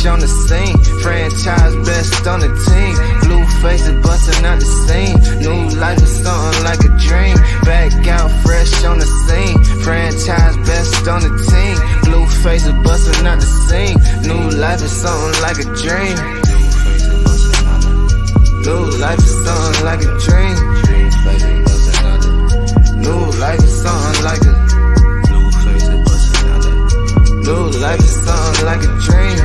on the scene. Franchise best on the team. Blue faces busting out the scene. New life is something like a dream. Back out fresh on the scene. Franchise best on the team. Blue faces busting out the scene. New life is something like a dream. New life is something like a dream. New life is something like a new life is something like a dream.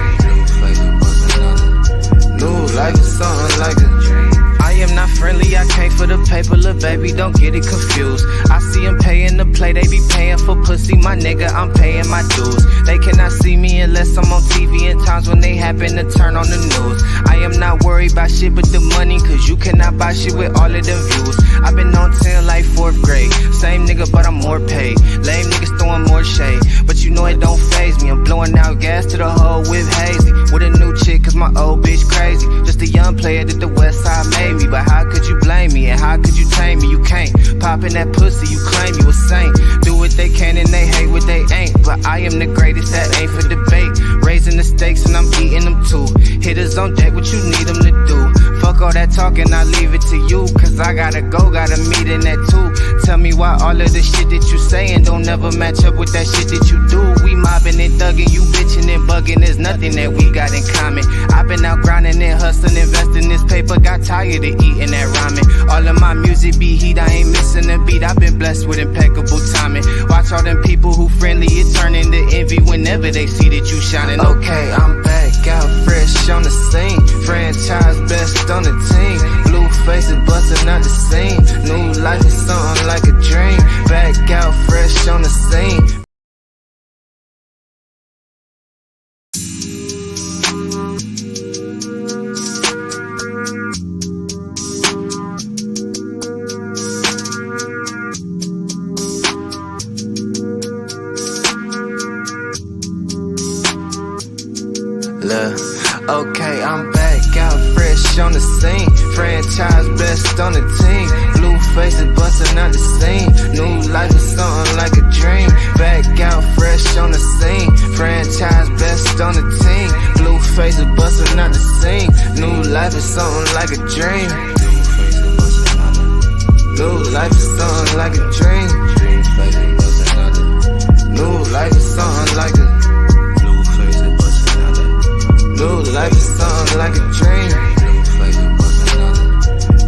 New life is something like a dream. I am not friendly, I came for the paper, little baby, don't get it confused. I see them paying to play, they be paying for pussy, my nigga, I'm paying my dues. They cannot see me unless I'm on TV in times when they happen to turn on the news. I am not worried about shit but the money, cause you cannot buy shit with all of them views. I've been on 10 like 4th grade, same nigga but I'm more paid. Lame niggas throwing more shade, but you know it don't faze me. I'm blowing out gas to the hole with hazy, with a new chick cause my old bitch crazy. Just a young player that the west side made me, but how could you blame me and how could you tame me? You can't poppin' that pussy, you claim you a saint. Do what they can and they hate what they ain't, but I am the greatest, that ain't for debate. Raising the stakes and I'm eating them too. Hitters on deck, what you need them to do? Fuck all that talking, I leave it to you, cause I gotta go, got a meeting at 2. Tell me why all of the shit that you saying don't never match up with that shit that you do. We mobbing and thugging, you bitching and bugging, there's nothing that we got in common. I've been out grinding and hustling, investing this paper, got tired of eating that ramen. All of my music be heat, I ain't missing a beat, I've been blessed with impeccable timing. Watch all them people who friendly, it turn into envy whenever they see that you shining. Okay, I'm back out fresh on the scene. Franchise best on the team. Blue faces busting out the scene. New life is something like a dream. Back out fresh on the scene. Okay, I'm back out fresh on the scene. Franchise best on the team. Blue faces busting out the scene. New life is something like a dream. Back out fresh on the scene. Franchise best on the team. Blue faces busting out the scene. New life is something like a dream. New life is something like a dream. New life is something like a new life is something like a dream.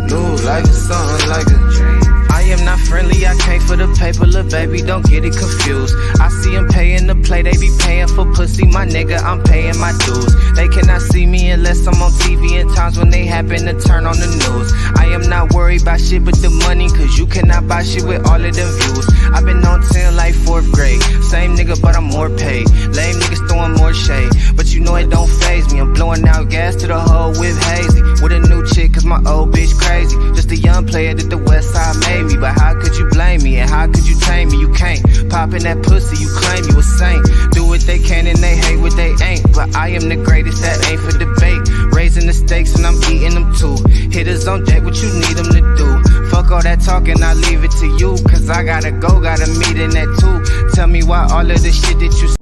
New life is something like a dream. I am not friendly, I came for the paper, little baby, don't get it confused. I see them paying to play, they be paying for pussy, my nigga, I'm paying my dues. They cannot see me unless I'm on TV in times when they happen to turn on the news. I am not worried about shit but the money, cause you cannot buy shit with all of them views. I've been on 10 like 4th grade, same nigga but I'm more paid. Lame niggas throwing more shade, but you know it don't faze me. I'm blowing out gas to the hole with hazy, with a new chick cause my old bitch crazy. Just a young player that the west side made me, but how could you blame me and how could you tame me? You can't poppin' that pussy, you claim you a saint. Do what they can and they hate what they ain't, but I am the greatest, that ain't for debate. Raising the stakes and I'm eating them too. Hitters on deck, what you need them to do? Fuck all that talking, I leave it to you, cause I gotta go, got a meeting at 2. Tell me why all of the shit that you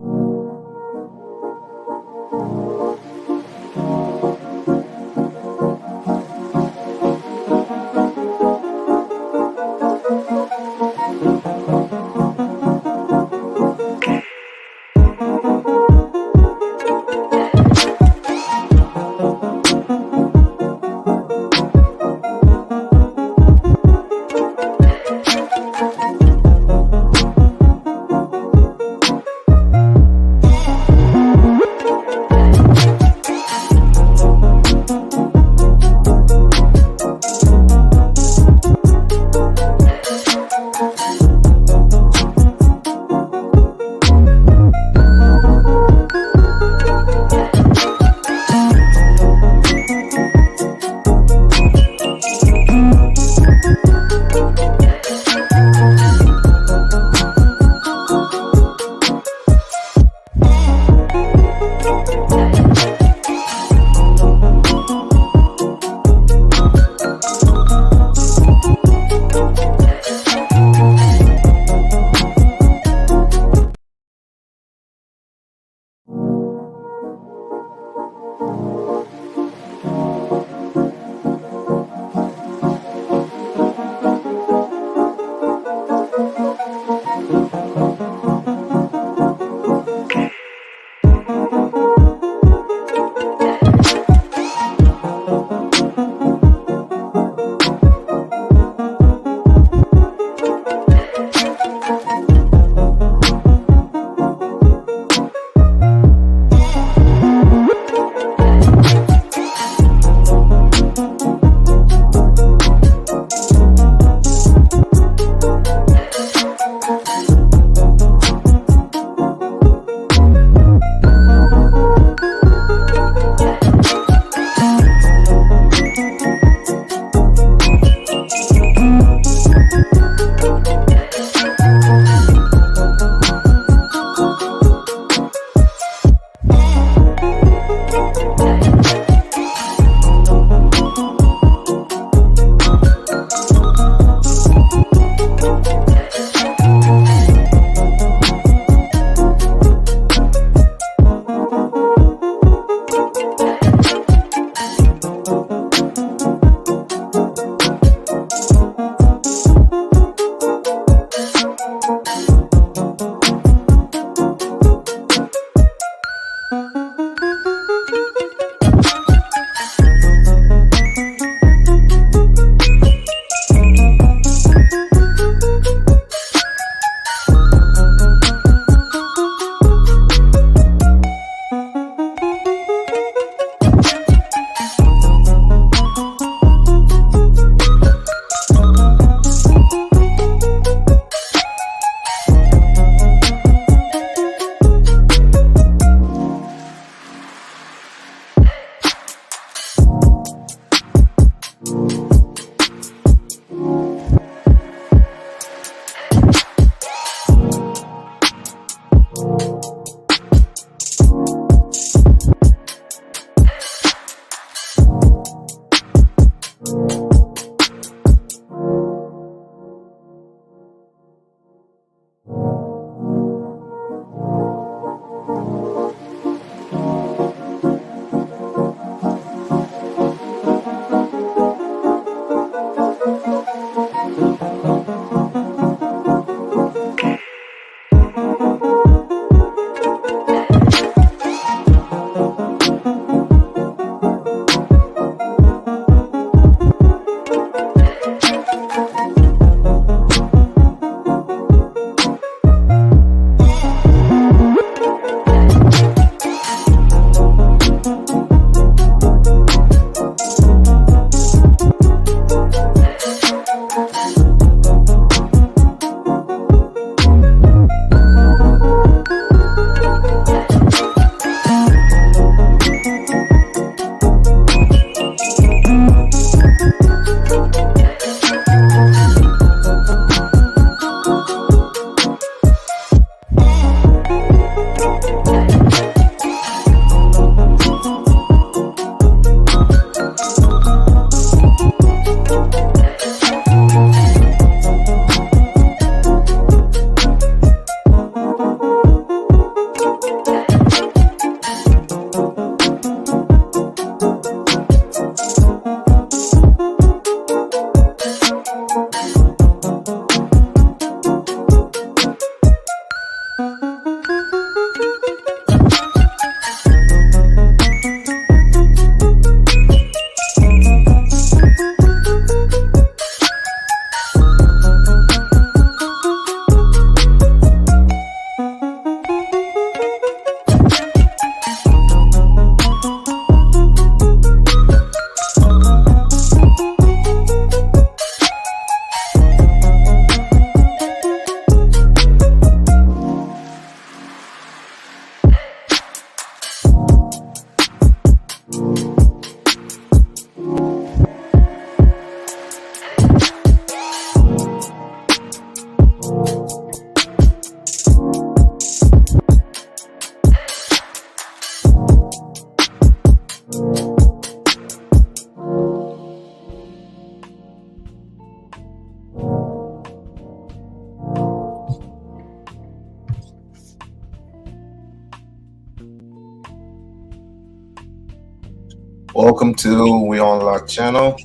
Welcome to We-On-Loc channel.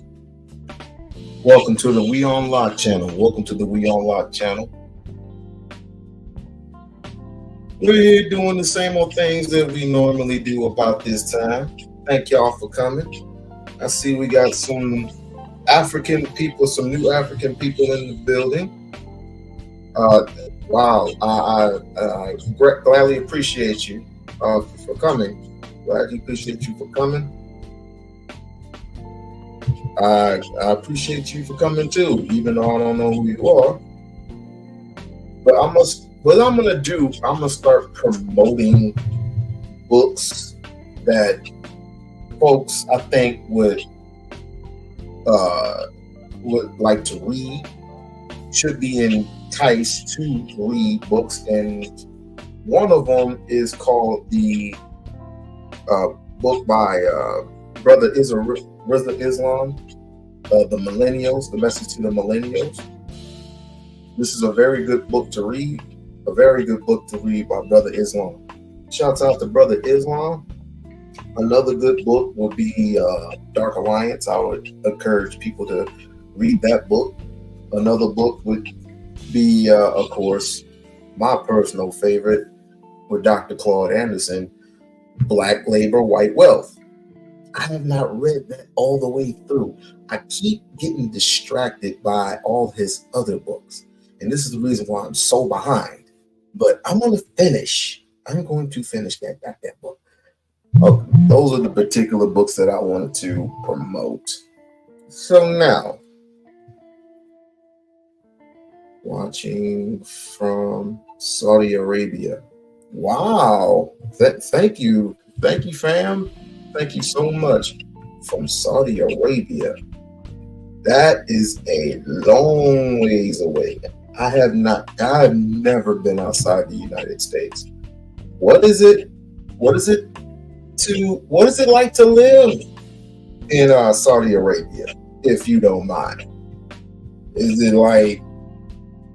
Welcome to the We-On-Loc channel. Welcome to the We-On-Loc channel. We're here doing the same old things that we normally do about this time. Thank y'all for coming. I see we got some African people, some new African people in the building. Wow, I gladly appreciate you for coming. Gladly appreciate you for coming. I appreciate you for coming too, even though I don't know who you are. But what I'm gonna start promoting books that folks I think would like to read, should be enticed to read books, and one of them is called the book by Brother Islam, The Millennials, The Message to the Millennials. This is a very good book to read. A very good book to read by Brother Islam. Shouts out to Brother Islam. Another good book would be Dark Alliance. I would encourage people to read that book. Another book would be, of course, my personal favorite with Dr. Claude Anderson, Black Labor, White Wealth. I have not read that all the way through. I keep getting distracted by all his other books. And this is the reason why I'm so behind. But I'm going to finish. I'm going to finish that book. Okay, those are the particular books that I wanted to promote. So now, watching from Saudi Arabia. Wow. Thank you. Thank you, fam. Thank you so much. From Saudi Arabia. That is a long ways away. I've never been outside the United States. What is it like to live in Saudi Arabia, if you don't mind? Is it like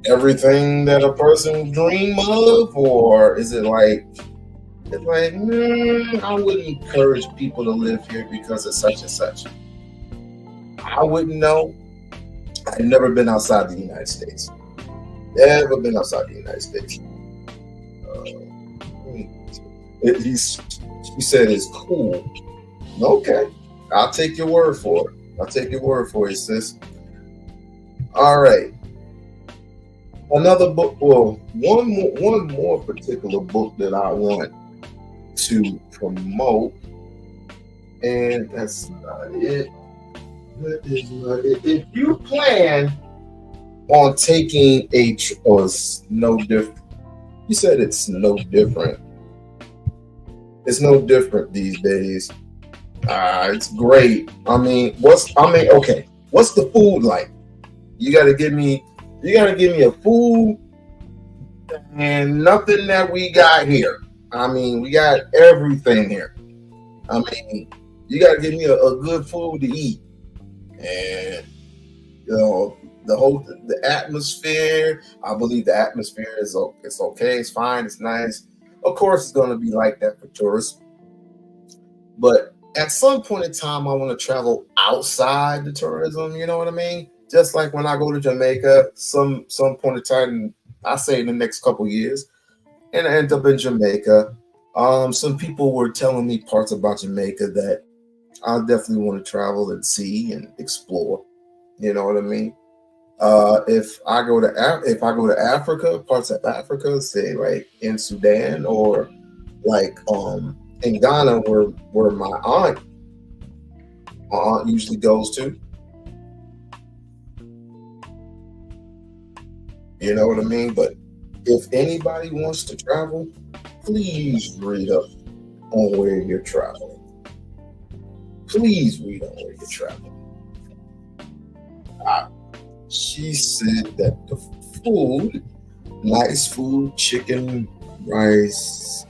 everything that a person dream of, or is it like I wouldn't encourage people to live here because of such and such? I wouldn't know. I've never been outside the United States. Never been outside the United States. She said it's cool. Okay, I'll take your word for it. I'll take your word for it, sis. All right. Another book. Well, one more particular book that I want to promote, and that's not it. That is not it. If you plan on taking it's no different. You said it's no different. It's no different these days. It's great. Okay. What's the food like? You gotta give me a food and nothing that we got here. We got everything here. You gotta give me a good food to eat. And the atmosphere, I believe the atmosphere is okay, it's fine, it's nice. Of course it's gonna be like that for tourists. But at some point in time I want to travel outside the tourism, you know what I mean? Just like when I go to Jamaica, some point in time, I say in the next couple years, and I end up in Jamaica. Some people were telling me parts about Jamaica that I definitely want to travel and see and explore. You know what I mean? If I go to Africa, parts of Africa, say like in Sudan or like in Ghana, where my aunt usually goes to. You know what I mean? But if anybody wants to travel, please read up on where you're traveling. Please read on where you're traveling. She said that the food, nice food, chicken, rice,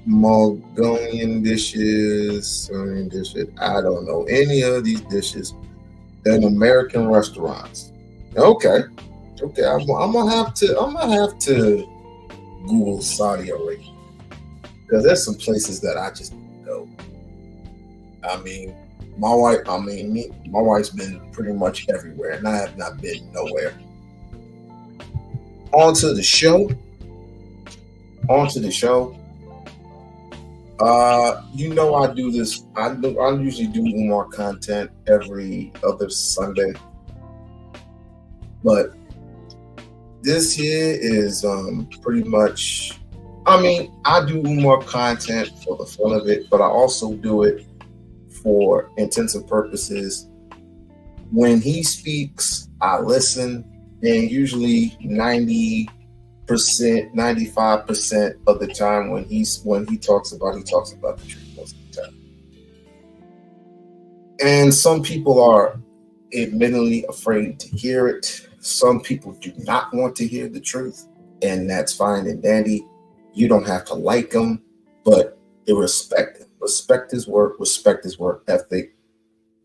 Mongolian dishes, I don't know any of these dishes in American restaurants. Okay, I'm gonna have to Google Saudi Arabia because there's some places that I just don't go. I mean, my wife. I mean, my wife's been pretty much everywhere, and I have not been nowhere. On to the show. On to the show. I do this. I usually do Umar content every other Sunday, but this year is pretty much. I mean, I do Umar content for the fun of it, but I also do it for intents and purposes. When he speaks, I listen, and usually 90%, 95% of the time when he talks about the truth most of the time. And some people are admittedly afraid to hear it. Some people do not want to hear the truth, and that's fine and dandy. You don't have to like him, but respect him. Respect his work, respect his work ethic.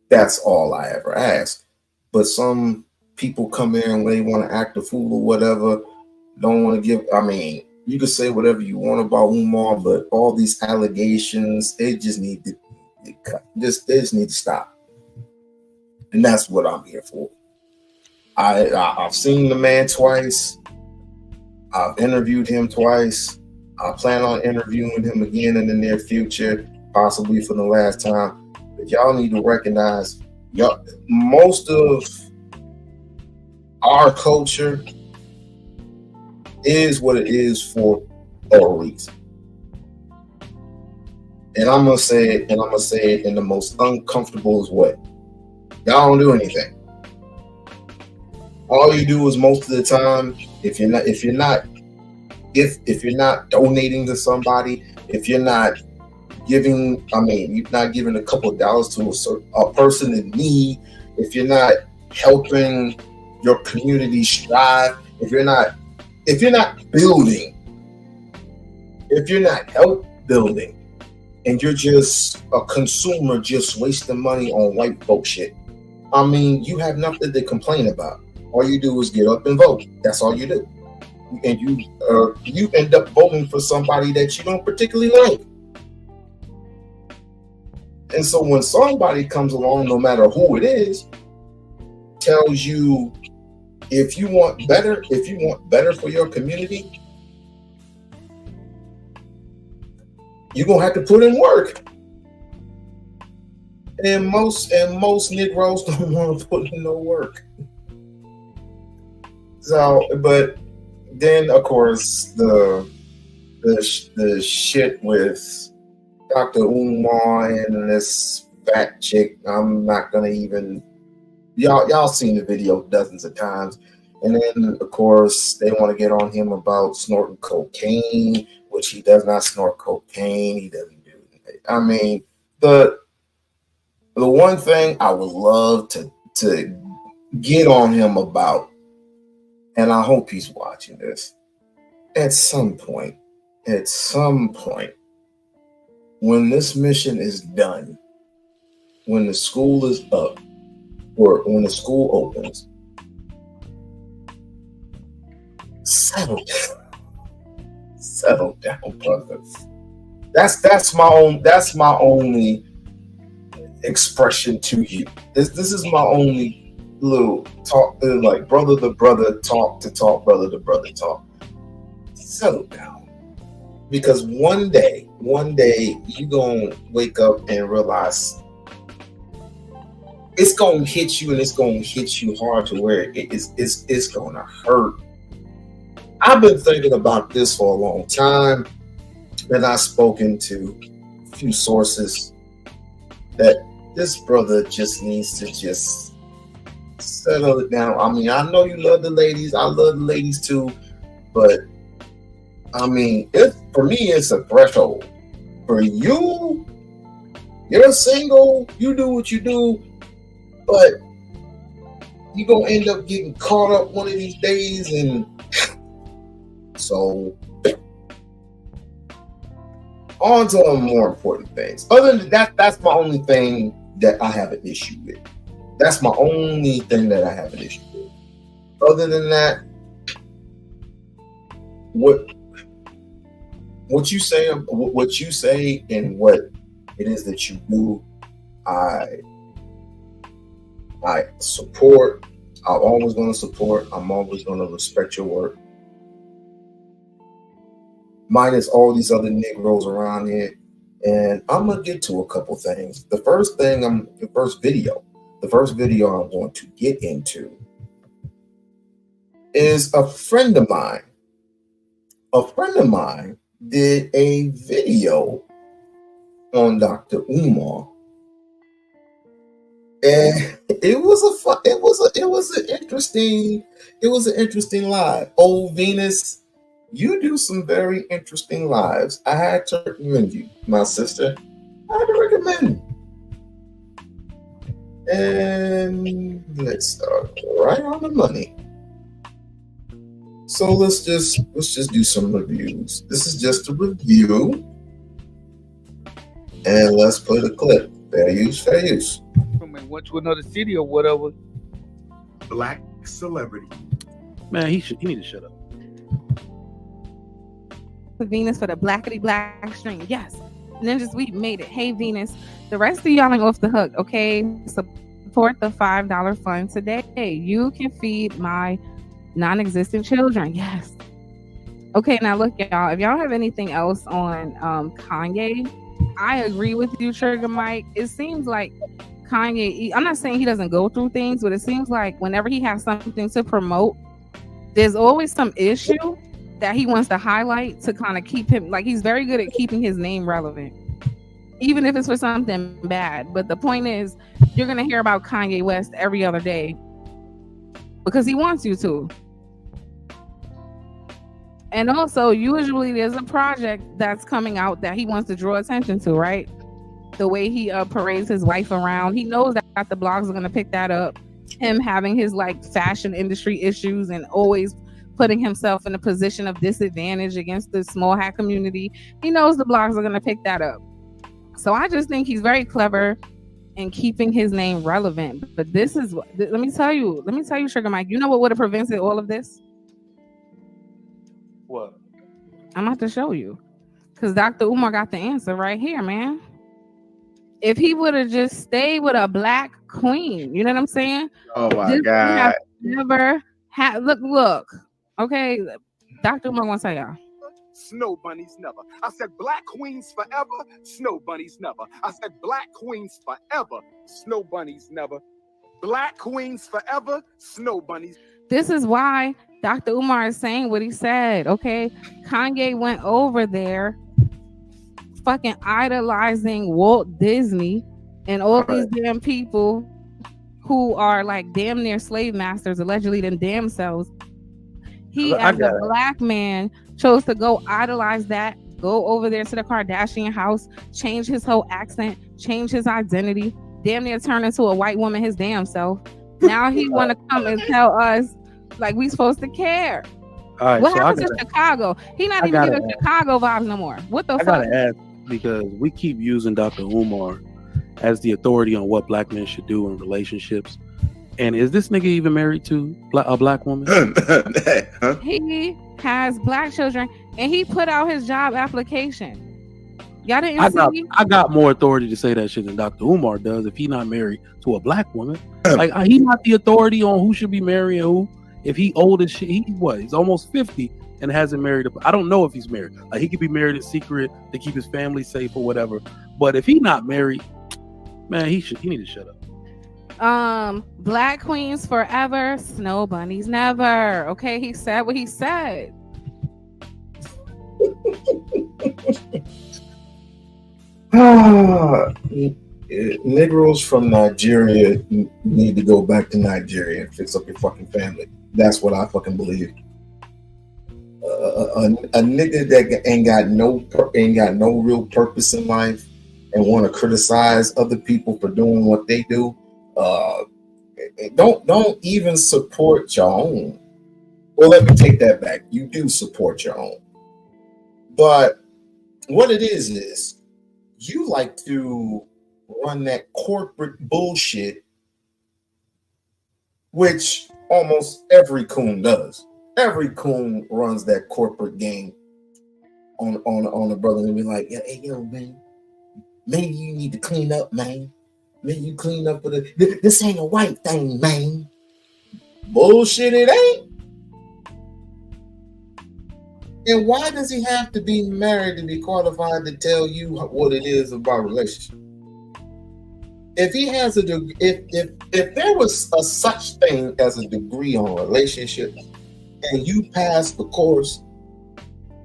That's all I ever ask. But some people come in and they want to act a fool or whatever, don't want to give. I mean, you can say whatever you want about Umar, but all these allegations, they just need to they just need to stop. And that's what I'm here for. I've seen the man twice. I've interviewed him twice. I plan on interviewing him again in the near future, possibly for the last time. But y'all need to recognize, most of our culture is what it is for a reason. And I'm gonna say it in the most uncomfortable way. Y'all don't do anything. All you do is, most of the time, if you're not donating to somebody, if you're not giving, you're not giving a couple of dollars to a person in need, if you're not helping your community strive, if you're not building, if you're not help building, and you're just a consumer just wasting money on white folk shit, you have nothing to complain about. All you do is get up and vote. That's all you do. And you end up voting for somebody that you don't particularly like. And so when somebody comes along, no matter who it is, tells you, if you want better for your community, you're gonna have to put in work. And most Negroes don't want to put in no work. So, but then of course the shit with Dr. Umar and this fat chick, I'm not gonna even. Y'all seen the video dozens of times. And then, of course, they want to get on him about snorting cocaine, which he does not snort cocaine. He doesn't do it. The one thing I would love to get on him about, and I hope he's watching this, at some point, when this mission is done, when the school is up, or when the school opens, settle down, brother. That's my only expression to you. This is my only little talk, like brother to brother talk, brother to brother talk. Settle down, because one day you gonna wake up and realize it's gonna hit you, and it's gonna hit you hard to where it's gonna hurt. I've been thinking about this for a long time, and I've spoken to a few sources that this brother just needs to just settle it down. I know you love the ladies. I love the ladies too, but for me, it's a threshold. For you, you're single. You do what you do. But you're going to end up getting caught up one of these days. And so, on to more important things. Other than that, that's my only thing that I have an issue with. That's my only thing that I have an issue with. Other than that, what you say and what it is that you do I support. I'm always going to support. I'm always going to respect your work. Minus all these other Negroes around here. And I'm going to get to a couple things. The first video I'm going to get into is a friend of mine. A friend of mine did a video on Dr. Umar. And it was an interesting live. Oh, Venus, you do some very interesting lives. I had to recommend you, my sister. I had to recommend you. And let's start right on the money. So let's just do some reviews. This is just a review. And let's play the clip. Fair use. Went to another city or whatever. Black celebrity. Man, he need to shut up. Venus for the blackity black string. Yes. Ninjas, we made it. Hey, Venus. The rest of y'all ain't off the hook, okay? Support the $5 fund today. You can feed my non-existent children. Yes. Okay, now look, y'all. If y'all have anything else on Kanye, I agree with you, Trigger Mike. It seems like Kanye, I'm not saying he doesn't go through things, but it seems like whenever he has something to promote, there's always some issue that he wants to highlight to kind of keep him, like, he's very good at keeping his name relevant, even if it's for something bad. But the point is, you're going to hear about Kanye West every other day because he wants you to. And also, usually there's a project that's coming out that he wants to draw attention to, right? The way he parades his wife around, he knows that the blogs are going to pick that up. Him having his like fashion industry issues and always putting himself in a position of disadvantage against the small hat community. He knows the blogs are going to pick that up. So I just think he's very clever in keeping his name relevant. But this is, let me tell you, Sugar Mike, you know what would have prevented all of this? What? I'm about to show you. Because Dr. Umar got the answer right here, man. If he would have just stayed with a black queen, you know what I'm saying? Oh my God. Never had, look. Okay, Dr. Umar wants to tell y'all. Snow bunnies never. I said black queens forever, snow bunnies never. I said black queens forever, snow bunnies never. Black queens forever, snow bunnies. This is why Dr. Umar is saying what he said, okay? Kanye went over there fucking idolizing Walt Disney and all these damn people who are like damn near slave masters, allegedly them damn selves. He, as a black man, chose to go idolize that, go over there to the Kardashian house, change his whole accent, change his identity, damn near turn into a white woman his damn self. Now he want to come and tell us like we supposed to care. All right, what happens in Chicago? He not even giving Chicago vibes no more. What the fuck? I gotta ask, because we keep using Dr. Umar as the authority on what black men should do in relationships. And is this nigga even married to a black woman? Huh? He has black children, and he put out his job application. Y'all didn't see? I got more authority to say that shit than Dr. Umar does if he not married to a black woman. Like, he not the authority on who should be married and who. If he old as shit, he's almost 50 and hasn't married. I don't know if he's married. Like, he could be married in secret to keep his family safe or whatever. But if he not married, man, he need to shut up. Black queens forever, snow bunnies never. Okay, he said what he said. Negroes from Nigeria need to go back to Nigeria and fix up your fucking family. That's what I fucking believe. A nigga that ain't got no real purpose in life and want to criticize other people for doing what they do. Don't even support your own. Well, let me take that back. You do support your own, but what it is you like to run that corporate bullshit, which almost every coon does. Every coon runs that corporate game on a brother and be like, hey, yo, man, maybe you need to clean up, man. Man, you clean up with it. This ain't a white thing, man. Bullshit, it ain't. And why does he have to be married to be qualified to tell you what it is about relationship? If he has a degree, if there was a such thing as a degree on relationships, and you pass the course,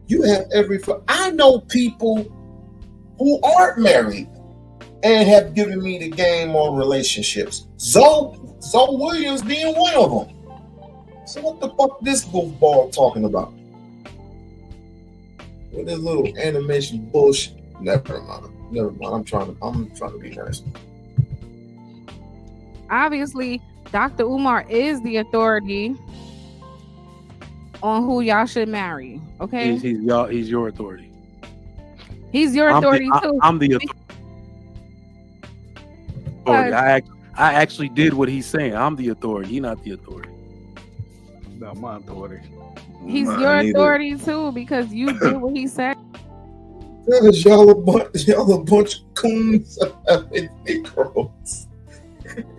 you have every. I know people who aren't married and have given me the game on relationships. Zoe Williams being one of them. So what the fuck this goofball talking about? With this little animation bullshit. Never mind. I'm trying to be nice. Obviously, Dr. Umar is the authority on who y'all should marry. Okay, He's your authority. He's your authority too. I'm the authority. I actually did what he's saying. I'm the authority. He's not the authority. Not my authority. He's your authority too because you did what he said. Because y'all a bunch of coons and Negroes.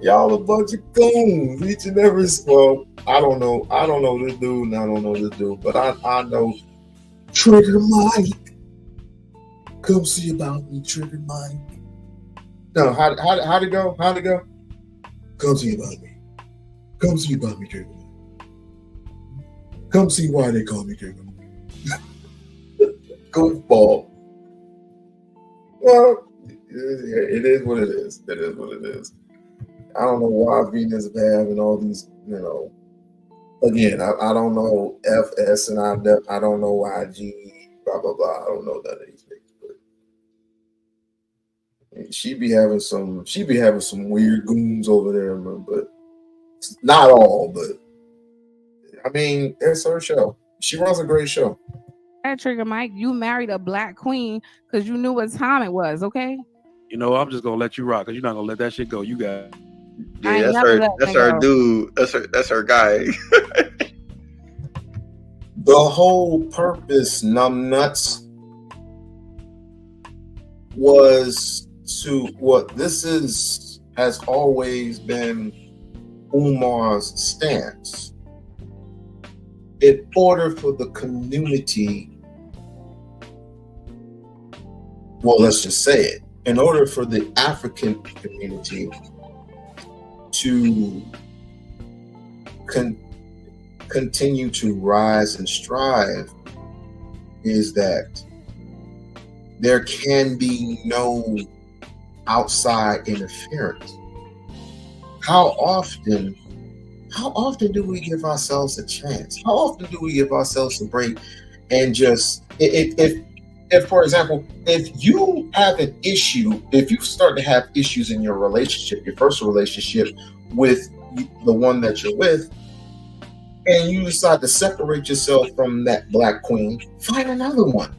Y'all a bunch of coons. Each and every I don't know this dude, and I don't know this dude, but I know Trigger Mike. Come see about me, Trigger Mike. No, how'd it go? How'd it go? Come see about me. Come see about me, Trigger Mike. Come see why they call me Trigger Mike. Goofball. Well, it is what it is. It is what it is. I don't know why Venus is having all these, again, I don't know FS and I don't know YG, blah, blah, blah. I don't know none of these things, but she be having some weird goons over there, but not all, but I mean, it's her show. She runs a great show. Trigger Mike, you married a black queen because you knew what time it was, okay? I'm just gonna let you rock because you're not gonna let that shit go. You got it. Yeah, that's her dude. That's her guy. The whole purpose, numbnuts, was has always been Umar's stance. In order for the community, well, let's just say it, in order for the African community to continue to rise and strive, is that there can be no outside interference. How often do we give ourselves a chance? How often do we give ourselves a break and just, if for example, if you have an issue, if you start to have issues in your relationship, your first relationship with the one that you're with, and you decide to separate yourself from that black queen, find another one.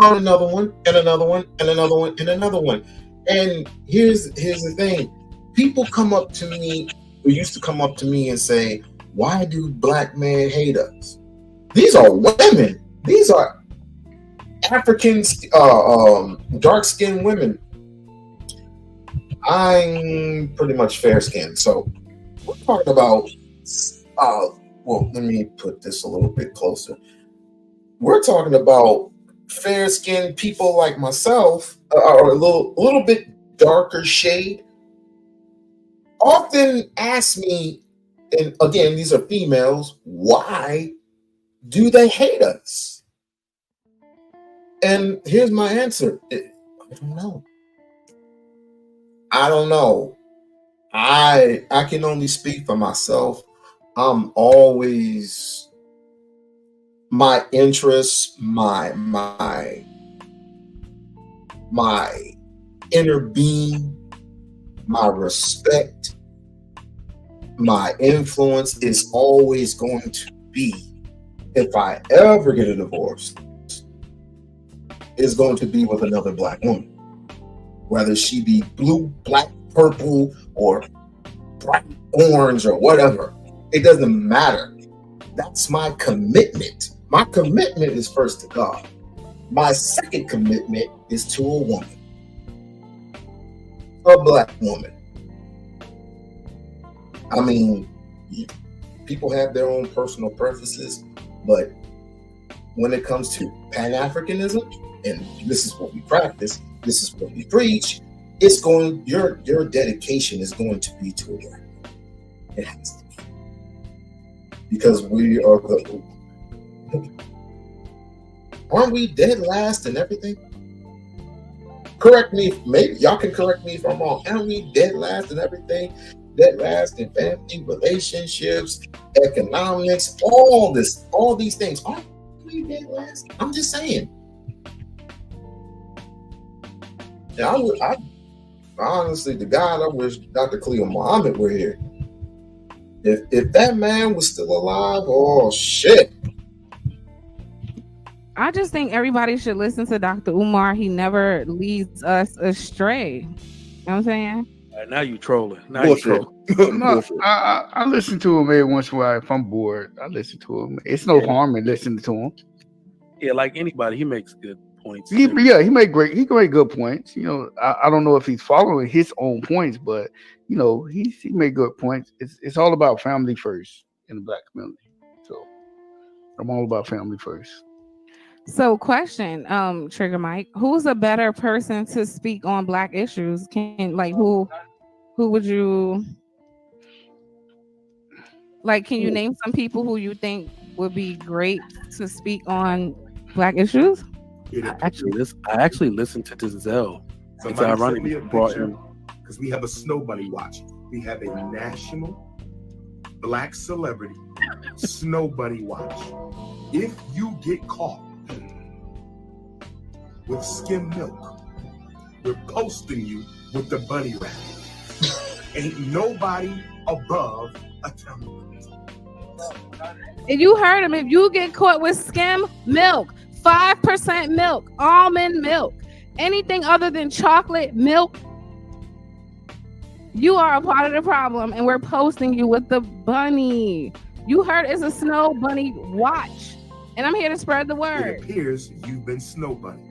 Find another one, and another one, and another one, and another one. And here's the thing. People come up to me, who used to come up to me and say, why do black men hate us? These are women. These are African, dark-skinned women. I'm pretty much fair-skinned. So we're talking about, well, let me put this a little bit closer. We're talking about fair-skinned people like myself, or a little bit darker shade, often ask me, and again, these are females, why do they hate us? And here's my answer. I don't know. I don't know. I can only speak for myself. I'm always, my interests, my inner being, my respect, my influence is always going to be, if I ever get a divorce, is going to be with another black woman. Whether she be blue, black, purple, or bright orange, or whatever. It doesn't matter. That's my commitment. My commitment is first to God. My second commitment is to a woman. a black woman. I mean, people have their own personal preferences, but when it comes to Pan-Africanism, and this is what we practice, this is what we preach, it's going, your dedication is going to be to a black woman. It has to be. Because we are the, aren't we dead last in everything? Correct me, maybe y'all can correct me if I'm wrong. Aren't we dead last in everything? Dead last in family, relationships, economics, all these things. Aren't we dead last? I'm just saying. And I honestly, to God, I wish Dr. Klye Muhammad were here. If that man was still alive, oh shit. I just think everybody should listen to Dr. Umar. He never leads us astray. You know what I'm saying? Now you trolling. Now Bullshit. you trolling. No, I listen to him every once in a while if I'm bored. I listen to him. It's no harm in listening to him. Yeah, like anybody, he makes good points. He make good points. You know, I don't know if he's following his own points, but you know, he made good points. It's all about family first in the black community. So I'm all about family first. So, question, Trigger Mike, who's a better person to speak on black issues? Who would you like? Can you name some people who you think would be great to speak on black issues? I actually listened to Denzel. It's ironic you brought him because we have a Snow Bunny watch. We have a national black celebrity Snow Bunny watch. If you get caught with skim milk, we're posting you with the bunny rabbit. Ain't nobody above accountability. And you heard him. If you get caught with skim milk, 5% milk, almond milk, anything other than chocolate milk, you are a part of the problem, and we're posting you with the bunny. You heard it's a Snow Bunny watch, and I'm here to spread the word. It appears you've been Snow Bunny.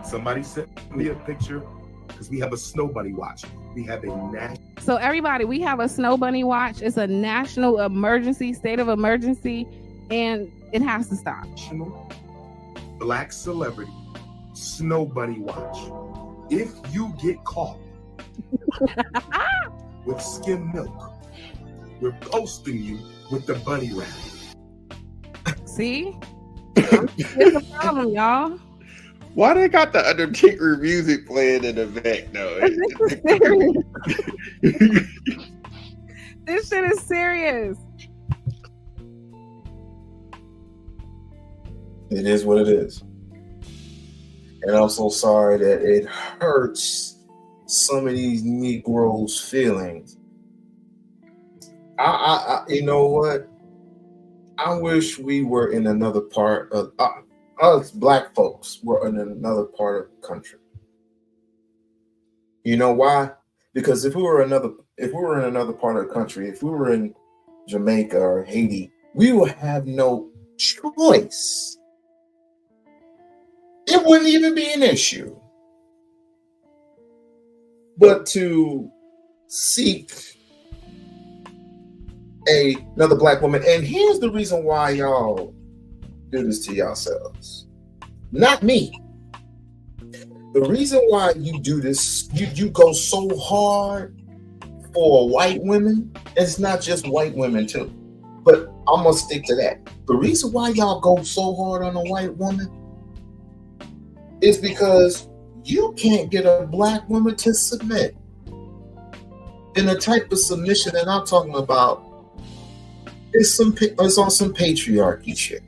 Somebody sent me a picture because we have a Snow Bunny watch. We have a national. So everybody, we have a Snow Bunny watch. It's a national emergency, state of emergency, and it has to stop. Black celebrity Snow Bunny watch. If you get caught with skim milk, we're posting you with the bunny rabbit. See? It's a problem, y'all. Why they got the Undertaker music playing in the back though? This shit is serious. It is what it is. And I'm so sorry that it hurts some of these Negroes' feelings. I you know what? I wish we were in another part of us black folks were in another part of the country. You know why? Because if we were in another part of the country, if we were in Jamaica or Haiti, we would have no choice. It wouldn't even be an issue. But to seek another black woman, and here's the reason why y'all do this to yourselves. Not me. The reason why you do this, you go so hard for white women, and it's not just white women too, but I'm gonna stick to that. The reason why y'all go so hard on a white woman is because you can't get a black woman to submit. And the type of submission that I'm talking about is on some patriarchy shit.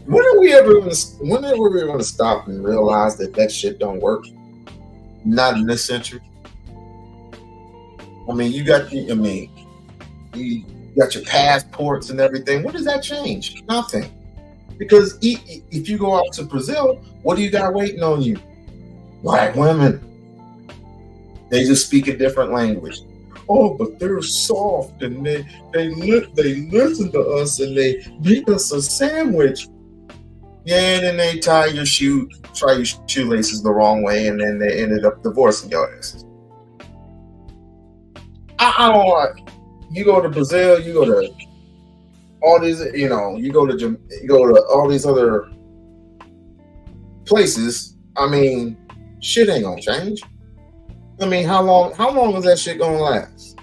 When are we ever going to stop and realize that shit don't work? Not in this century. I mean, you got your passports and everything. What does that change? Nothing. Because if you go out to Brazil, what do you got waiting on you? Black women. They just speak a different language. Oh, but they're soft and they listen to us and they make us a sandwich. Yeah, and then they tie your shoelaces the wrong way, and then they ended up divorcing your asses. I don't like. You go to Brazil, you go to all these, you go to all these other places. I mean, shit ain't gonna change. I mean, how long is that shit gonna last?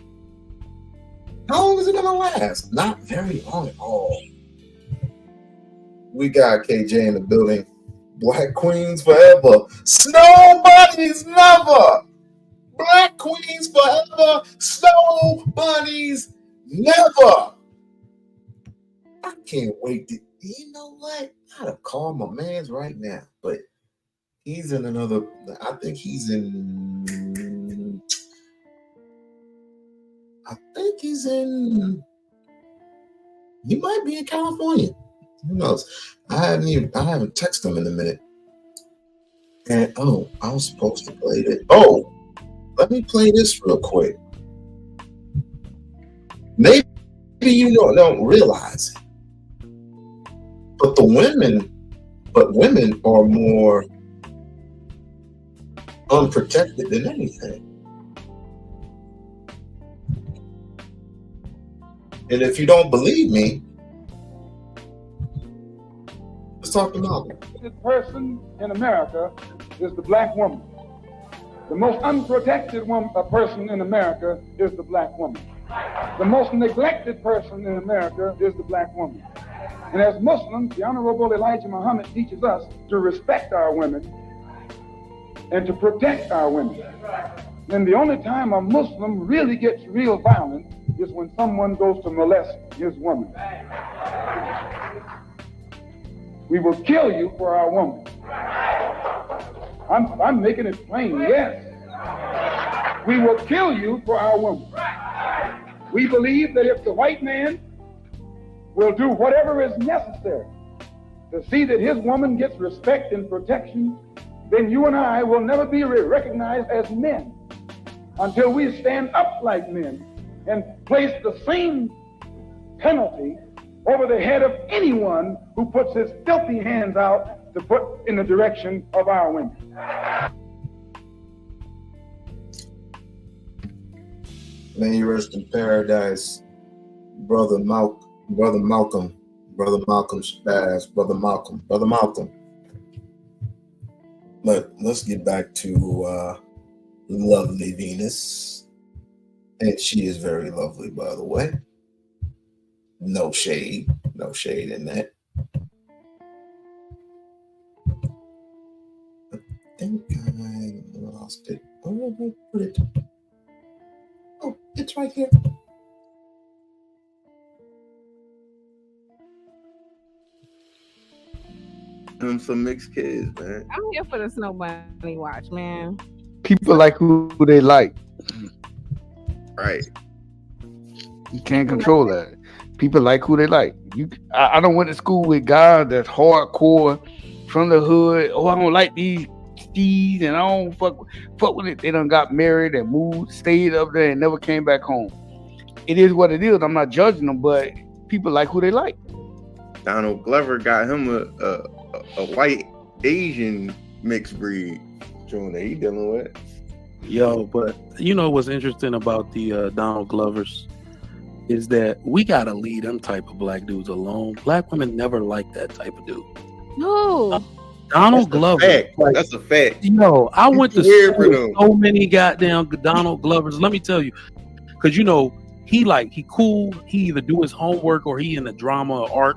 How long is it gonna last? Not very long at all. We got KJ in the building. Black Queens forever. Snow bunnies never. Black Queens forever. Snow bunnies never. I can't wait to. You know what? I gotta call my man's right now, but he's in another. I think he's in. He might be in California. Who knows? I haven't texted him in a minute. And I was supposed to play it. Oh, let me play this real quick. Maybe you don't realize it. But women are more unprotected than anything. And if you don't believe me, let's talk about it. The person in America is the black woman. The most unprotected person in America is the black woman. The most neglected person in America is the black woman. And as Muslims, the Honorable Elijah Muhammad teaches us to respect our women and to protect our women. And the only time a Muslim really gets real violent is when someone goes to molest his woman. We will kill you for our woman. I'm making it plain, yes. We will kill you for our woman. We believe that if the white man will do whatever is necessary to see that his woman gets respect and protection, then you and I will never be recognized as men until we stand up like men and place the same penalty over the head of anyone who puts his filthy hands out to put in the direction of our women. May you rest in paradise, Brother Malcolm Spaz, Brother Malcolm. But let's get back to lovely Venus. And she is very lovely, by the way. No shade in that. I think I lost it. Where did I put it? Oh, it's right here. Them some mixed kids, man. I'm here for the Snow Bunny watch, man. People like who they like. Right. You can't control that. People like who they like. I don't went to school with guys that's hardcore from the hood. Oh, I don't like these and I don't fuck with it. They done got married and moved, stayed up there and never came back home. It is what it is. I'm not judging them, but people like who they like. Donald Glover got him a white Asian mixed breed. That he dealing with. Yo, but you know what's interesting about the Donald Glovers is that we gotta leave them type of black dudes alone. Black women never like that type of dude. No. Donald Glover. Like, that's a fact. Yo, I went to Weird school for with them. so many goddamn Donald Glovers. Let me tell you, because he cool. He either do his homework or he in the drama or art.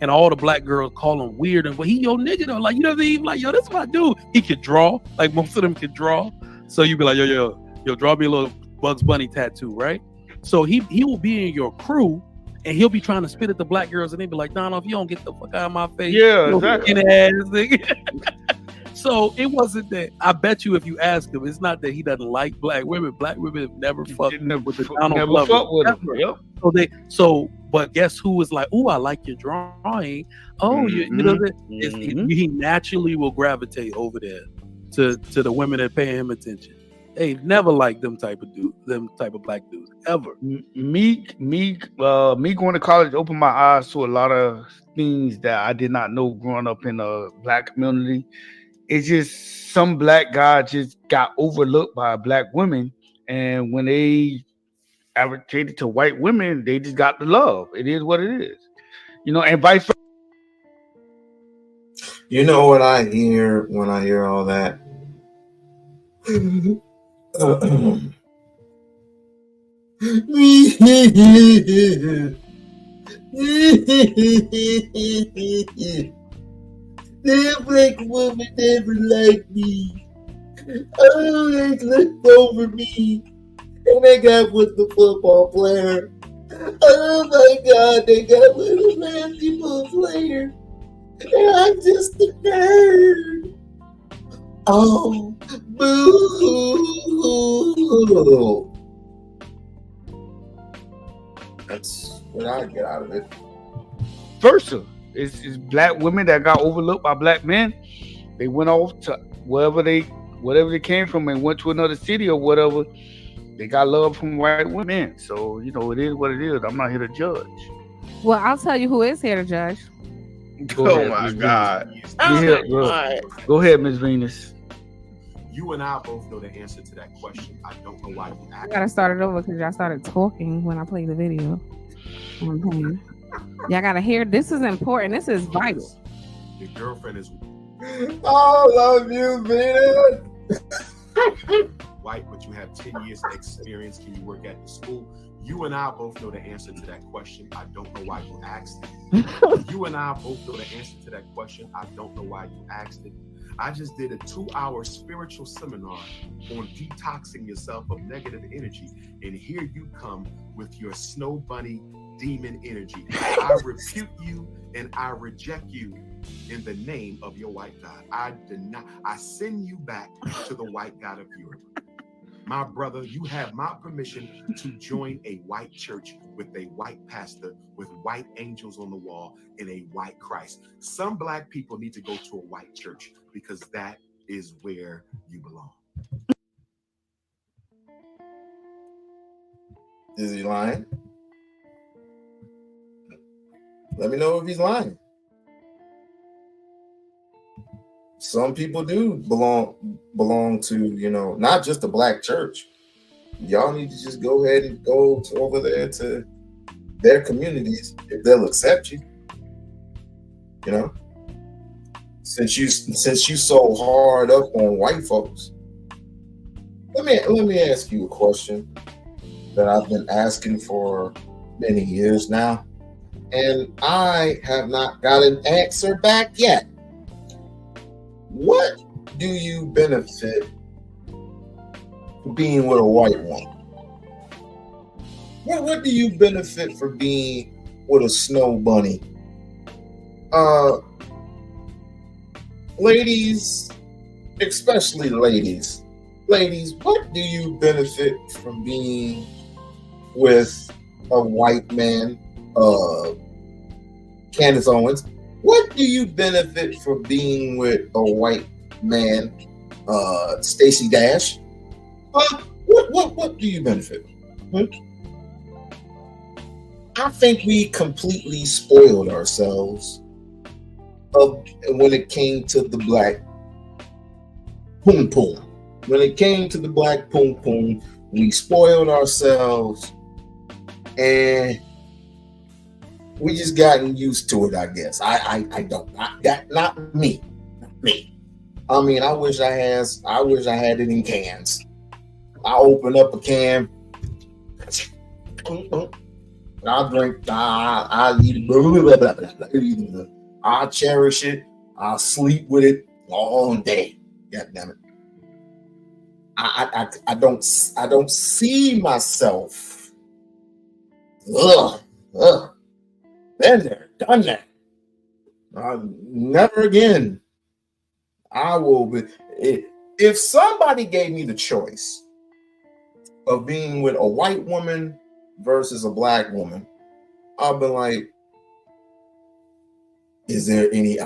And all the black girls call him weird, and but he your nigga though. Like you never even like, yo, this is my dude. He could draw, like most of them could draw. So you be like, yo, draw me a little Bugs Bunny tattoo, right? So he will be in your crew, and he'll be trying to spit at the black girls, and they be like, Donald, if you don't get the fuck out of my face, Yeah, exactly. ass nigga. So it wasn't that. I bet you if you ask him, it's not that he doesn't like black women. Black women have never fucked with the Donald Glover. But guess who was like, "Ooh, I like your drawing." Oh, he naturally will gravitate over there to the women that pay him attention. Hey, never liked them type of black dudes ever. Me going to college opened my eyes to a lot of things that I did not know growing up in a black community. It's just some black guy just got overlooked by black women, and when they advocated to white women, they just got the love. It is what it is, and vice versa. You know what I hear when I hear all that? That black woman never liked me. Oh, they looked over me. And they got with the football player. Oh my God, they got with a basketball player. And I'm just a nerd. Oh, boo. That's what I get out of it. Versa. It's black women that got overlooked by black men. They went off to wherever they came from and went to another city or whatever. They got love from white women. So, it is what it is. I'm not here to judge. Well, I'll tell you who is here to judge. Go Oh ahead, my Ms. God. Venus. Go ahead, Ms. Venus. You and I both know the answer to that question. I don't know why you I asked. gotta start it over because y'all started talking when I played the video. Okay. Y'all gotta hear. This is important. This is vital. Your girlfriend is I love you, Venus. white, but you have 10 years of experience. Can you work at the school? You and I both know the answer to that question. I don't know why you asked it. You and I both know the answer to that question. I don't know why you asked it. I just did a 2-hour spiritual seminar on detoxing yourself of negative energy. And here you come with your snow bunny demon energy. I repute you and I reject you in the name of your white God. I send you back to the white God of Europe. My brother, you have my permission to join a white church with a white pastor, with white angels on the wall, and a white Christ. Some black people need to go to a white church because that is where you belong. Is he lying? Let me know if he's lying. Some people do belong to, not just a black church. Y'all need to just go ahead and go over there to their communities if they'll accept you. Since you so hard up on white folks. Let me ask you a question that I've been asking for many years now, and I have not got an answer back yet. What do you benefit from being with a white woman? What do you benefit from being with a snow bunny? Ladies, especially ladies, what do you benefit from being with a white man? Candace Owens, what do you benefit from being with a white man? Stacey Dash, what do you benefit? I think we completely spoiled ourselves when it came to the black poom poom. When it came to the black poom poom, we spoiled ourselves, and we just gotten used to it, I guess. I don't. Not me. I mean, I wish I had it in cans. I open up a can. I'll drink. I'll eat it. I'll cherish it. I'll sleep with it all day. God damn it. I don't see myself. Been there, done that. Never again. I will be. If somebody gave me the choice of being with a white woman versus a black woman, I'll be like, is there any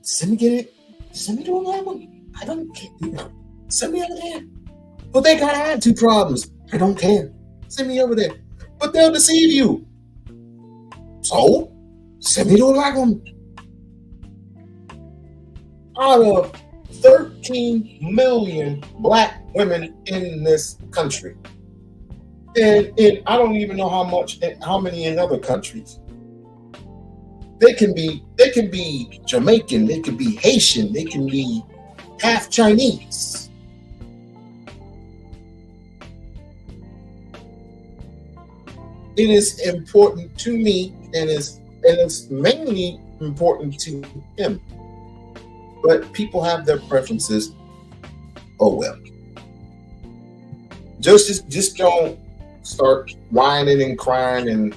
send me to a black woman? I don't care. Send me over there. But they got attitude problems. I don't care. Send me over there. But they'll deceive you. So, send me to a black woman. Out of 13 million black women in this country, and I don't even know how many in other countries. They can be Jamaican, they can be Haitian, they can be half Chinese. It is important to me, and it's mainly important to him. But people have their preferences. Oh well. Just don't start whining and crying, and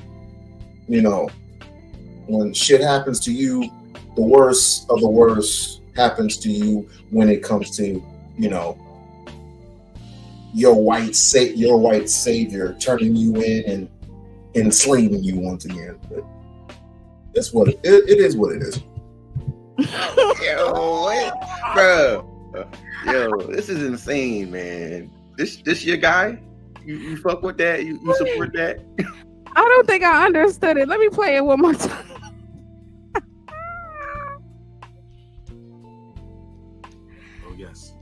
when shit happens to you, the worst of the worst happens to you when it comes to your white savior turning you in and enslaving you once again. But that's what it is. What it is. Yo, what, bro? Yo, this is insane, man. This your guy? You fuck with that? You support that? I don't think I understood it. Let me play it one more time. Oh yes,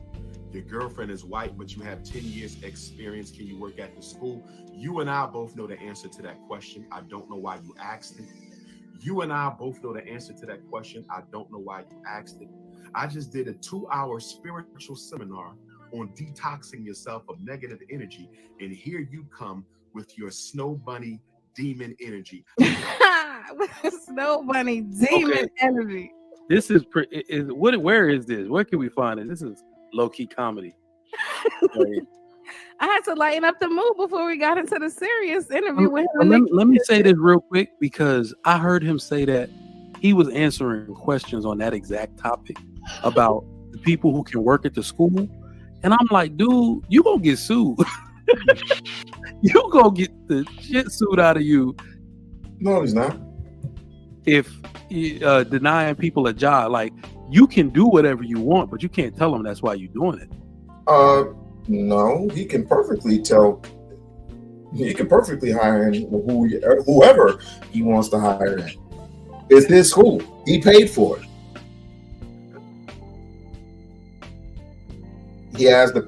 your girlfriend is white, but you have 10 years experience. Can you work at the school? You and I both know the answer to that question. I don't know why you asked it. You and I both know the answer to that question. I don't know why you asked it. I just did a 2-hour spiritual seminar on detoxing yourself of negative energy, and here you come with your snow bunny demon energy. Snow bunny demon energy. This is where is this? Where can we find it? This is low-key comedy. I had to lighten up the mood before we got into the serious interview with him. Let me say this real quick, because I heard him say that he was answering questions on that exact topic about the people who can work at the school. And I'm like, dude, you gonna get sued. You gonna get the shit sued out of you. No, he's not. If denying people a job, like, you can do whatever you want, but you can't tell them that's why you're doing it. No, he can perfectly tell. He can perfectly hire whoever he wants to hire in. It's his school. He paid for it. He has the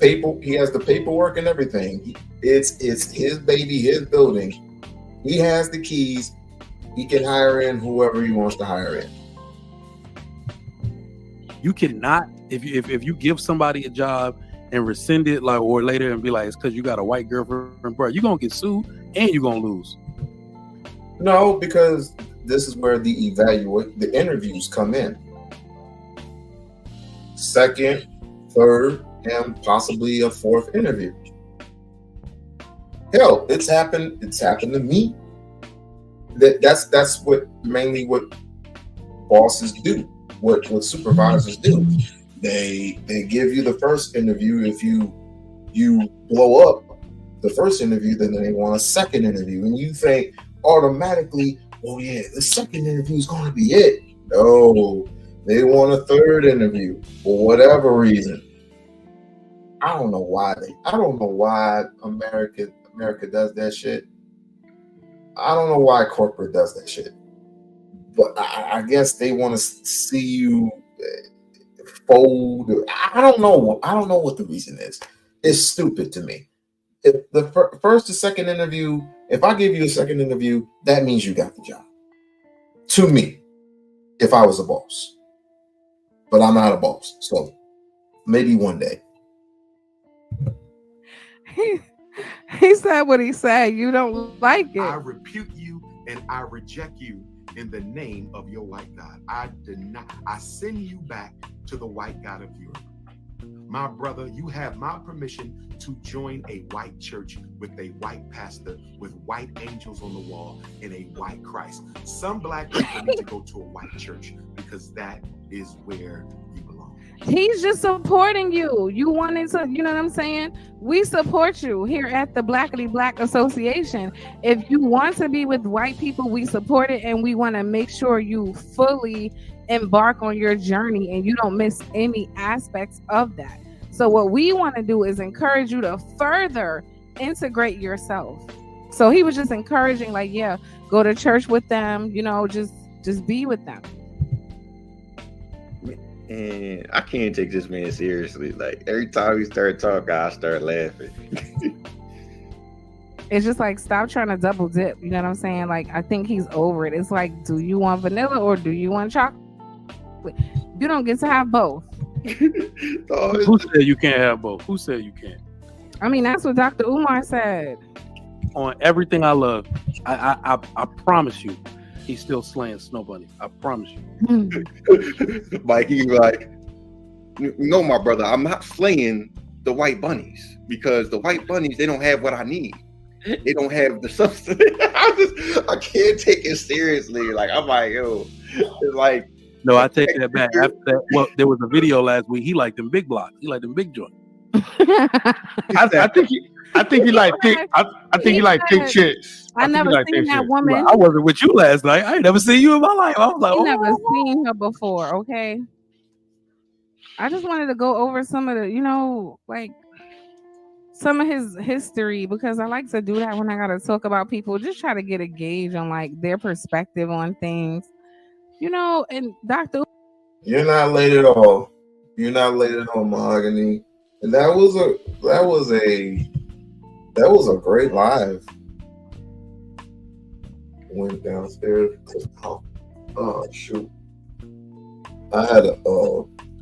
paperwork and everything. It's his baby, his building. He has the keys. He can hire in whoever he wants to hire in. You cannot, if you give somebody a job and rescind it, like, or later and be like, it's because you got a white girlfriend, bro, you're gonna get sued and you're gonna lose. No, because this is where the interviews come in. Second, third, and possibly a fourth interview. Hell, it's happened to me. That's what bosses do, what supervisors do. They give you the first interview. If you blow up the first interview, then they want a second interview, and you think automatically, oh yeah, the second interview is going to be it. No, they want a third interview for whatever reason. I don't know why America does that shit. I don't know why corporate does that shit, but I guess they want to see you fold. I don't know what the reason is. It's stupid to me. If the first or second interview, if I give you a second interview, that means you got the job. To me, if I was a boss, but I'm not a boss, so maybe one day. He said what he said. You don't like it. I repute you and I reject you in the name of your white God. I send you back to the white God of Europe. My brother, you have my permission to join a white church with a white pastor, with white angels on the wall, and a white Christ. Some black people need to go to a white church because that is where you belong. He's just supporting you. You wanted to, you know what I'm saying? We support you here at the Blackity Black Association. If you want to be with white people, we support it, and we want to make sure you fully embark on your journey and you don't miss any aspects of that. So what we want to do is encourage you to further integrate yourself. So he was just encouraging, like, yeah, go to church with them, you know, just be with them. And I can't take this man seriously. Like every time he started talking, I start laughing. It's just like, stop trying to double dip. You know what I'm saying? Like, I think he's over it. It's like, do you want vanilla or do you want chocolate? You don't get to have both. Who said you can't have both? Who said you can't? I mean, that's what Dr. Umar said. On everything I love, I promise you, he's still slaying Snow Bunny. I promise you. Like he's like, no, my brother, I'm not slaying the white bunnies because the white bunnies, they don't have what I need. They don't have the substance. I can't take it seriously. Like I'm like, yo, it's like. No, I take that back. After that, well, there was a video last week. He liked them big blocks. He liked them big joints. I think he like thick. I think he like thick chicks. I never seen that woman. I wasn't with you last night. I ain't never seen you in my life. I was like, never seen her before. Okay. I just wanted to go over some of the, you know, like some of his history, because I like to do that when I got to talk about people. Just try to get a gauge on like their perspective on things, you know. And Dr. You're not late at all. You're not late at all, Mahogany. And that was a great live. Went downstairs. Oh shoot! I had a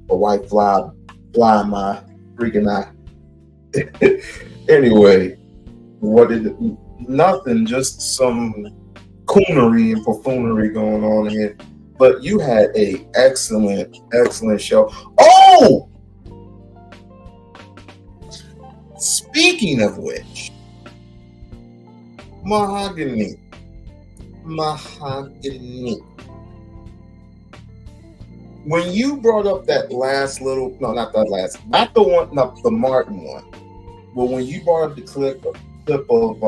white fly my freaking eye. Anyway, nothing, just some coonery and buffoonery going on here. But you had a excellent show. Oh! Speaking of which, Mahogany. When you brought up that last little, no, not that last, not the one, not the Martin one, but when you brought up the clip of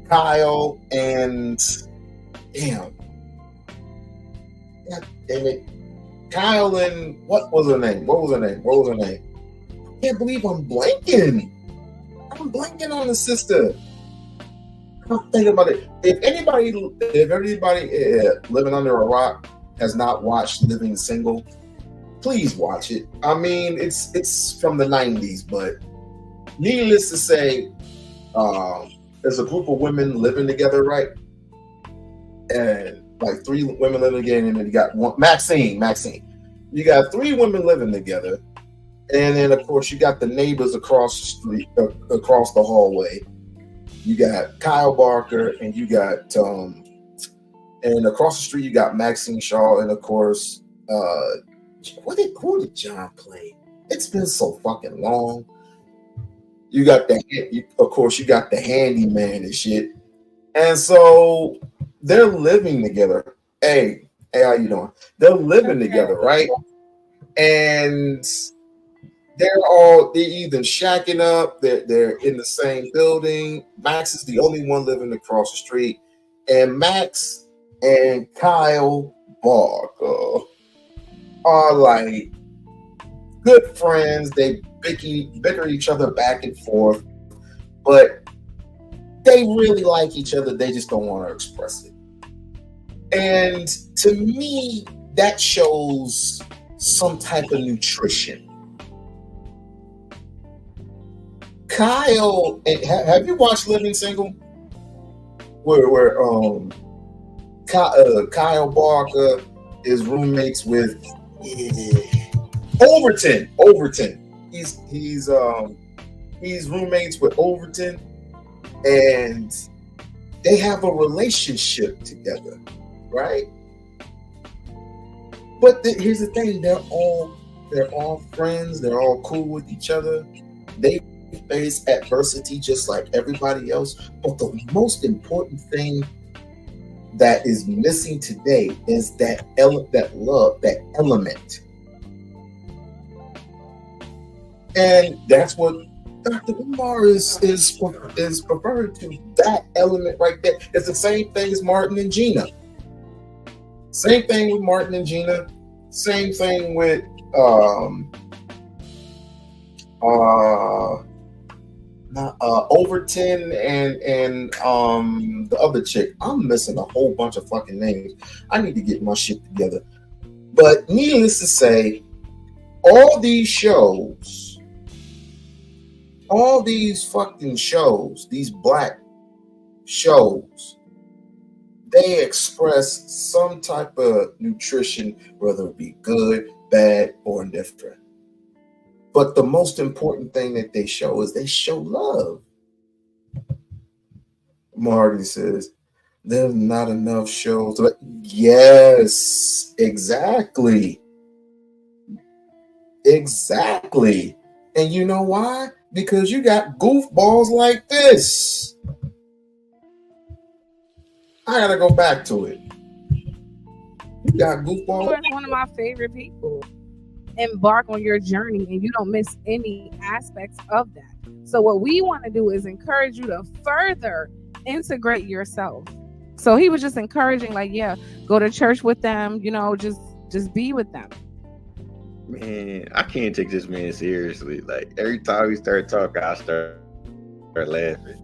Kyle and damn it, Kyle and what was her name? I can't believe I'm blanking on the sister. I'm thinking about it. If anybody living under a rock has not watched Living Single, please watch it. I mean, it's from the 90s, but needless to say, there's a group of women living together, right? And like 3 women living together, and then you got one, Maxine. You got 3 women living together, and then of course you got the neighbors across the street, across the hallway. You got Kyle Barker, and you got and across the street you got Maxine Shaw, and of course, who did John play? It's been so fucking long. You got of course you got the handyman and shit, and so they're living together. Hey, how you doing? They're living together, right? And they're either shacking up, they're in the same building. Max is the only one living across the street, and Max and Kyle Barker are like good friends. They bicker each other back and forth, but they really like each other. They just don't want to express it. And to me, that shows some type of nutrition. Kyle, have you watched Living Single? Where Kyle Barker is roommates with Overton. He's roommates with Overton, and they have a relationship together, right? But here's the thing: they're all friends. They're all cool with each other. They face adversity just like everybody else. But the most important thing that is missing today is that love, that element. And that's what Dr. Umar is referring to, that element right there. It's the same thing as Martin and Gina. Same thing with Martin and Gina. Same thing with Overton and the other chick. I'm missing a whole bunch of fucking names. I need to get my shit together. But needless to say, all these shows, all these fucking shows, these black shows, they express some type of nutrition, whether it be good, bad, or indifferent. But the most important thing that they show is they show love. Marty says, there's not enough shows. But yes, exactly. Exactly. And you know why? Because you got goofballs like this. I gotta go back to it. You got goofballs. You're one of my favorite people. Embark on your journey and you don't miss any aspects of that. So what we want to do is encourage you to further integrate yourself. So he was just encouraging, like, yeah, go to church with them, you know, just be with them. Man, I can't take this man seriously. Like every time we start talking, I start laughing.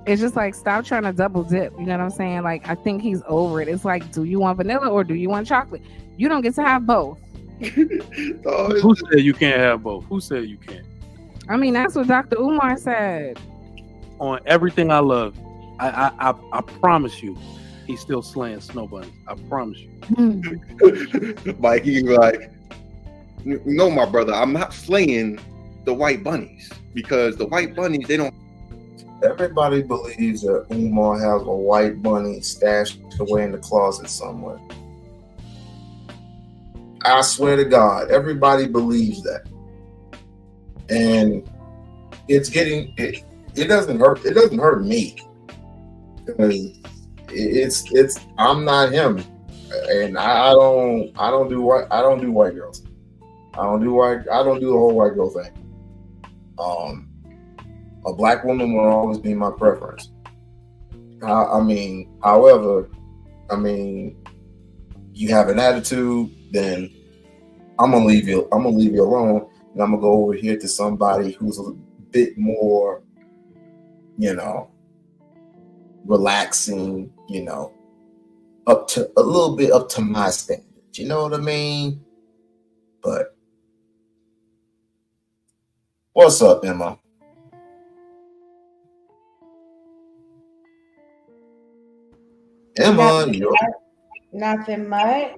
It's just like, stop trying to double dip. You know what I'm saying? Like, I think he's over it. It's like, do you want vanilla or do you want chocolate? You don't get to have both. Who said you can't have both? Who said you can't? I mean, that's what Dr. Umar said. On everything I love, I promise you, he's still slaying snow bunnies. I promise you. Like he's like, no, my brother, I'm not slaying the white bunnies because the white bunnies, they don't. Everybody believes that Umar has a white bunny stashed away in the closet somewhere. I swear to God, everybody believes that. And it's getting it doesn't hurt. It doesn't hurt me. Because it's I'm not him. And I don't do white girls. I don't do the whole white girl thing. A black woman will always be my preference. However, you have an attitude, then I'm gonna leave you alone, and I'm gonna go over here to somebody who's a bit more, relaxing, up to a little bit up to my standards. You know what I mean? But what's up, Emma? Emma, nothing much.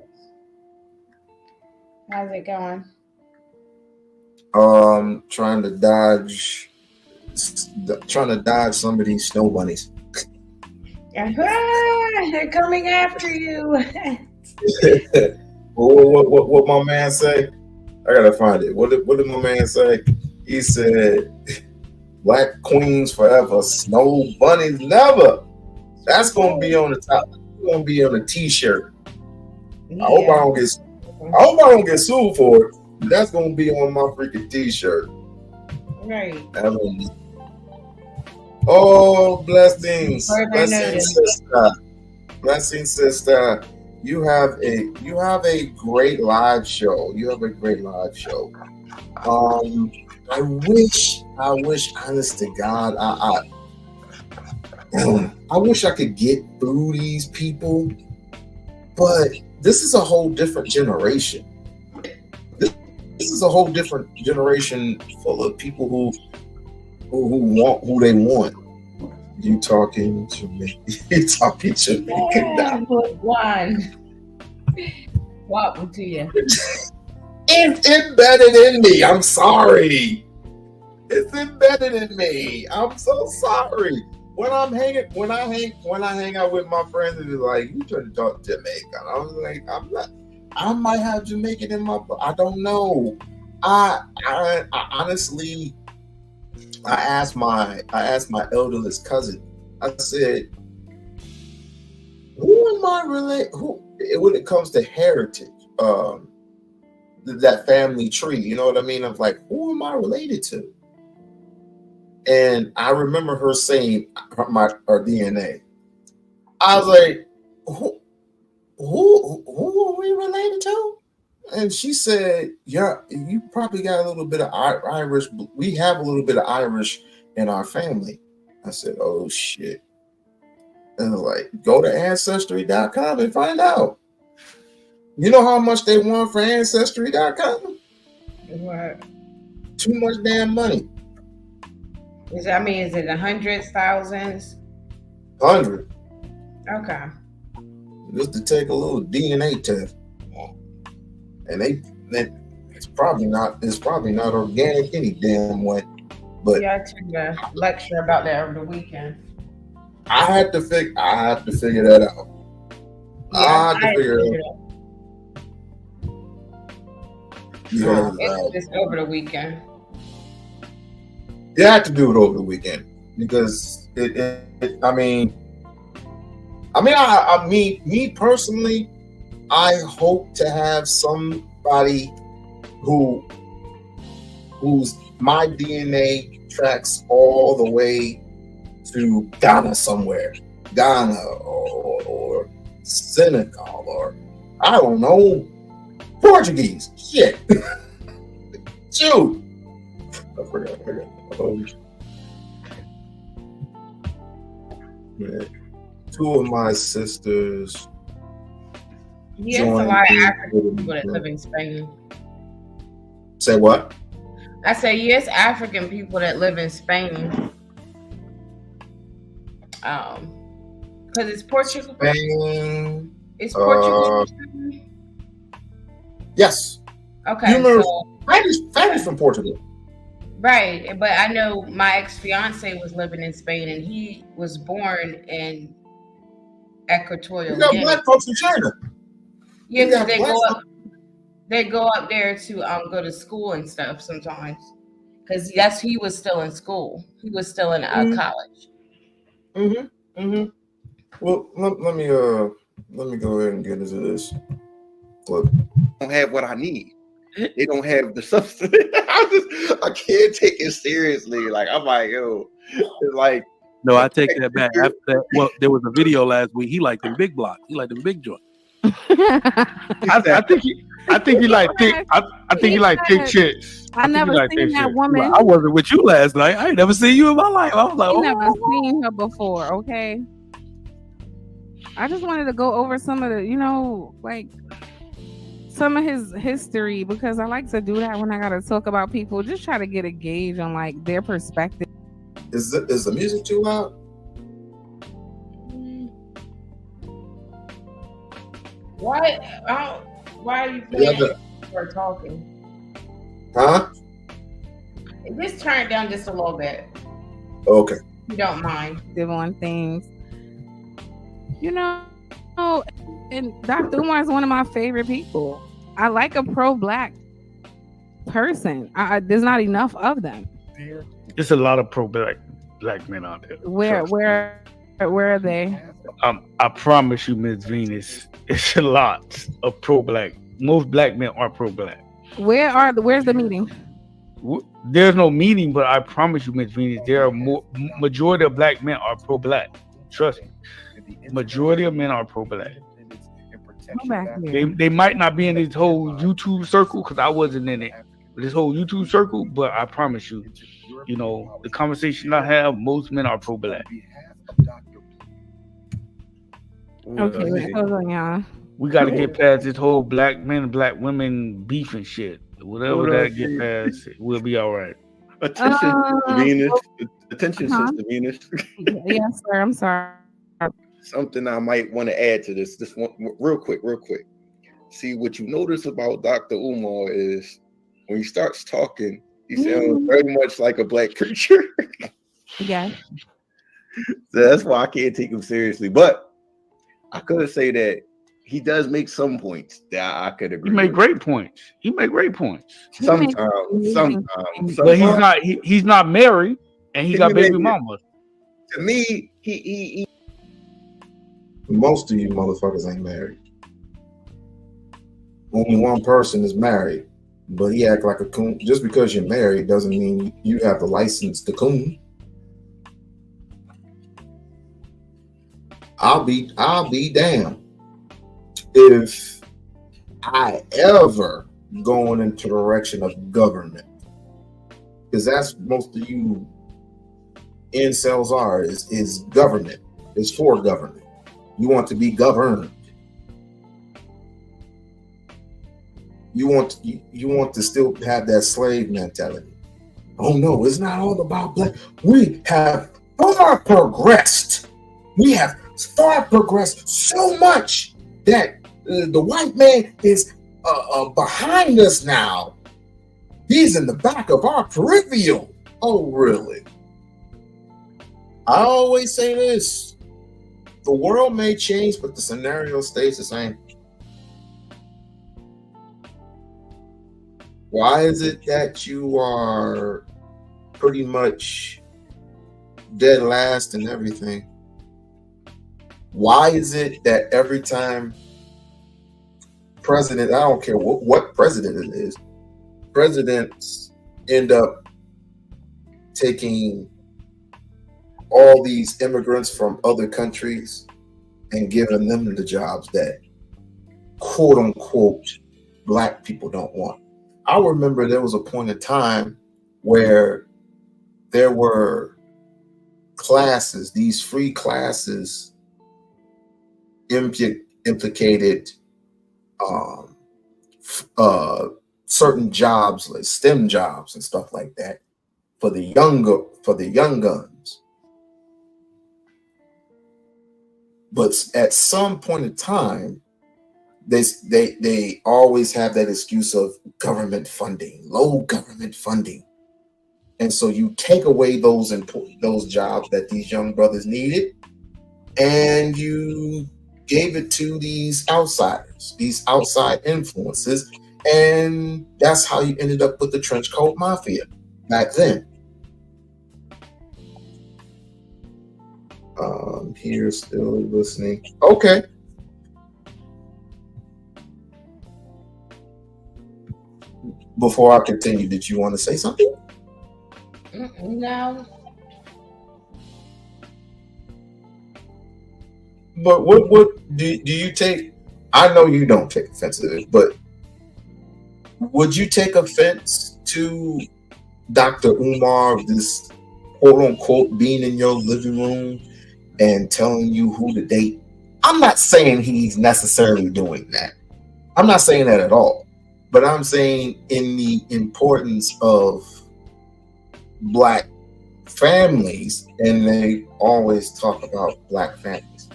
How's it going? Trying to dodge some of these snow bunnies. They're coming after you. What my man say? I gotta find it. What did my man say? He said, "Black queens forever, snow bunnies never." That's gonna be on the top. It's gonna be on a T-shirt. Yeah. I hope I don't get sued for it. That's gonna be on my freaking T-shirt. Right. Oh, blessings, blessings, sister. You have a great live show. I wish, honest to God, I wish I could get through these people, but this is a whole different generation. This is a whole different generation full of people who want who they want. You talking to me? You talking to me? Yeah, one. Welcome to you. It's embedded in me. I'm sorry. It's embedded in me. I'm so sorry. When I hang out with my friends, it's like, you trying to talk Jamaican. I was like, I'm not. I might have Jamaican in my. I don't know. I honestly, I asked my elderless cousin. I said, "Who am I related? Who when it comes to heritage, that family tree? You know what I mean? I'm like, who am I related to?" And I remember her saying her DNA. I was like, who are we related to? And she said, "Yeah, you probably got a little bit of Irish. We have a little bit of Irish in our family." I said, "Oh shit!" And I was like, "Go to Ancestry.com and find out." You know how much they want for Ancestry.com? What? Too much damn money. Is it the hundreds, thousands? 100 Okay. just to take a little DNA test, and it's probably not organic any damn way. But Yeah, I took a lecture about that over the weekend. I had to figure that out. Yeah, I had to figure it figured out. Yeah, It's just over the weekend. you had to do it over the weekend because me personally, I hope to have somebody whose my DNA tracks all the way to Ghana somewhere, or Senegal, or I don't know, Portuguese. Shit. Shoot. I forgot. Oh. Yeah. Two of my sisters. Yes, a lot of African people that live in Spain. Say what? I say yes, African people that live in Spain. Because it's Portugal. Spain. It's Portugal. Yes. Okay. Family's from Portugal. Right, but I know my ex-fiance was living in Spain, and he was born in Equatorial You got Guinea. black folks in China. Yeah, You got because they go up there to go to school and stuff sometimes. Because he was still in school. He was still in college. Well, let me go ahead and get into this. Look, don't have what I need. They don't have the substance. I can't take it seriously. Like I'm like, yo, it's like. No, I take that back. After that, well, there was a video last week. He liked them big blocks. He liked them big joints. I think he like thick. I think he like thick chicks. I never seen that woman. I wasn't with you last night. I ain't never seen you in my life. I was like, I never seen her before. Okay. I just wanted to go over some of the, like some of his history, because I like to do that when I gotta talk about people. Just try to get a gauge on like their perspective. Is the music too loud? Why are you playing or talking? Huh? Just turn it down just a little bit. Okay. If you don't mind. On things. And Dr. Umar is one of my favorite people. I like a pro-black person. There's not enough of them. There's a lot of pro-black men out there. Where are they? I promise you, Miss Venus, it's a lot of pro-black. Most black men are pro-black. Where's the meeting? There's no meeting, but I promise you, Miss Venus, there are majority of black men are pro-black. Trust me. Majority of men are pro-black. They might not be in this whole YouTube circle because I wasn't in it. This whole YouTube circle, but I promise you, the conversation I have, most men are pro-black. Okay, hold on, y'all. We got to get past this whole black men and black women beef and shit. Whatever that get past, we'll be all right. Attention, Venus. Attention, Sister Venus. Yes, sir. I'm sorry. Something I might want to add to this. This one, real quick. See, what you notice about Dr. Umar is when he starts talking, he sounds very much like a black preacher. Yeah. So that's why I can't take him seriously. But I could say that he does make some points that I could agree. He make great points. Sometimes. But he's not married, and he got baby mamas. To me, he most of you motherfuckers ain't married. Only one person is married, but he act like a coon. Just because you're married doesn't mean you have the license to coon. I'll be damned if I ever going into the direction of government, because that's most of you incels are is government. It's for government. You want to be governed. You want to still have that slave mentality. Oh no, it's not all about black. We have far progressed. We have far progressed so much that the white man is behind us now. He's in the back of our peripheral. Oh, really? I always say this. The world may change, but the scenario stays the same. Why is it that you are pretty much dead last in everything? Why is it that every time president, I don't care what president it is, presidents end up taking all these immigrants from other countries and giving them the jobs that quote unquote black people don't want? I remember there was a point in time where there were classes, these free classes implicated certain jobs, like STEM jobs and stuff like that, for the young guns. But at some point in time, they always have that excuse of government funding, low government funding, and so you take away those jobs that these young brothers needed, and you gave it to these outsiders, these outside influences, and that's how you ended up with the trench coat mafia back then. Here, still listening. Okay. Before I continue, did you want to say something? No. But what do you take? I know you don't take offense to this, but would you take offense to Dr. Umar, this quote unquote being in your living room and telling you who to date? I'm not saying he's necessarily doing that. I'm not saying that at all. But I'm saying in the importance of black families, and they always talk about black families.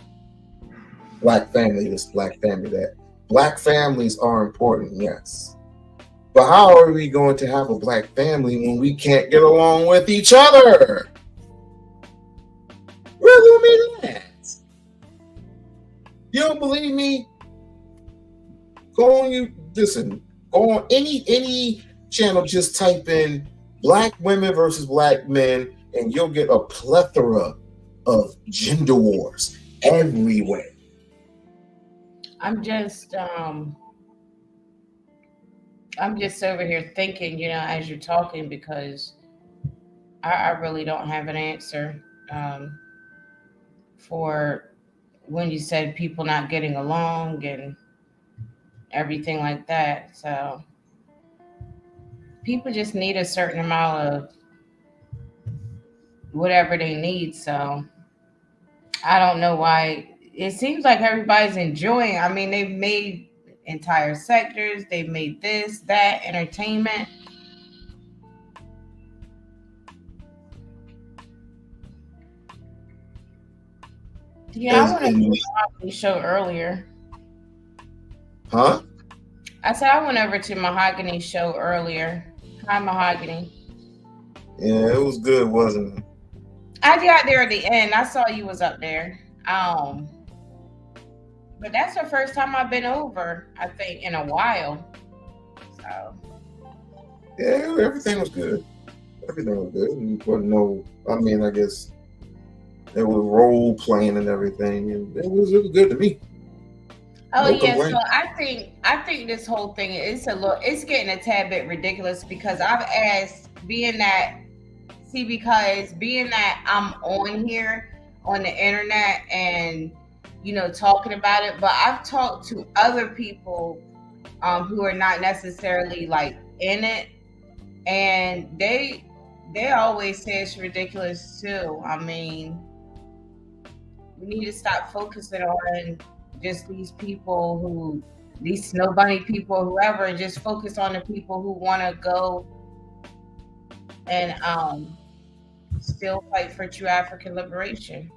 Black family this, black family that. Black families are important, yes. But how are we going to have a black family when we can't get along with each other? Riddle me that. You don't believe me? Go on any channel, just type in black women versus black men, and you'll get a plethora of gender wars everywhere. I'm just over here thinking, as you're talking, because I really don't have an answer for when you said people not getting along and everything like that. So people just need a certain amount of whatever they need. So I don't know why. It seems like everybody's enjoying. I mean, they've made entire sectors. They've made this, that, entertainment. Yeah, I wanted to do a mahogany show earlier. Huh? I said I went over to Mahogany show earlier. Hi, Mahogany. Yeah, it was good, wasn't it? I got there at the end. I saw you was up there. But that's the first time I've been over, I think, in a while. So yeah, everything was good. Everything was good. I guess there was role playing and everything, and it was good to me. Oh yeah, so I think this whole thing it's getting a tad bit ridiculous, because I've asked, being that I'm on here on the internet and talking about it, but I've talked to other people who are not necessarily like in it, and they always say it's ridiculous too. I mean, we need to stop focusing on just these people who, these snow bunny people, whoever, and just focus on the people who want to go and still fight for true African liberation.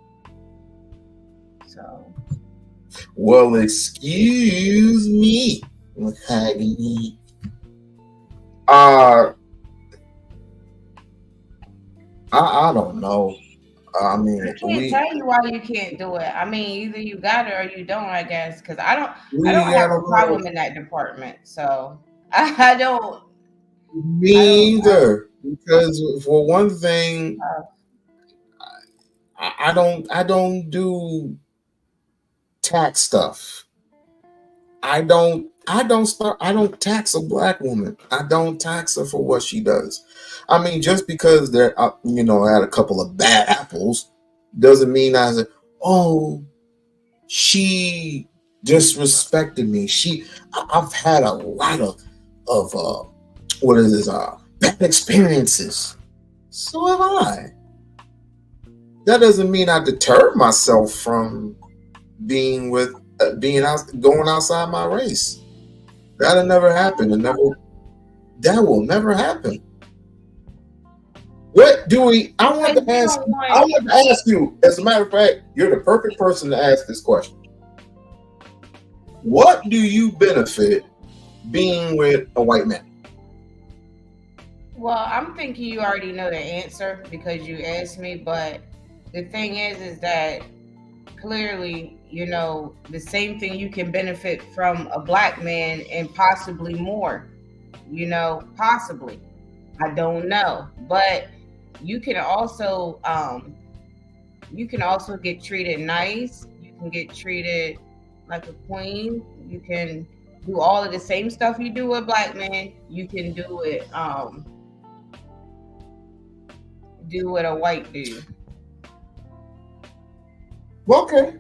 So, well, excuse me. I don't know. I mean, I can't tell you why you can't do it. I mean, either you got it or you don't, I guess, because I don't have a problem in that department. So I don't. Me either. Because for one thing, I don't do tax stuff. I don't tax a black woman. I don't tax her for what she does. I mean, just because they're had a couple of bad apples doesn't mean I say, oh, she disrespected me. I've had a lot of bad experiences. So have I. That doesn't mean I deter myself from being going outside my race. That'll never happen. That will never happen. What do we? I want to ask you. As a matter of fact, you're the perfect person to ask this question. What do you benefit being with a white man? Well, I'm thinking you already know the answer because you asked me. But the thing is that clearly, the same thing you can benefit from a black man and possibly more. Possibly. I don't know, but you can also get treated nice. You can get treated like a queen. You can do all of the same stuff you do with a black man. You can do it with a white dude. Okay.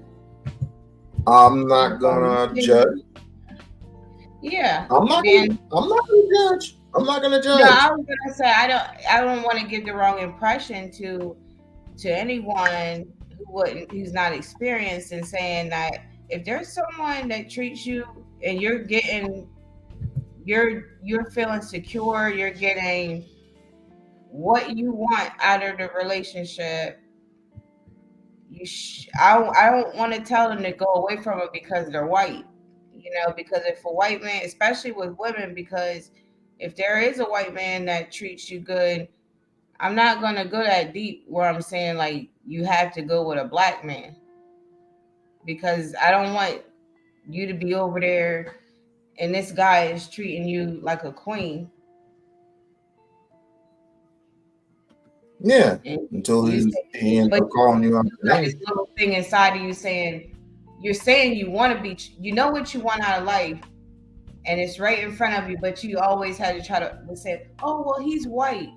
I'm not gonna judge. Yeah. I'm not gonna judge. I'm not gonna judge. No, I was gonna say I don't want to give the wrong impression to anyone who's not experienced in saying that if there's someone that treats you and you're feeling secure, you're getting what you want out of the relationship, I don't want to tell them to go away from it because they're white. Because if a white man, especially with women, because if there is a white man that treats you good, I'm not going to go that deep where I'm saying like you have to go with a black man, because I don't want you to be over there and this guy is treating you like a queen. Yeah, until he ends up calling you out. This little thing inside of you saying you want to be, what you want out of life, and it's right in front of you, but you always had to try to say, oh, well, he's white,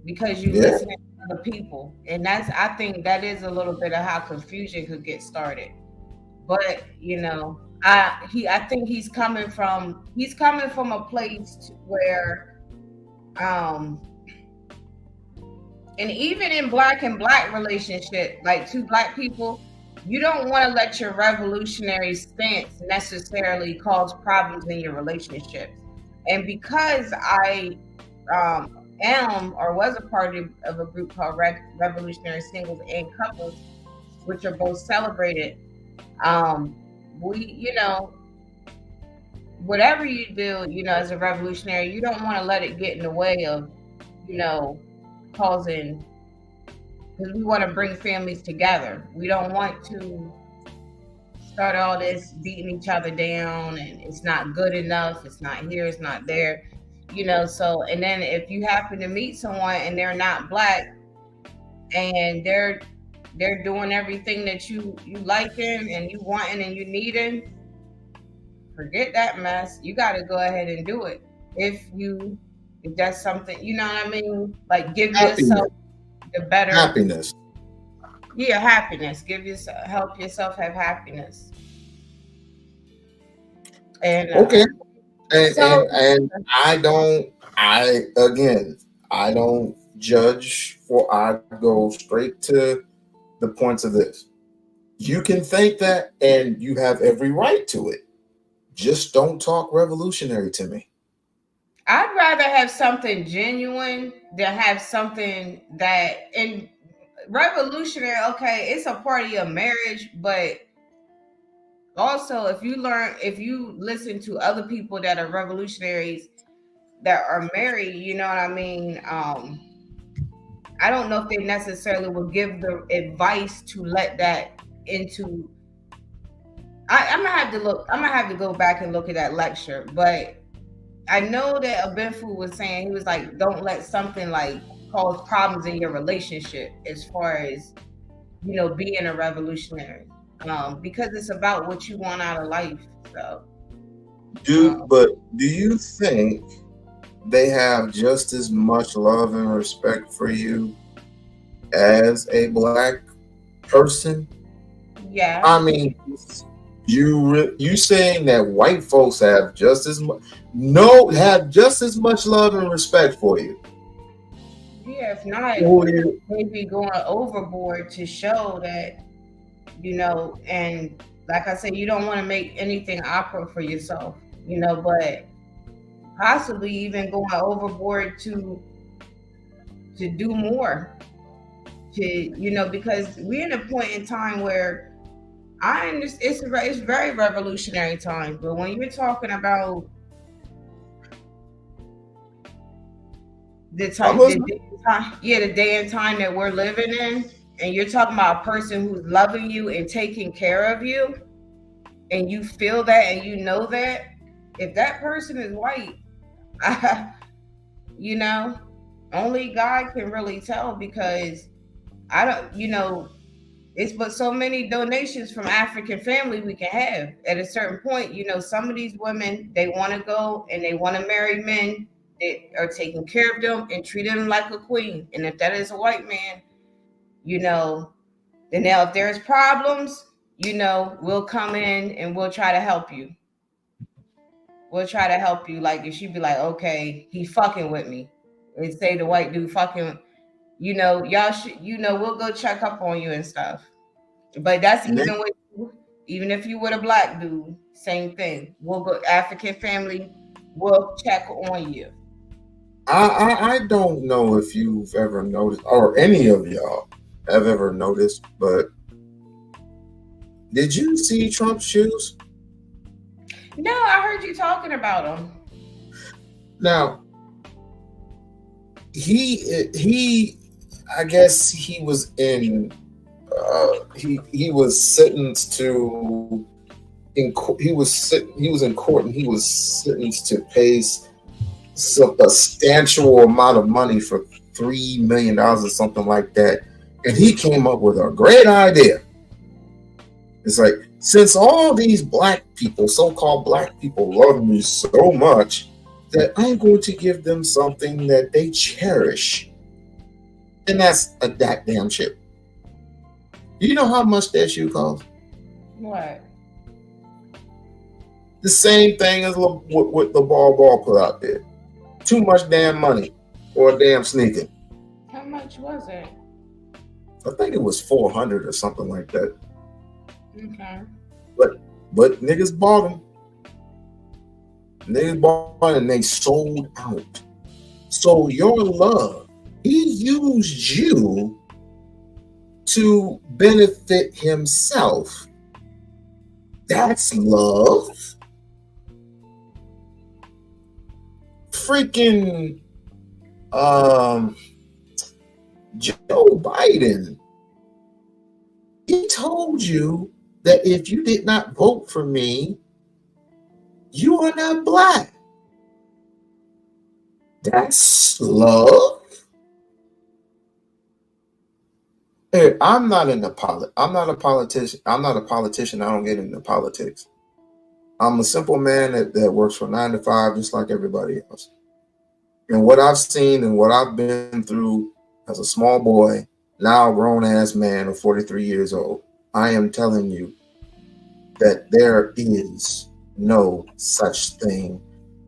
because you listen to other people. And I think that is a little bit of how confusion could get started. But, I think he's coming from a place where, and even in black and black relationship, like two black people, you don't want to let your revolutionary stance necessarily cause problems in your relationships. And because I am or was a part of a group called Revolutionary Singles and Couples, which are both celebrated, we, whatever you do, as a revolutionary, you don't want to let it get in the way of, causing, because we want to bring families together. We don't want to start all this beating each other down and it's not good enough, it's not here, it's not there, so, and then if you happen to meet someone and they're not black and they're doing everything that you liking and you wanting and you needing, forget that mess. You got to go ahead and do it. If that's something, you know what I mean? Like give yourself the better happiness. Yeah, happiness. Help yourself have happiness. And Okay. And, so and I don't judge, for I go straight to the points of this. You can think that, and you have every right to it. Just don't talk revolutionary to me. I'd rather have something genuine than have something that and revolutionary. Okay, it's a part of your marriage, but also if you listen to other people that are revolutionaries that are married, you know what I mean. I don't know if they necessarily will give the advice to let that into. I'm gonna have to look. I'm gonna have to go back and look at that lecture, but I know that Abenfu was saying, he was like, don't let something like cause problems in your relationship as far as, being a revolutionary. Because it's about what you want out of life. So But do you think they have just as much love and respect for you as a black person? yeah. I mean, you saying that white folks have just as much love and respect for you? Yeah, if not, maybe going overboard to show that, and like I said, you don't want to make anything awkward for yourself, but possibly even going overboard to do more, because we're in a point in time where I understand it's very revolutionary time, but when you're talking about the day and time that we're living in, and you're talking about a person who's loving you and taking care of you, and you feel that and you know that, if that person is white, only God can really tell, because I don't, it's but so many donations from African family we can have. At a certain point, some of these women, they want to go and they want to marry men that are taking care of them and treat them like a queen. And if that is a white man, then now if there's problems, we'll come in and we'll try to help you. We'll try to help you. Like if she'd be like, okay, he fucking with me. And say the white dude fucking, y'all should, we'll go check up on you and stuff. But that's even if you were a black dude, same thing. We'll go African family, we'll check on you. I don't know if you've ever noticed, or any of y'all have ever noticed, but did you see Trump's shoes? No, I heard you talking about them. Now, I guess he was in. He was sentenced to. He was in court, and he was sentenced to pay a substantial amount of money for $3 million or something like that. And he came up with a great idea. It's like, since all these black people, so-called black people, love me so much, that I'm going to give them something that they cherish. And that's a damn chip. Do you know how much that shoe costs? What? The same thing as what the ball put out there. Too much damn money for a damn sneaker. How much was it? I think it was 400 or something like that. Okay. But niggas bought them. Niggas bought and they sold out. So your love, he used you to benefit himself. That's love. Freaking Joe Biden, he told you that if you did not vote for me, you are not black. That's love. Hey, I'm not a politician. I'm not a politician. I don't get into politics. I'm a simple man that works from 9 to 5, just like everybody else. And what I've seen and what I've been through as a small boy, now a grown-ass man of 43 years old, I am telling you that there is no such thing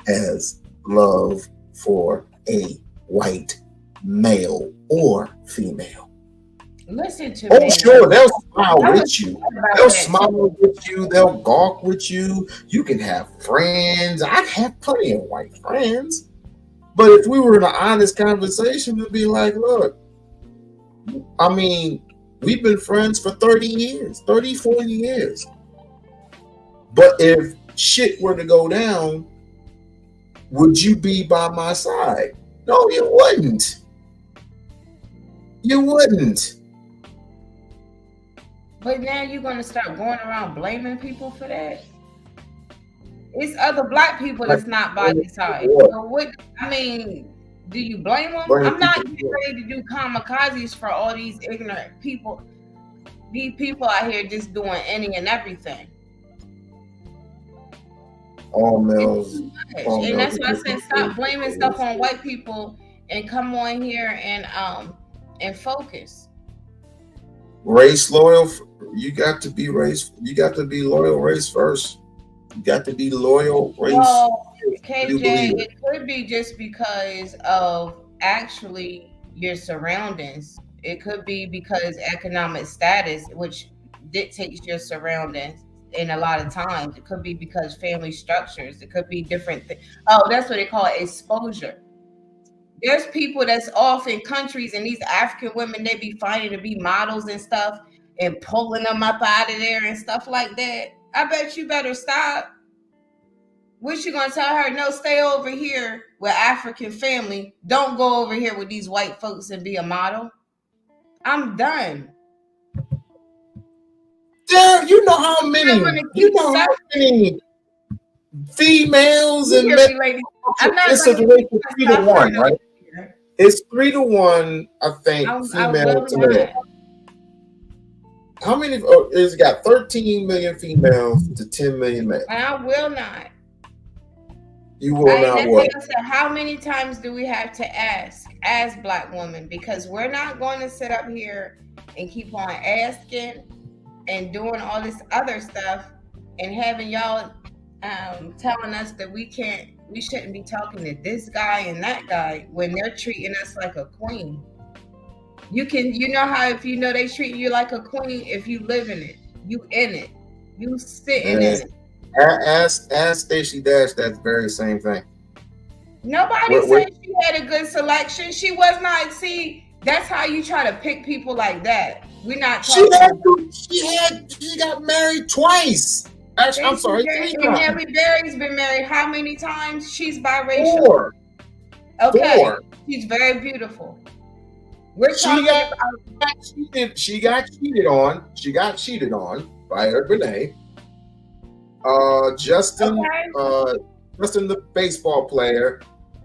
as love for a white male or female. Listen to Oh, me. sure, they'll smile I was with you. thinking about They'll that smile too. with you. They'll gawk with you. You can have friends. I've had plenty of white friends. But if we were in an honest conversation, we'd be like, look, I mean, we've been friends for 30 years, 30, 40 years. But if shit were to go down, would you be by my side? No, you wouldn't. You wouldn't. But now you're gonna start going around blaming people for that. It's other black people that's not by your side. So what? I mean, do you blame them? I'm not getting ready to do kamikazes for all these ignorant people. These people out here just doing any and everything. All males. And that's why I said stop blaming stuff on white people and come on here and focus. Race loyal. You got to be race. You got to be loyal race first. You got to be loyal race. Well, KJ, it could be just because of actually your surroundings. It could be because economic status, which dictates your surroundings. And a lot of times, it could be because family structures. It could be different things. Oh, that's what they call it, exposure. There's people that's off in countries, and these African women, they be fighting to be models and stuff, and pulling them up out of there and stuff like that. I bet you better stop. What you gonna tell her? No, stay over here with African family. Don't go over here with these white folks and be a model. I'm done. Damn, you know how many females and men. It's a ratio 3-to-1, right? It's 3-to-1, I think, female to male. How many? It's got 13 million females to 10 million males. And I will not. You will not what? How many times do we have to ask as black women? Because we're not going to sit up here and keep on asking and doing all this other stuff and having y'all telling us that we shouldn't be talking to this guy and that guy when they're treating us like a queen. You know how if you know they treat you like a queen, if you live in it, you in it, you sit in it. Ask Stacey Dash that very same thing. Nobody said she had a good selection. She was not. See, that's how you try to pick people like that. We're not talking. She got married twice. Actually, I'm sorry, 3 times. Halle Berry's been married how many times? She's biracial. 4. Okay. 4. She's very beautiful. We're talking about. She got cheated on. She got cheated on by her Renee. Justin, the baseball player,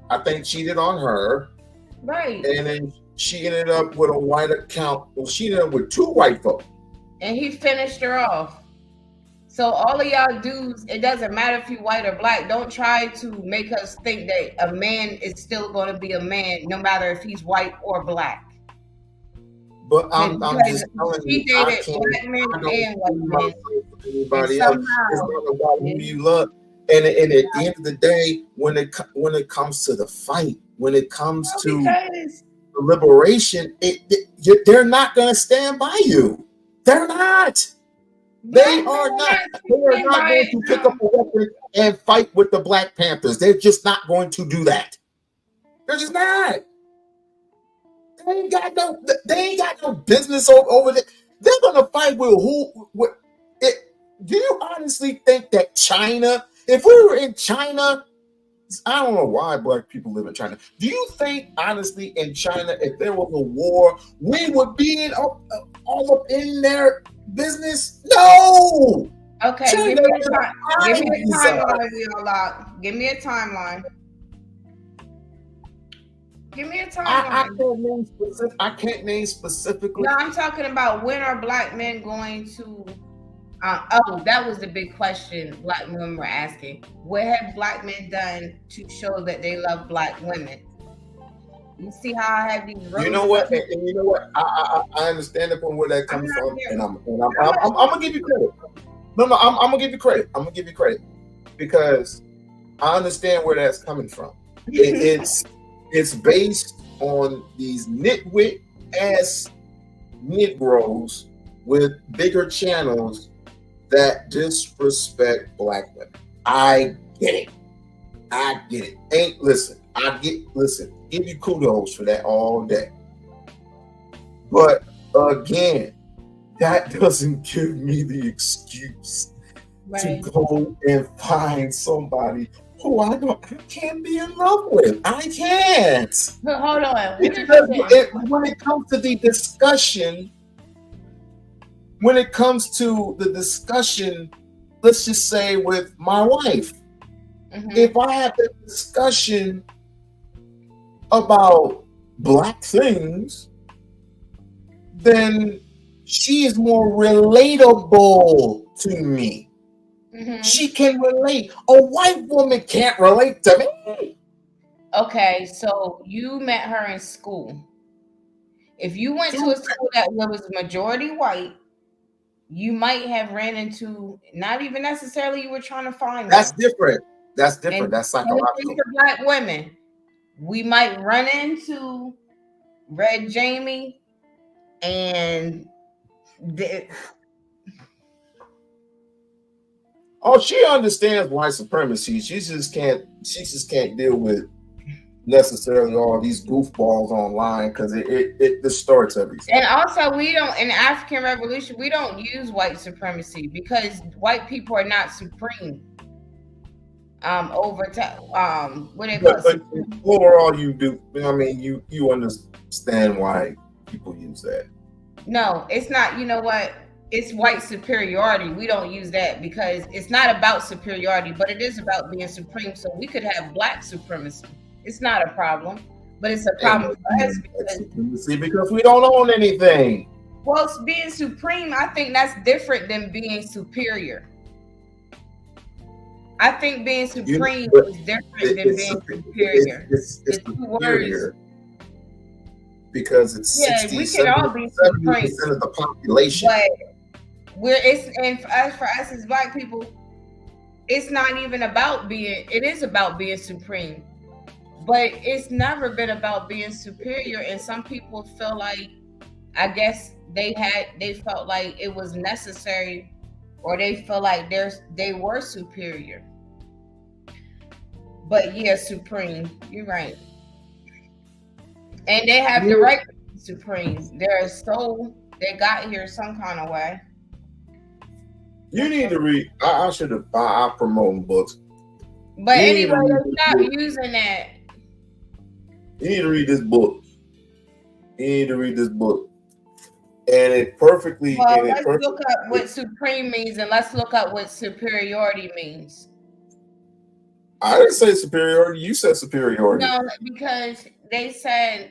I think cheated on her. Right. And then she ended up with a white account. Well, she ended up with 2 white folks. And he finished her off. So all of y'all dudes, it doesn't matter if you're white or black. Don't try to make us think that a man is still going to be a man, no matter if he's white or black. But I'm just telling you, dated black men and white men. Anybody else? It's not about who you love. And at the end of the day, when it comes to the fight, when it comes to the liberation, they're not going to stand by you. They're not. They are not. They are not going to pick up a weapon and fight with the Black Panthers. They're just not going to do that. They're just not. They ain't got no business over there. They're gonna fight with who? Do you honestly think that China? If we were in China, I don't know why black people live in China. Do you think honestly in China, if there was a war, we would be all up in their business? No. Okay, China, give me a timeline. We-On-Loc. Give me a timeline. Give me a timeline. I can't name specifically. No, I'm talking about when are black men going to? That was the big question black women were asking. What have black men done to show that they love black women? You see how I have these. You know what? And you know what? I understand it from where that comes from, and I'm gonna give you credit. No, I'm gonna give you credit. I'm gonna give you credit. because I understand where that's coming from. It's based on these nitwit ass Negroes with bigger channels that disrespect black women. I get it. Listen, give you kudos for that all day. But again, that doesn't give me the excuse to go and find somebody who I can't be in love with. I can't. But hold on. When it comes to the discussion, let's just say with my wife, if I have a discussion about black things, then she is more relatable to me. She can relate. A white woman can't relate to me. Okay, so you met her in school. If you went to a school that was majority white, you might have ran into, not even necessarily you were trying to find That's them. different. That's And That's psychological. for black women, we might run into Red Jamie and she understands white supremacy. She just can't deal with necessarily all these goofballs online because it distorts everything. And also, we don't, in the African Revolution, we don't use white supremacy because white people are not supreme. Over time, but overall, you do. I mean, you understand why people use that. No, it's not. You know what? It's white superiority. We don't use that because it's not about superiority, but it is about being supreme. So we could have black supremacy. It's not a problem, but it's a problem for us because we don't own anything. Well, being supreme, I think that's different than being superior. I think being supreme is different than being superior. It's superior because it's 60, we can all be supreme of the population. But for us as black people, it's not even about being. It is about being supreme, but it's never been about being superior. And some people feel like, I guess they felt like it was necessary, or they feel like they were superior. But yeah, supreme. You're right. And they have the right to be supreme. They got here some kind of way. You need to read. I promote books. But anyway, stop using that. You need to read this book. And it perfectly. Well, let's look up what supreme means, and let's look up what superiority means. I didn't say superiority. You said superiority. No, because they said,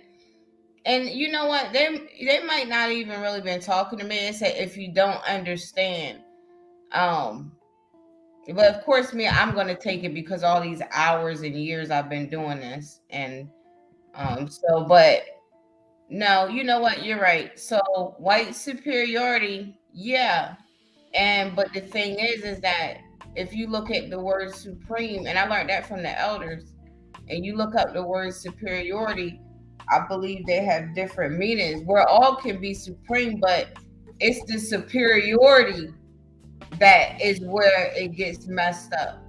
and you know what? They might not even really been talking to me. They said if you don't understand, but of course, I'm gonna take it because all these hours and years I've been doing this, and but no, you know what? You're right. So white superiority, yeah, but the thing is that if you look at the word supreme, and I learned that from the elders, and you look up the word superiority, I believe they have different meanings. Where all can be supreme, but it's the superiority that is where it gets messed up.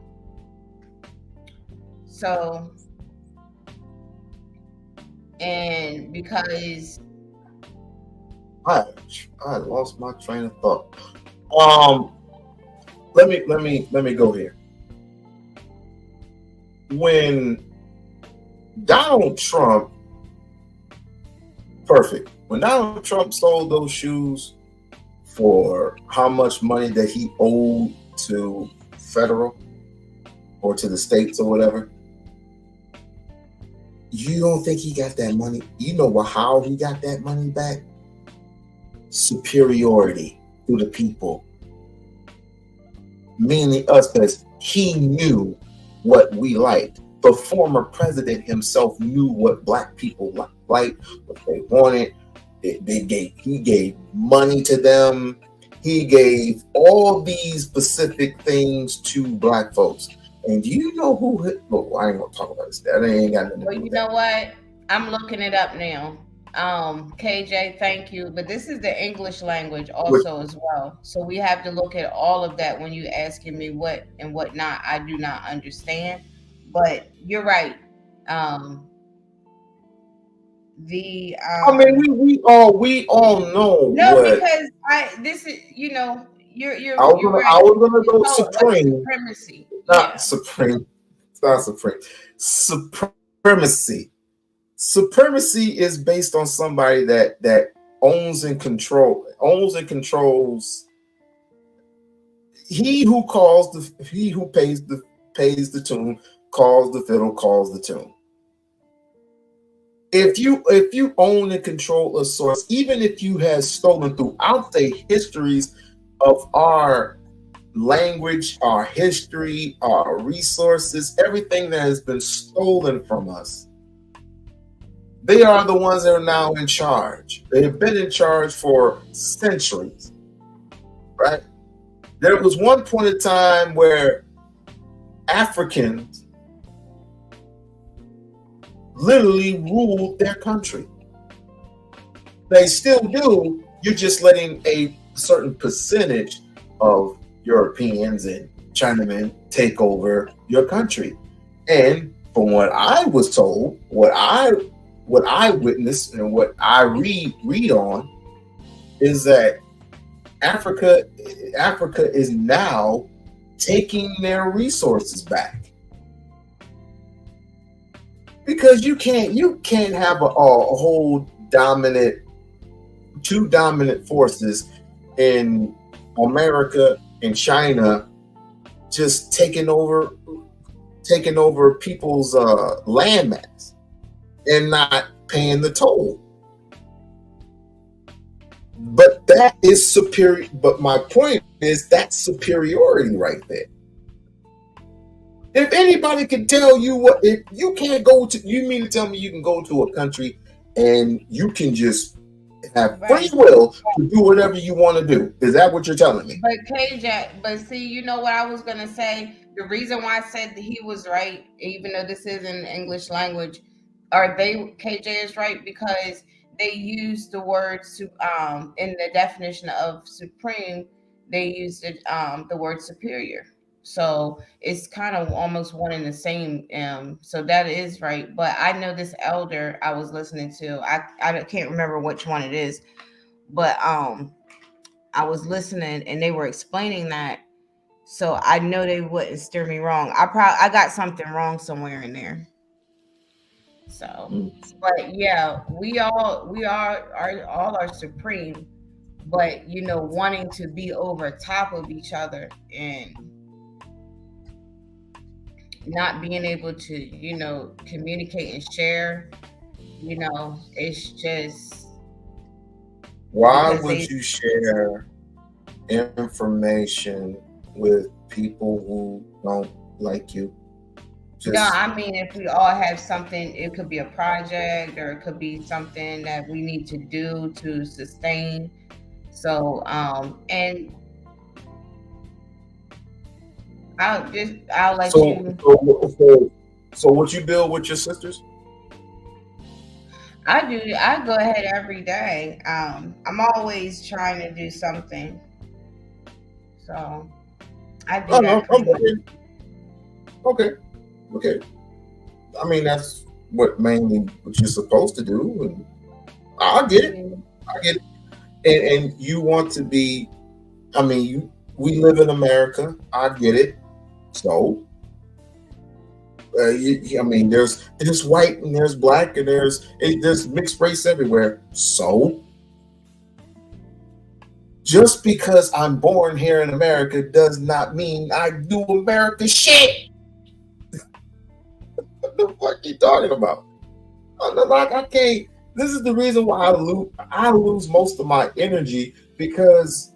So, and because I lost my train of thought. Let me go here. When Donald Trump sold those shoes for how much money that he owed to federal or to the states or whatever, you don't think he got that money? You know how he got that money back? Superiority to the people. Meaning us, because he knew what we liked. The former president himself knew what black people liked, what they wanted. He gave money to them. He gave all these specific things to black folks. And do you know who hit? Well, I ain't gonna talk about this. That ain't got nothing to Well, do you with know that. what? I'm looking it up now. KJ, thank you. But this is the English language Which, also as well. So we have to look at all of that when you asking me what and what not. I do not understand. But you're right. Um, the I mean, we all know no, what because I this is you're you're I right. was gonna You go call it like supreme, supremacy. not Yeah. supreme. It's not supreme. Supremacy. Supremacy is based on somebody that owns and controls. He who pays the tune, calls the fiddle, calls the tune. If you own and control a source, even if you have stolen throughout the histories of our language, our history, our resources, everything that has been stolen from us, they are the ones that are now in charge. They have been in charge for centuries, right? There was one point in time where Africans literally ruled their country. They still do. You're just letting a certain percentage of Europeans and Chinamen take over your country. And from what I was told, what I witnessed and what I read on is that Africa is now taking their resources back. Because you can't have a whole two dominant forces in America and China just taking over people's landmass and not paying the toll. But that is superior. But my point is that's superiority right there. If anybody can tell you what, if you can't go to, you mean to tell me you can go to a country and you can just have free will to do whatever you want to do? Is that what you're telling me? But KJ, but see, you know what I was gonna say? The reason why I said that he was right, even though this is in the English language, KJ is right because they use the word in the definition of supreme, they use the word superior. So it's kind of almost one and the same. So that is right. But I know this elder I was listening to. I can't remember which one it is, but I was listening and they were explaining that. So I know they wouldn't steer me wrong. I got something wrong somewhere in there. So, but yeah, we all are supreme, but wanting to be over top of each other and not being able to communicate and share, it's just Why would you share information with people who don't like you? No, I mean, if we all have something, it could be a project or it could be something that we need to do to sustain. So, and I'll let you. So would you build with your sisters? I do. I go ahead every day. I'm always trying to do something. So I do that pretty much. Okay. I mean, that's mainly what you're supposed to do, and I get it. And you want to be. I mean, we live in America. I get it. So, I mean, there's white and there's black and there's mixed race everywhere. So, just because I'm born here in America does not mean I do America shit. What the fuck are you talking about? Like, I can't. This is the reason why I lose most of my energy, because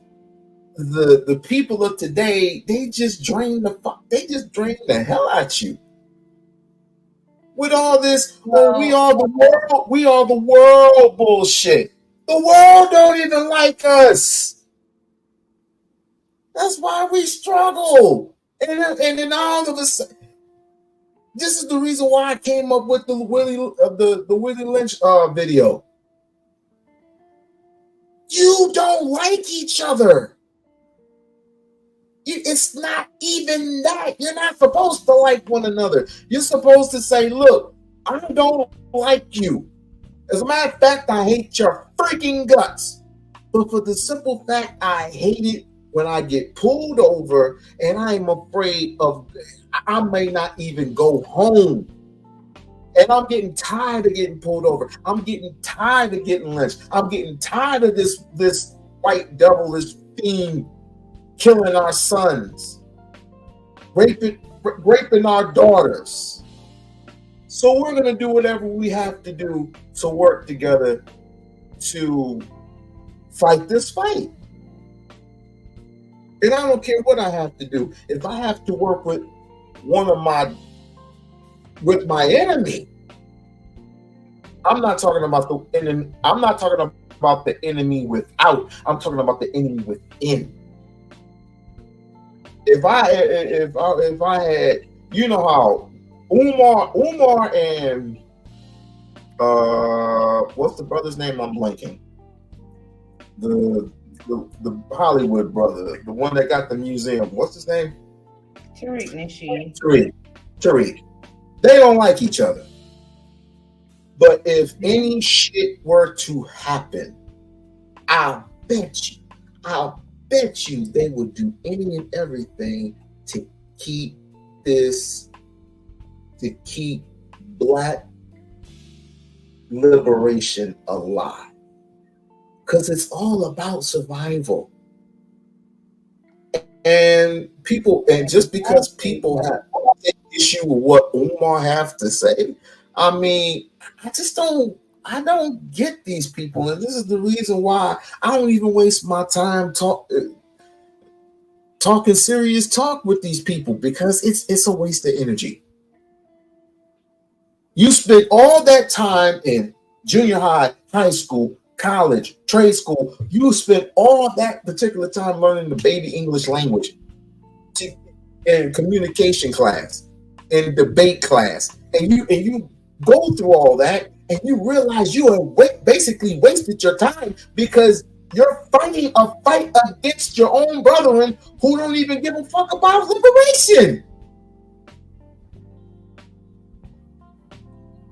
the people of today, they just drain the hell out you with all this. Oh, we are the world bullshit. The world don't even like us. That's why we struggle. And then all of a sudden, this is the reason why I came up with the Willie Lynch video. You don't like each other. It's not even that. You're not supposed to like one another. You're supposed to say, look, I don't like you. As a matter of fact, I hate your freaking guts. But for the simple fact, I hate it when I get pulled over and I'm afraid I may not even go home. And I'm getting tired of getting pulled over. I'm getting tired of getting lynched. I'm getting tired of this white devil, this fiend killing our sons, raping our daughters. So we're going to do whatever we have to do to work together to fight this fight. And I don't care what I have to do. If I have to work with my enemy, I'm not talking about the enemy. I'm not talking about the enemy without. I'm talking about the enemy within. If I had, you know how Umar and what's the brother's name? I'm blanking. The Hollywood brother, the one that got the museum. What's his name? Tariq Nasheed. Tariq. They don't like each other. But if any shit were to happen, I'll bet you they would do any and everything to keep Black liberation alive. Because it's all about survival. And just because people have an issue with what Umar have to say, I mean, I don't get these people. And this is the reason why I don't even waste my time talking serious talk with these people, because it's a waste of energy. You spend all that time in junior high, high school, college, trade school. You spend all that particular time learning the baby English language in communication class, in debate class, and you go through all that, and you realize you have basically wasted your time because you're fighting a fight against your own brethren who don't even give a fuck about liberation.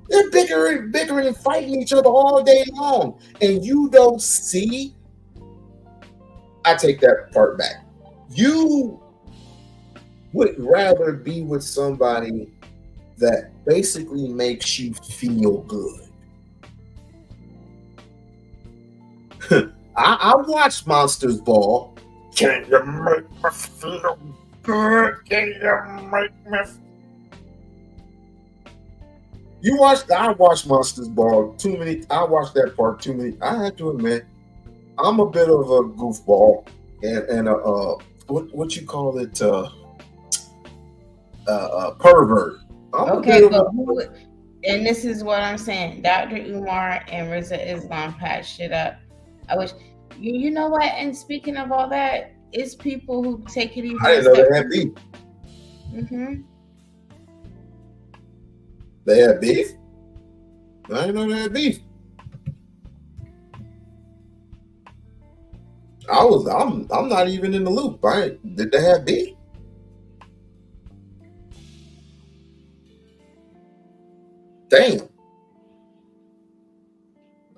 They're bickering and fighting each other all day long. And you don't see. I take that part back. You would rather be with somebody that basically makes you feel good. I watched Monsters Ball. Can you make me feel good? Can you make me I watched Monsters Ball too many. I watched that part too many. I have to admit, I'm a bit of a goofball and what you call it, pervert. Okay, but and this is what I'm saying. Dr. Umar and Rizza Islam patched shit up. I wish you know what. And speaking of all that, it's people who take it even. I didn't know they had beef. Mm-hmm. They had beef? I didn't know they had beef. I'm not even in the loop. Did they have beef? Damn.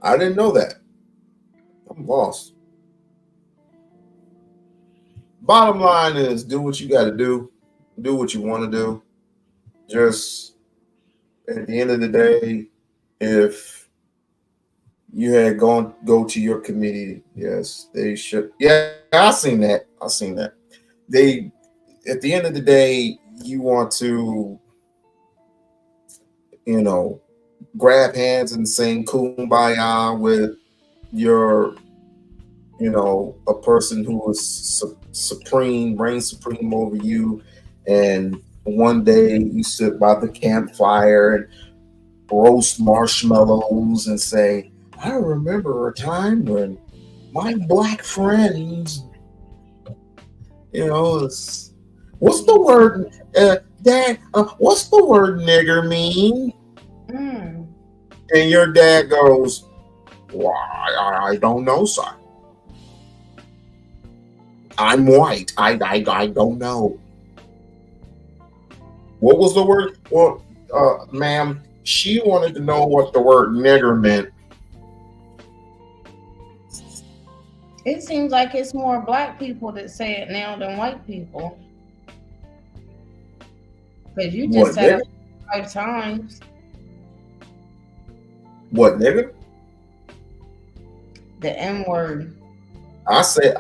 I didn't know that. I'm lost. Bottom line is, do what you got to do. Do what you want to do. Just at the end of the day, if you had go to your committee, yes, they should. Yeah, I seen that. They, at the end of the day, you want to, grab hands and sing Kumbaya with your, a person who is supreme, reigns supreme over you, and one day you sit by the campfire and roast marshmallows and say, I remember a time when my black friends, What's the word, Dad? What's the word nigger mean? Mm. And your dad goes, well, I don't know, son. I'm white. I don't know. What was the word? Well, ma'am, she wanted to know what the word nigger meant. It seems like it's more black people that say it now than white people. Because you just What, said nigger? it 5 times. What, nigger? The N word. I say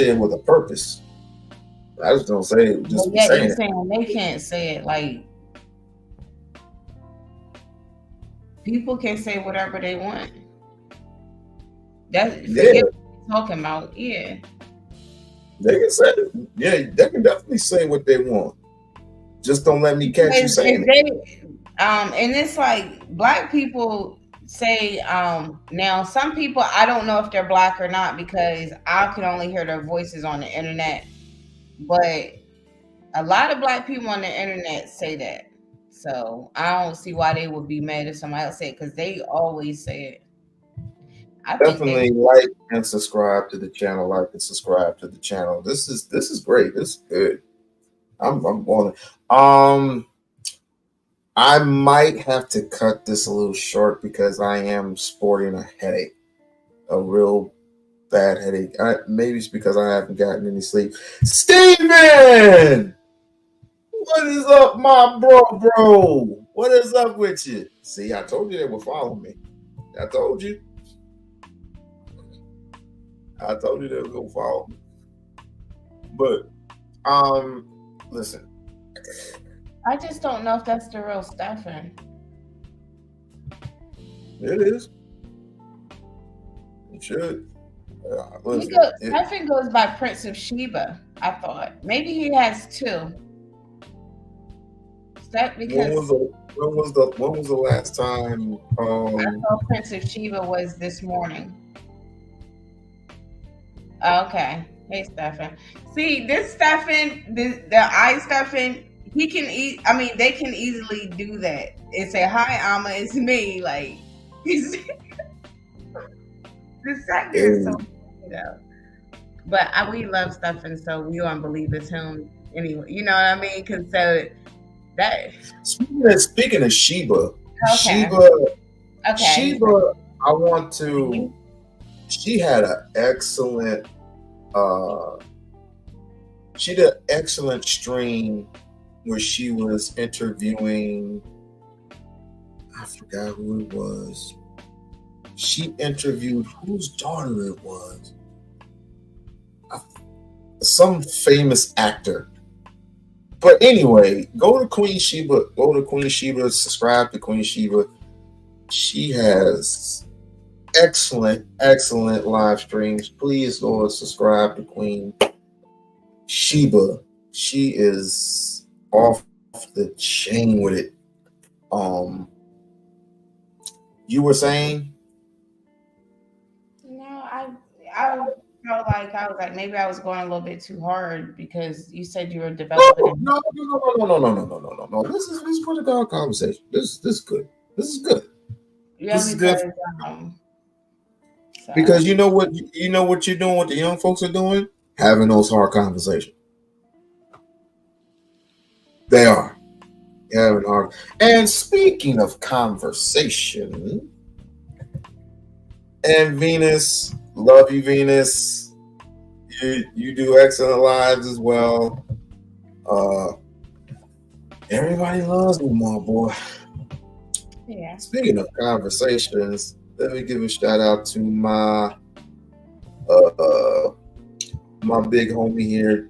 it with a purpose. I just don't say it. Just Yeah, saying you're it. saying they can't say it. Like, people can say whatever they want. That's forget what we're talking about. Yeah. They can say it. Yeah, they can definitely say what they want. Just don't let me catch you saying it. And it's like black people say, now some people, I don't know if they're black or not because I can only hear their voices on the internet. But a lot of black people on the internet say that. So I don't see why they would be mad if somebody else say it because they always say it. Definitely like and subscribe to the channel. Like and subscribe to the channel. This is great. This is good. I'm on it. I might have to cut this a little short because I am sporting a headache, a real bad headache. Maybe it's because I haven't gotten any sleep. Steven! What is up, my bro? What is up with you? See, I told you they would follow me. I told you they were gonna follow me. But listen. I just don't know if that's the real Stefan. It is. It should. Stefan goes by Prince of Sheba, I thought. Maybe he has 2. Is that because when was the last time I thought Prince of Sheba was this morning. Okay. Hey Stefan. See, this Stefan, the I Stefan, he can they can easily do that and say, "Hi, Alma, it's me." Like, the second is so, But we love Stefan, so we don't believe it's him anyway. You know what I mean? Because that. Speaking of Sheba, Okay. Sheba, I want to. She had an excellent. She did an excellent stream where she was interviewing. I forgot who it was. She interviewed whose daughter it was. Some famous actor. But anyway, go to Queen Sheba. Subscribe to Queen Sheba. She has excellent live streams. Please go and subscribe to Queen Sheba. She is off the chain with it. You were saying? No, I felt like I was like maybe I was going a little bit too hard because you said you were developing. No. This is for the dog conversation. This is good. This is good. Yeah, this is good. Because you know what you're doing, what the young folks are doing, having those hard conversations. They are having hard. And speaking of conversation, and Venus, love you, Venus. You do excellent lives as well. Everybody loves me, my boy. Yeah. Speaking of conversations, let me give a shout out to my big homie here,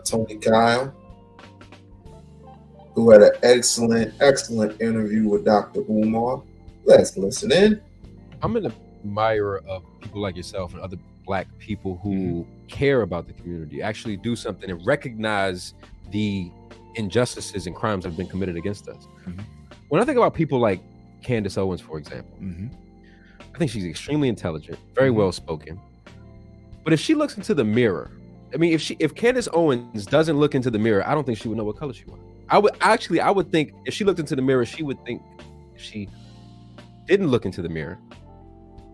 Tony Kyle, who had an excellent interview with Dr. Umar. Let's listen in. I'm an admirer of people like yourself and other Black people who care about the community, actually do something and recognize the injustices and crimes that have been committed against us. When I think about people like Candace Owens, for example, I think she's extremely intelligent, very well spoken. But if she looks into the mirror I mean, if Candace Owens doesn't look into the mirror, I don't think she would know what color she was. I would think if she looked into the mirror, she would think if she didn't look into the mirror,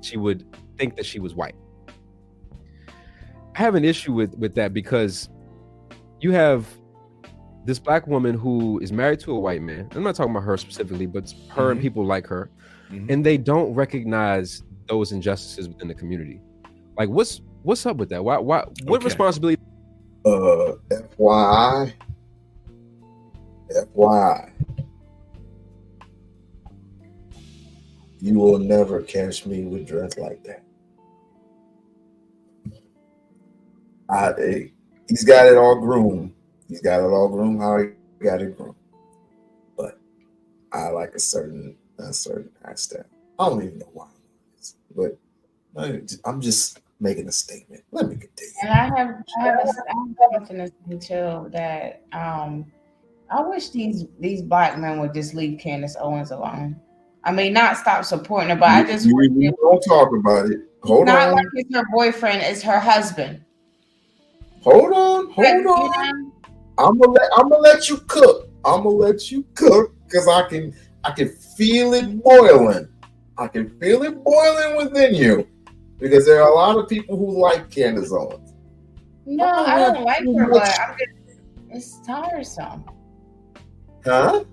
she would think that she was white. I have an issue with that because you have this black woman who is married to a white man. I'm not talking about her specifically, but her and people like her, and they don't recognize those injustices within the community. Like, what's up with that? Why? What responsibility? FYI, you will never catch me with dress like that. He's got it all groomed. He's got it all groomed how he got it groomed. But I like a certain hairstyle. I don't even know why, but I'm just making a statement. Let me continue. And I have something to say too, that I wish these black men would just leave Candace Owens alone. I mean, not stop supporting her, but I just don't talk about it. Hold on. Like it's her boyfriend, it's her husband. Hold on. I'm gonna let you cook. Because I can feel it boiling. I can feel it boiling within you. Because there are a lot of people who like Candace Owens. No, I don't like her, but it's tiresome. Huh?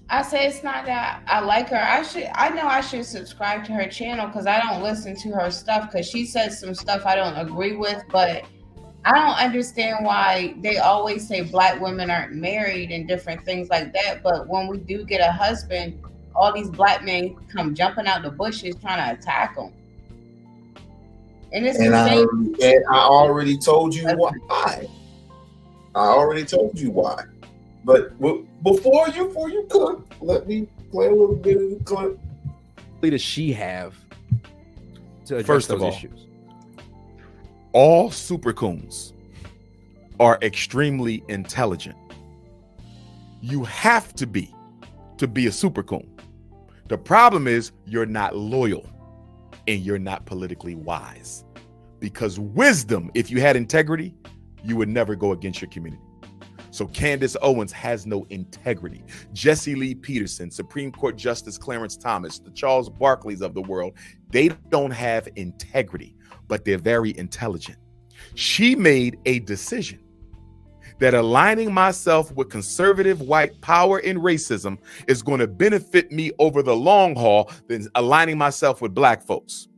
I say it's not that I like her. I know I should subscribe to her channel because I don't listen to her stuff because she says some stuff I don't agree with, but I don't understand why they always say black women aren't married and different things like that. But when we do get a husband, all these black men come jumping out the bushes trying to attack them. And it's the same. I already told you why. But before you cook, let me play a little bit of the clip. What does she have to address First of those all, issues? All super coons are extremely intelligent. You have to be a super coon. The problem is you're not loyal and you're not politically wise. Because wisdom, if you had integrity, you would never go against your community. So Candace Owens has no integrity. Jesse Lee Peterson, Supreme Court Justice Clarence Thomas, the Charles Barkleys of the world, they don't have integrity, but they're very intelligent. She made a decision that aligning myself with conservative white power and racism is going to benefit me over the long haul than aligning myself with black folks.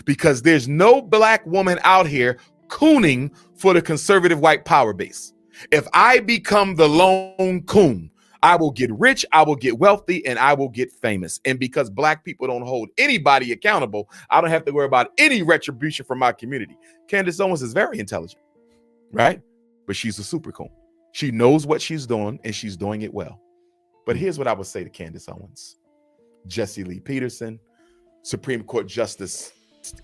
Because there's no black woman out here cooning for the conservative white power base. If I become the lone coon, I will get rich, I will get wealthy, and I will get famous. And because black people don't hold anybody accountable, I don't have to worry about any retribution from my community. Candace Owens is very intelligent, right? But she's a super coon. She knows what she's doing, and she's doing it well. But here's what I would say to Candace Owens, Jesse Lee Peterson, Supreme Court Justice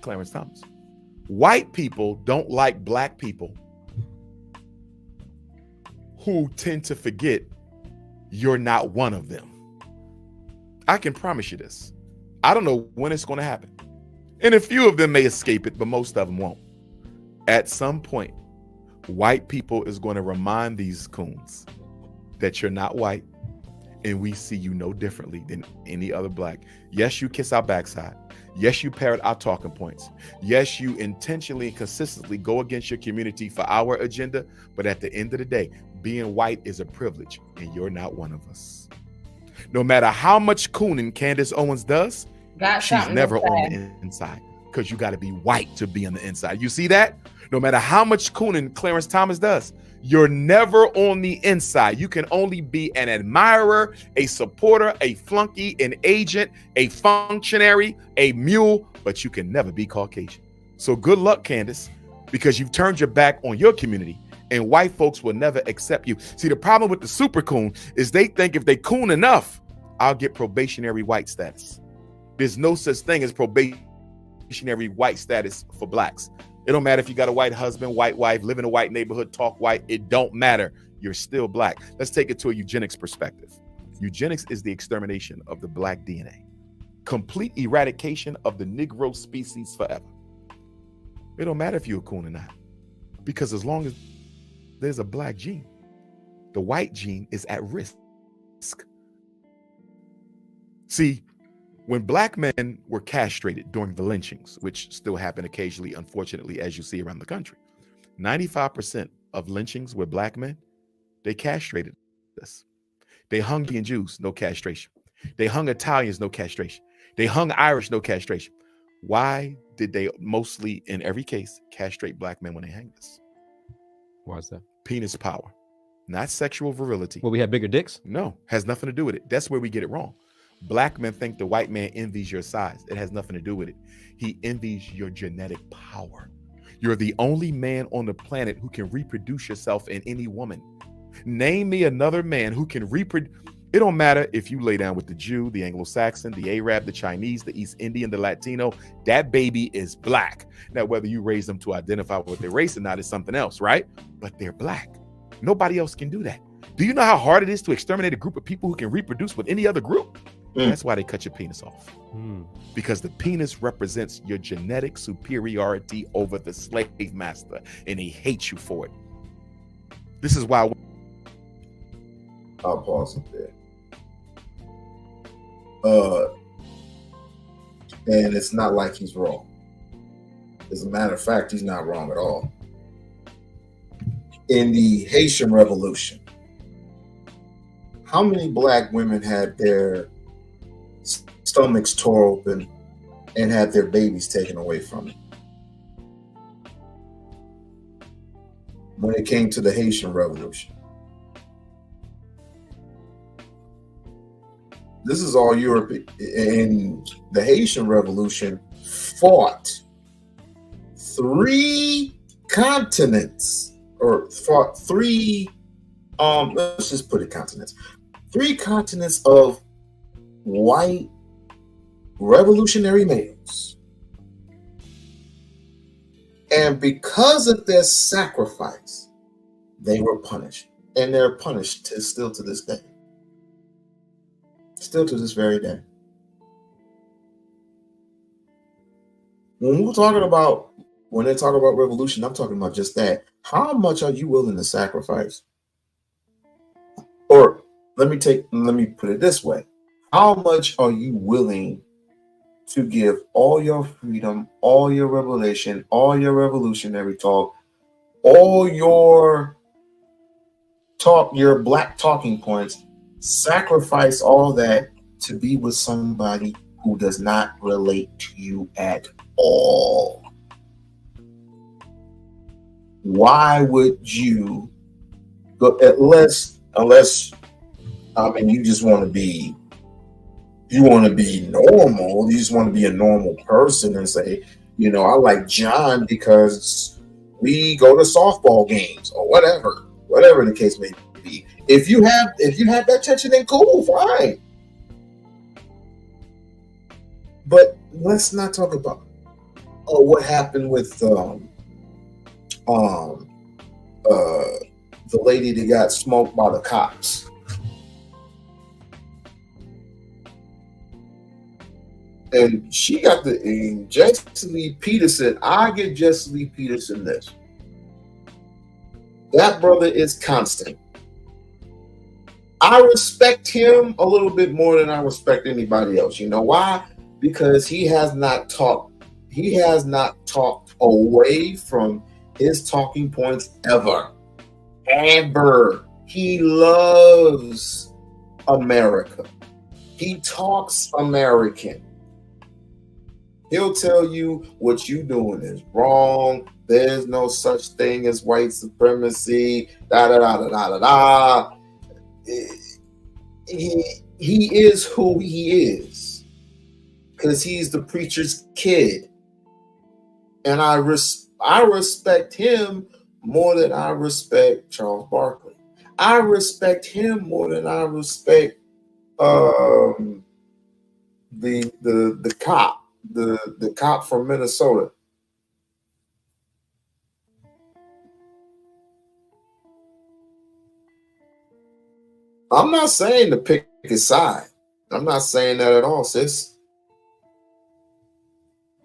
Clarence Thomas. White people don't like black people who tend to forget you're not one of them. I can promise you this. I don't know when it's going to happen. And a few of them may escape it, but most of them won't. At some point, white people is going to remind these coons that you're not white and we see you no differently than any other black. Yes, you kiss our backside. Yes, you parrot our talking points. Yes, you intentionally and consistently go against your community for our agenda. But at the end of the day, being white is a privilege and you're not one of us. No matter how much cooning Candace Owens does, she's never on the inside because you got to be white to be on the inside. You see that? No matter how much cooning Clarence Thomas does, you're never on the inside. You can only be an admirer, a supporter, a flunky, an agent, a functionary, a mule, but you can never be Caucasian. So good luck, Candace, because you've turned your back on your community and white folks will never accept you. See, the problem with the super coon is they think if they coon enough, I'll get probationary white status. There's no such thing as probationary white status for blacks. It don't matter if you got a white husband, white wife, live in a white neighborhood, talk white. It don't matter. You're still black. Let's take it to a eugenics perspective. Eugenics is the extermination of the black DNA. Complete eradication of the Negro species forever. It don't matter if you're a coon or not. Because as long as there's a black gene, the white gene is at risk. See, when black men were castrated during the lynchings, which still happen occasionally, unfortunately, as you see around the country, 95% of lynchings with black men, they castrated us. They hung Indian Jews, no castration. They hung Italians, no castration. They hung Irish, no castration. Why did they mostly, in every case, castrate black men when they hanged us? Why is that? Penis power, not sexual virility. Well, we have bigger dicks? No, has nothing to do with it. That's where we get it wrong. Black men think the white man envies your size. It has nothing to do with it. He envies your genetic power. You're the only man on the planet who can reproduce yourself in any woman. Name me another man who can reproduce. It don't matter if you lay down with the Jew, the Anglo-Saxon, the Arab, the Chinese, the East Indian, the Latino. That baby is black. Now, whether you raise them to identify with their race or not is something else, right? But they're black. Nobody else can do that. Do you know how hard it is to exterminate a group of people who can reproduce with any other group? That's why they cut your penis off. Because the penis represents your genetic superiority over the slave master, and they hate you for it. This is why. I'll pause it there. And it's not like he's wrong. As a matter of fact, he's not wrong at all. In the Haitian Revolution, how many black women had their stomachs tore open and had their babies taken away from them? When it came to the Haitian Revolution, this is all Europe. And the Haitian Revolution fought 3 continents, or fought 3, let's just put it continents. 3 continents of white revolutionary males. And because of their sacrifice, they were punished. And they're punished still to this day. Still to this very day. When they talk about revolution, I'm talking about just that. How much are you willing to sacrifice? Or let me put it this way. How much are you willing to give all your freedom, all your revelation, all your revolutionary talk, all your talk, your black talking points, sacrifice all that to be with somebody who does not relate to you at all? Why would you go, unless you just want to be normal, you just want to be a normal person and say, I like John because we go to softball games or whatever the case may be. If you have that tension, then cool, fine. But let's not talk about what happened with the lady that got smoked by the cops. And she got Jesse Lee Peterson. I give Jesse Lee Peterson this. That brother is constant. I respect him a little bit more than I respect anybody else. You know why? Because he has not talked away from his talking points ever. Ever. He loves America. He talks American. He'll tell you what you doing is wrong. There's no such thing as white supremacy. Da da da da da da da. He is who he is because he's the preacher's kid, and I respect him more than I respect Charles Barkley. I respect him more than I respect the cop. The cop from Minnesota. I'm not saying to pick his side. I'm not saying that at all, sis.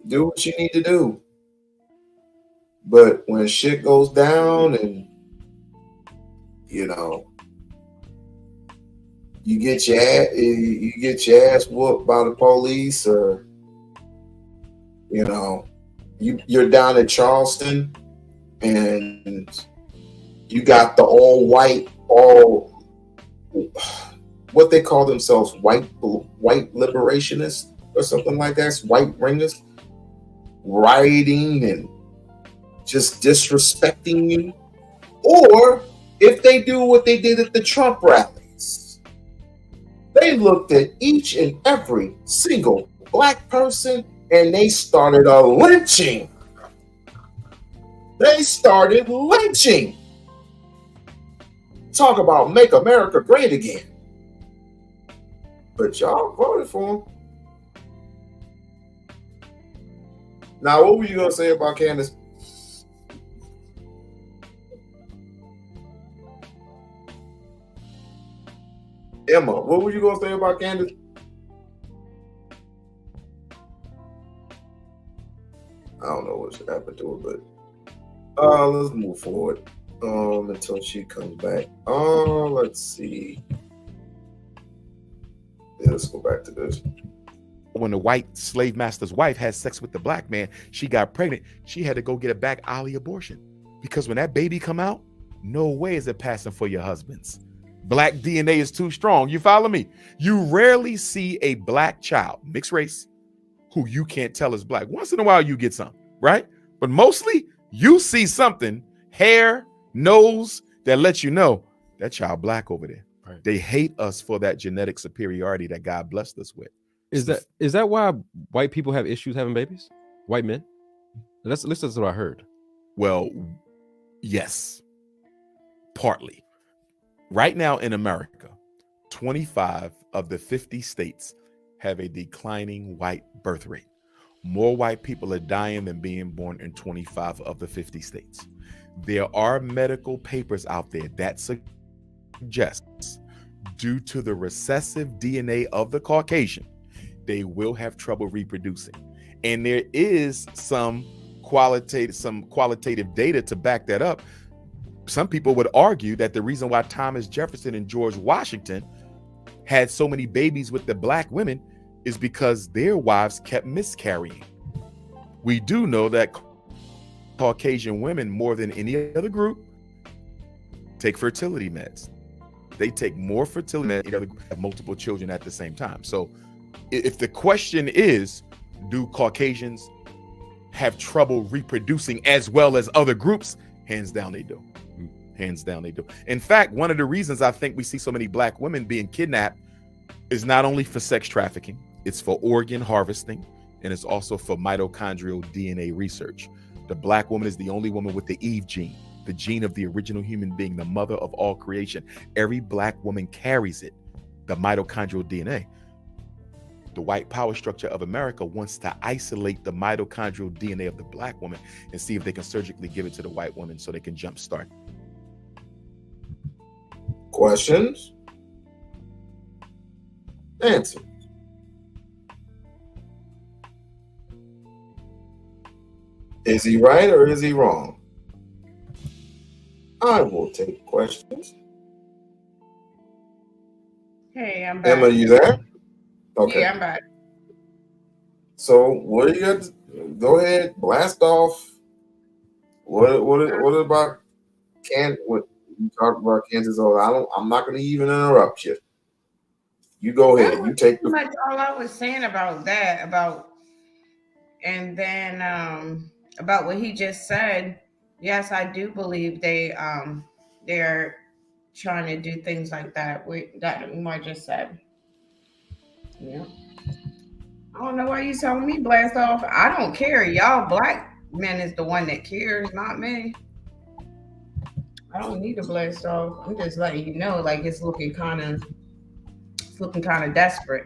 Do what you need to do. But when shit goes down and, you know, you get your ass whooped by the police, or, you know, you're down in Charleston and you got the all what they call themselves, white liberationists or something like that, white ringers, rioting and just disrespecting you. Or if they do what they did at the Trump rallies, they looked at each and every single black person and they started a lynching. They started lynching. Talk about make America great again. But y'all voted for him. Now, what were you going to say about Candace? Emma, what were you going to say about Candace? I don't know what should happen to her, but let's move forward until she comes back. Let's see. Yeah, let's go back to this. When the white slave master's wife had sex with the black man, she got pregnant. She had to go get a back alley abortion, because when that baby come out, no way is it passing for your husband's. Black DNA is too strong. You follow me? You rarely see a black child, mixed race, who you can't tell is black. Once in a while you get some, right? But mostly you see something, hair, nose, that lets you know that child black over there. Right. They hate us for that genetic superiority that God blessed us with. Is that why white people have issues having babies? White men? That's what I heard. Well, yes, partly. Right now in America, 25 of the 50 states have a declining white birth rate. More white people are dying than being born in 25 of the 50 states. There are medical papers out there that suggests, due to the recessive DNA of the Caucasian, they will have trouble reproducing. And there is some qualitative data to back that up. Some people would argue that the reason why Thomas Jefferson and George Washington had so many babies with the black women is because their wives kept miscarrying. We do know that Caucasian women, more than any other group, take fertility meds. They take more fertility meds than other groups, have multiple children at the same time. So if the question is, do Caucasians have trouble reproducing as well as other groups? Hands down, they do. Hands down, they do. In fact, one of the reasons I think we see so many black women being kidnapped is not only for sex trafficking, it's for organ harvesting, and it's also for mitochondrial DNA research. The black woman is the only woman with the Eve gene, the gene of the original human being, the mother of all creation. Every black woman carries it, the mitochondrial DNA. The white power structure of America wants to isolate the mitochondrial DNA of the black woman and see if they can surgically give it to the white woman so they can jumpstart. Questions? Answer. Is he right or is he wrong? I will take questions. Hey, I'm back. Emma, you there? Okay. Yeah, I'm back. So what do you got? Go ahead, blast off. What about what you talked about Candace Owens? I'm not going to even interrupt you. You go ahead. You take pretty much all I was saying about that. And then about what he just said. Yes, I do believe they're trying to do things like that. That Umar just said. Yeah. I don't know why you telling me blast off. I don't care. Y'all black men is the one that cares, not me. I don't need to blast off. I'm just letting you know, like it's looking kind of desperate.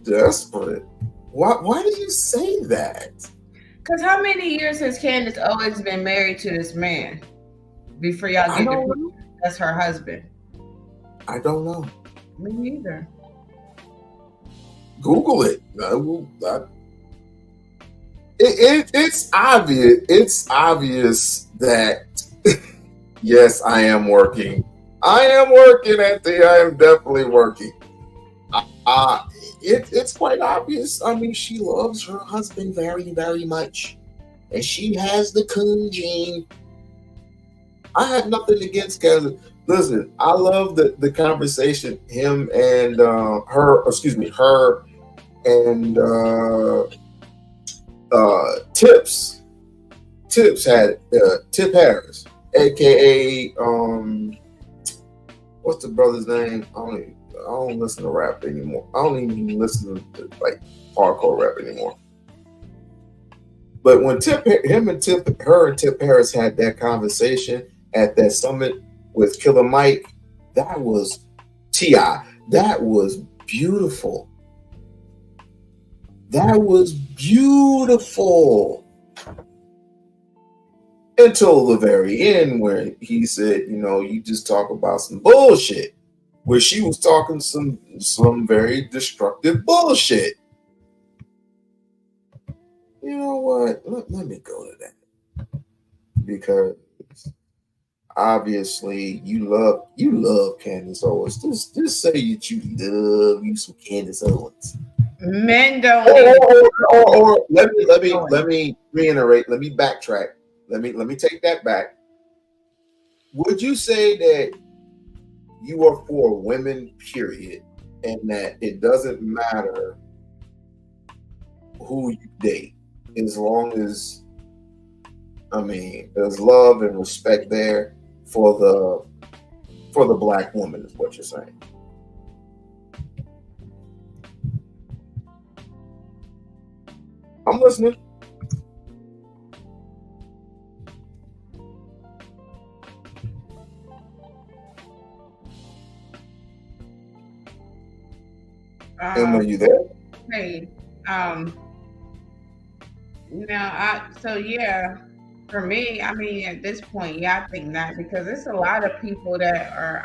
Desperate? Why do you say that? Because how many years has Candace Owens been married to this man before y'all get to prove that's her husband? I don't know. Me neither. Google it. It's obvious. It's obvious that yes, I am working. I am working at I am definitely working. It's quite obvious. I mean, she loves her husband very, very much, and she has the coon gene. I have nothing against Candace. Listen, I love the conversation him and her and Tips had Tip Harris, aka what's the brother's name? I don't listen to rap anymore. I don't even listen to like hardcore rap anymore. But when her and Tip Harris had that conversation at that summit with Killer Mike, that was T.I. That was beautiful. That was beautiful. Until the very end, where he said, you know, you just talk about some bullshit. Where she was talking some very destructive bullshit. You know what? Let me go to that. Because obviously you love Candace Owens. Just say that you love you some Candace Owens. Men don't. Or let me reiterate. Let me backtrack. Let me take that back. Would you say that you are for women, period, and that it doesn't matter who you date, as long as, I mean, there's love and respect there for the black woman, is what you're saying? I'm listening. And were you there? Hey, for me, I mean, at this point, yeah, I think that, because it's a lot of people that are,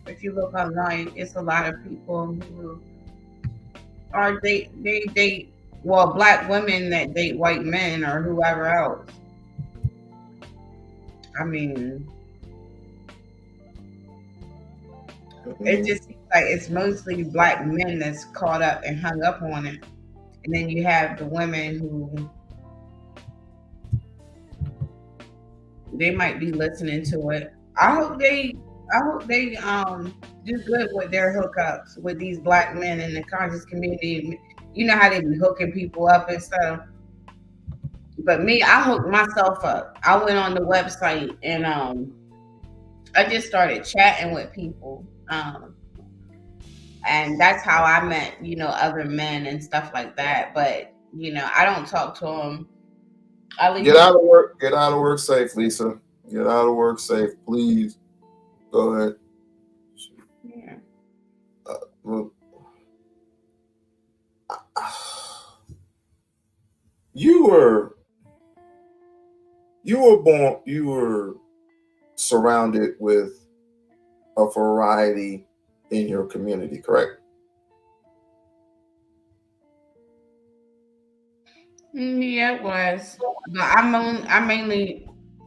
if you look online, it's a lot of people who are they date, well, black women that date white men or whoever else. I mean, it just seems like it's mostly black men that's caught up and hung up on it. And then you have the women who they might be listening to it. I hope they do good with their hookups with these black men in the conscious community. You know how they be hooking people up and stuff. But me, I hooked myself up. I went on the website and I just started chatting with people. And that's how I met, you know, other men and stuff like that. But, you know, I don't talk to them. Get out of work. Get out of work safe, Lisa. Get out of work safe, please. Go ahead. Yeah. You were surrounded with a variety in your community, correct? Yeah, it was. But I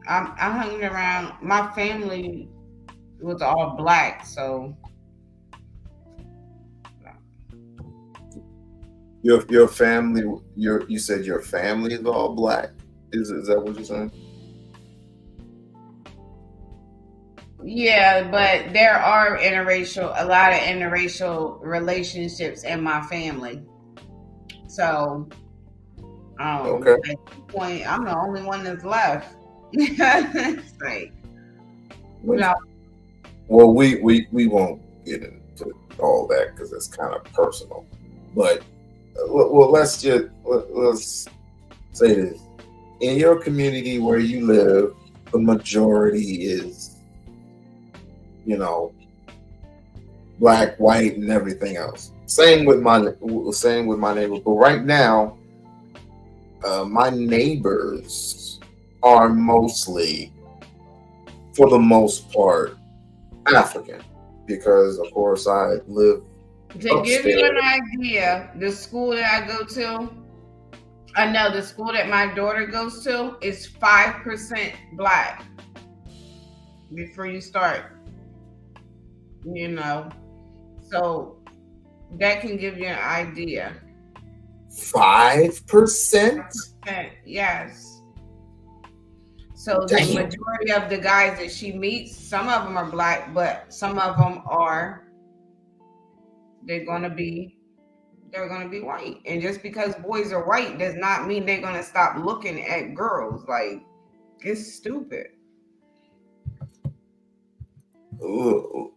hung around. My family was all black, so Your family. You said your family is all black. Is that what you're saying? yeah. But there are a lot of interracial relationships in my family. So, Okay. at this point, I'm the only one that's left. It's like, you know. Well, we won't get into all that because it's kind of personal. But well, let's say this: in your community where you live, the majority is, you know, black, white, and everything else. Same with my neighbors. But right now, my neighbors are mostly, for the most part, African, because of course I live To give you upstairs. an idea, the school that I go to, I know the school that my daughter goes to is 5% black before you start, you know. So that can give you an idea. 5%? Yes. So Damn. the majority of the guys that she meets, some of them are black, but some of them they're gonna be white. And just because boys are white does not mean they're gonna stop looking at girls. Like, it's stupid. Ooh.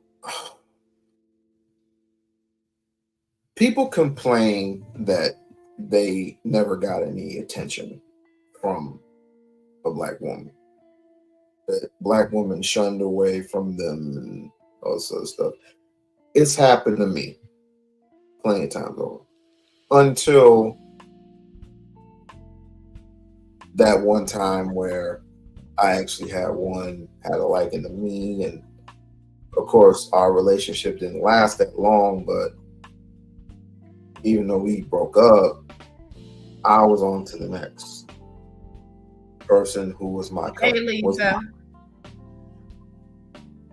People complain that they never got any attention from a black woman. That black women shunned away from them and all this other stuff. It's happened to me plenty of times over. Until that one time where I actually had a liking to me, and of course our relationship didn't last that long, but even though we broke up, I was on to the next person who was my cousin. Hey, Lisa.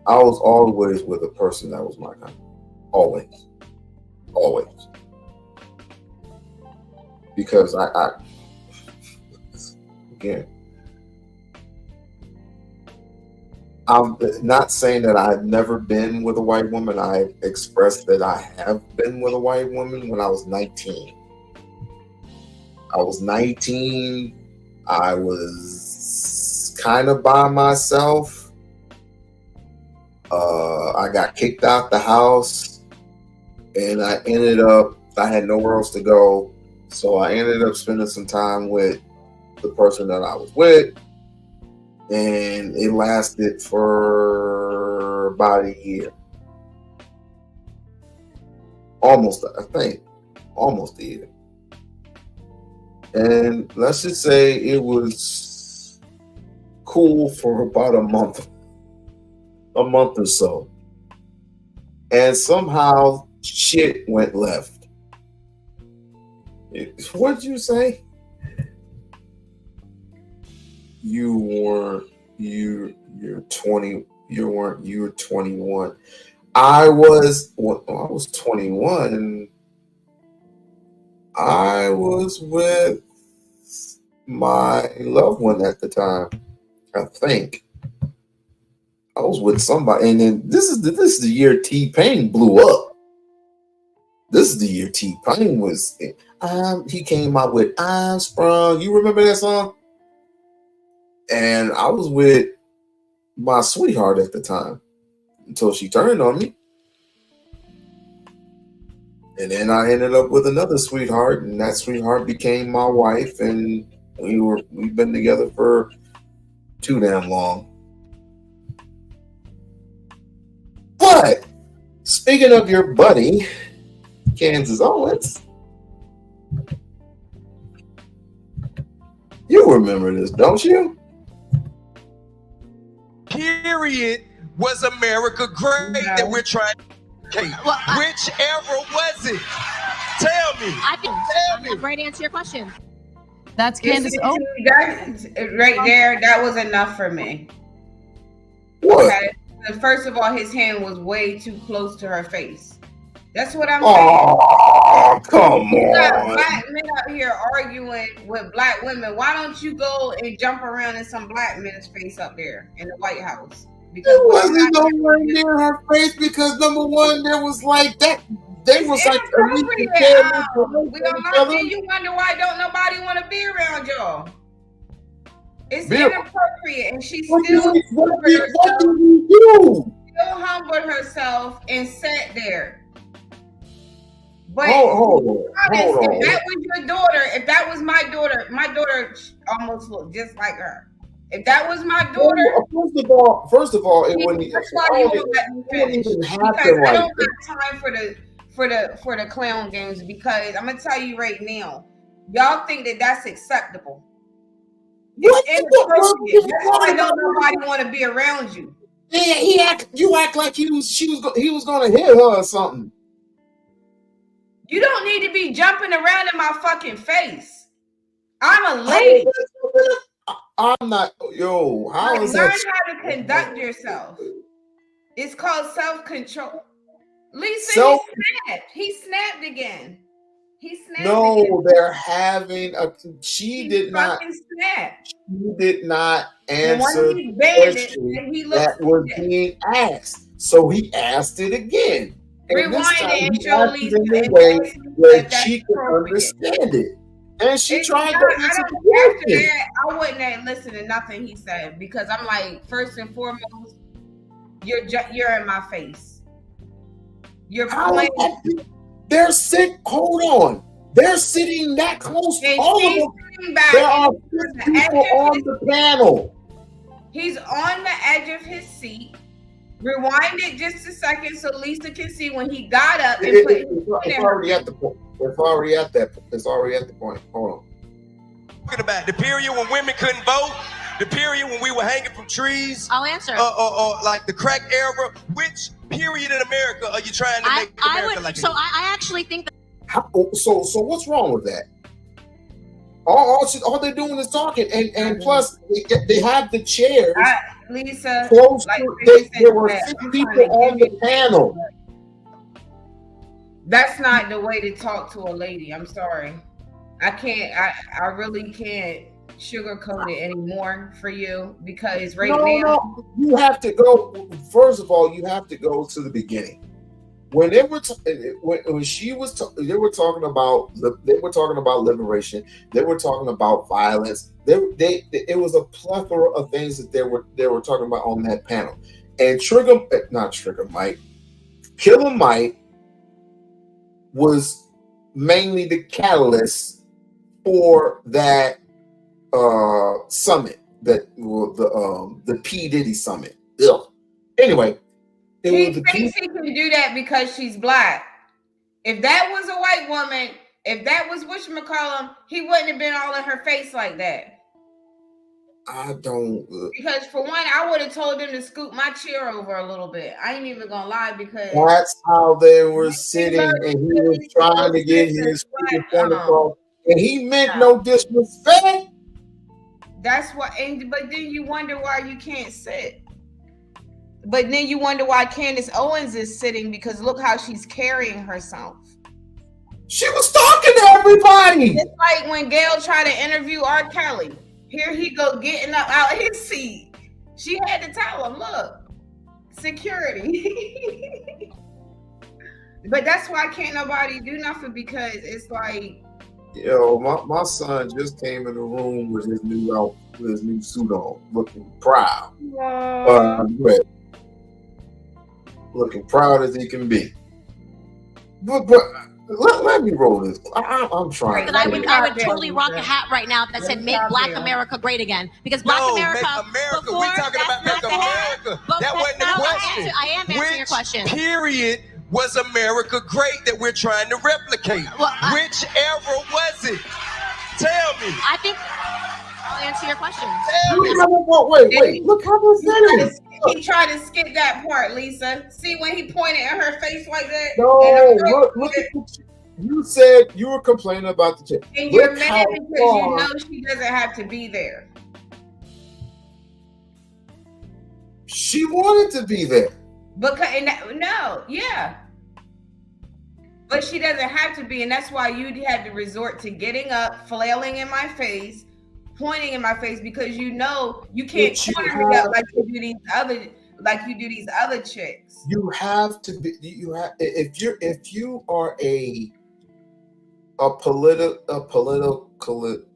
I was always with a person that was my cousin. Always. Because I again, I'm not saying that I've never been with a white woman. I expressed that I have been with a white woman when I was 19. I was 19. I was kind of by myself. I got kicked out the house, and I had nowhere else to go. So I ended up spending some time with the person that I was with, and it lasted for about a year. Almost a year. And let's just say it was cool for about a month or so. And somehow shit went left. What'd you say? You were 21. I was 21, and I was with my loved one at the time. I think I was with somebody, and then this is the year T-Pain blew up. This is the year T-Pain was. He came out with "I'm Sprung." You remember that song? And I was with my sweetheart at the time until she turned on me. And then I ended up with another sweetheart, and that sweetheart became my wife, and we've been together for too damn long. But speaking of your buddy, Candace Owens, you remember this, don't you? Period. Was America great that we're trying to educate? Which era was it? Tell me. I'm not ready to answer your question. That's Candace Owens. Right there, that was enough for me. What? Okay. First of all, his hand was way too close to her face. That's what I'm saying. Oh, come You got on. black men out here arguing with black women. Why don't you go and jump around in some black men's face up there in the White House? Because It wasn't nowhere near her face because number one, there was like that. They was like We-On-Loc, then you wonder why don't nobody want to be around y'all. It's inappropriate, and she What still did we do? Still humbled herself and sat there. But hold on. if that was your daughter, if that was my daughter almost looked just like her. If that was my daughter, first of all, it wouldn't. That's why you won't let me finish. Because I don't have time for the clown games. Because I'm gonna tell you right now, y'all think that that's acceptable. It's inappropriate. That's why don't nobody want to be around you. Yeah, you act like he was gonna hit her or something. You don't need to be jumping around in my fucking face. I'm a lady. I'm not. Yo, how is learn that? how to conduct yourself. It's called self-control. Lisa, he snapped again. He snapped No, again. they're having a. She did not. Snap. She did not answer the question that was being asked. So he asked it again. And Rewind this time it and he show asked Lisa it in a way where she could appropriate. understand it. And she It's tried not- to I answer don't- the after question. that, I wouldn't have listened to nothing he said because I'm like, first and foremost, you're in my face. You're playing. They're sitting. Hold on. They're sitting that close. And All of she's them. sitting back There are and 6 people on the panel. He's on the edge of his seat. Rewind it just a second so Lisa can see when he got up and put his foot It's in already her. at the point. It's already at that. It's already at the point. Hold on. Talking about the period when women couldn't vote, the period when we were hanging from trees. I'll answer. Or like the crack era. Which period in America are you trying to make America like? So I actually think that. So what's wrong with that? All they're doing is talking, and plus they have the chairs. Lisa, close like to, there were 6 people on the panel. That's not the way to talk to a lady. I'm sorry. I can't. I really can't sugarcoat it anymore for you because now you have to go. First of all, you have to go to the beginning. When they were when she was they were talking about liberation. They were talking about violence. It was a plethora of things that they were talking about on that panel. And Killer Mike was mainly the catalyst for that summit, the P. Diddy summit. Ugh. Anyway. He thinks he can do that because she's black. If that was a white woman, if that was whatchamacallum, he wouldn't have been all in her face like that. I don't. Because for one, I would have told him to scoot my chair over a little bit. I ain't even gonna lie because that's how they were sitting, and he was trying to get his point across, and he meant no disrespect. That's what. But then you wonder why you can't sit. But then you wonder why Candace Owens is sitting because look how she's carrying herself. She was talking to everybody. It's like when Gail tried to interview R. Kelly. Here he go getting up out his seat. She had to tell him, look, security. But that's why can't nobody do nothing because it's like. Yo, my son just came in the room with his new suit on, looking proud. Looking proud as he can be. But let me roll this. I'm trying. But I would totally rock a hat right now that said "Make Black America Great Again" because Black America. Before, we're talking about Make America. That wasn't the question. I am answering your question. Period was America great that we're trying to replicate? Which era was it? Tell me. I think I'll answer your question. Wait. Look how they're sitting. He tried to skip that part, Lisa. See when he pointed at her face like that? No, look at you said you were complaining about the chick. And you're mad because you know she doesn't have to be there. She wanted to be there. But but she doesn't have to be, and that's why you had to resort to getting up, flailing in my face, pointing in my face, because you know you can't corner me up like you do these other chicks. You have to be. You have if you are a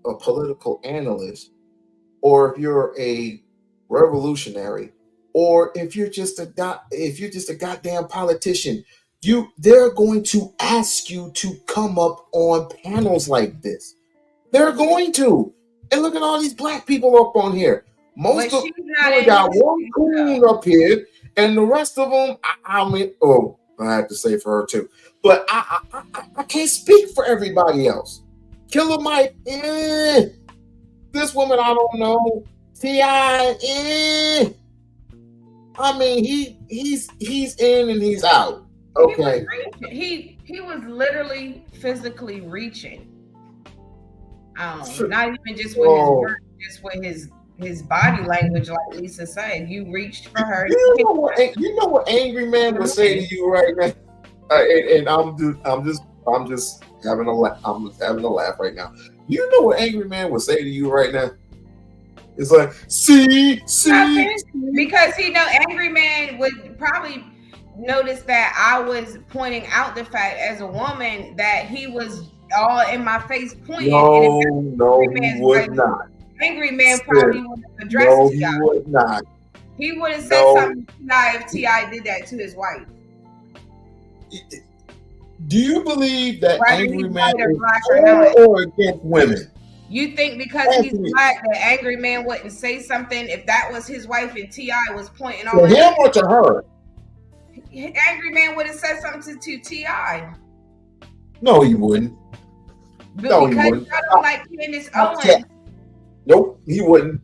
political analyst, or if you're a revolutionary, or if you're just a goddamn politician, they're going to ask you to come up on panels like this. They're going to. And look at all these black people up on here. Most of them got one coon up here, and the rest of them, I have to say for her too. But I can't speak for everybody else. Killer Mike, this woman I don't know. T.I., I mean he's in and he's out. Okay. He was literally physically reaching. Not even just with his work, just with his body language, like Lisa said. You reached for her. You know what angry man would say to you right now, and I'm just having a laugh. I'm having a laugh right now. You know what angry man would say to you right now? It's like, see, because he know angry man would probably notice that I was pointing out the fact as a woman that he was all in my face pointing. No, he would not. Angry man probably would have addressed No, T.I. he would not. He would have said something to T.I. if T.I. did that to his wife. Do you believe that angry man is for or against women? You think because he's black, the angry man wouldn't say something if that was his wife and T.I. was pointing on him or to her? Angry man would have said something to T.I. No, he wouldn't. But because you don't like Candace Owens. Nope, he wouldn't.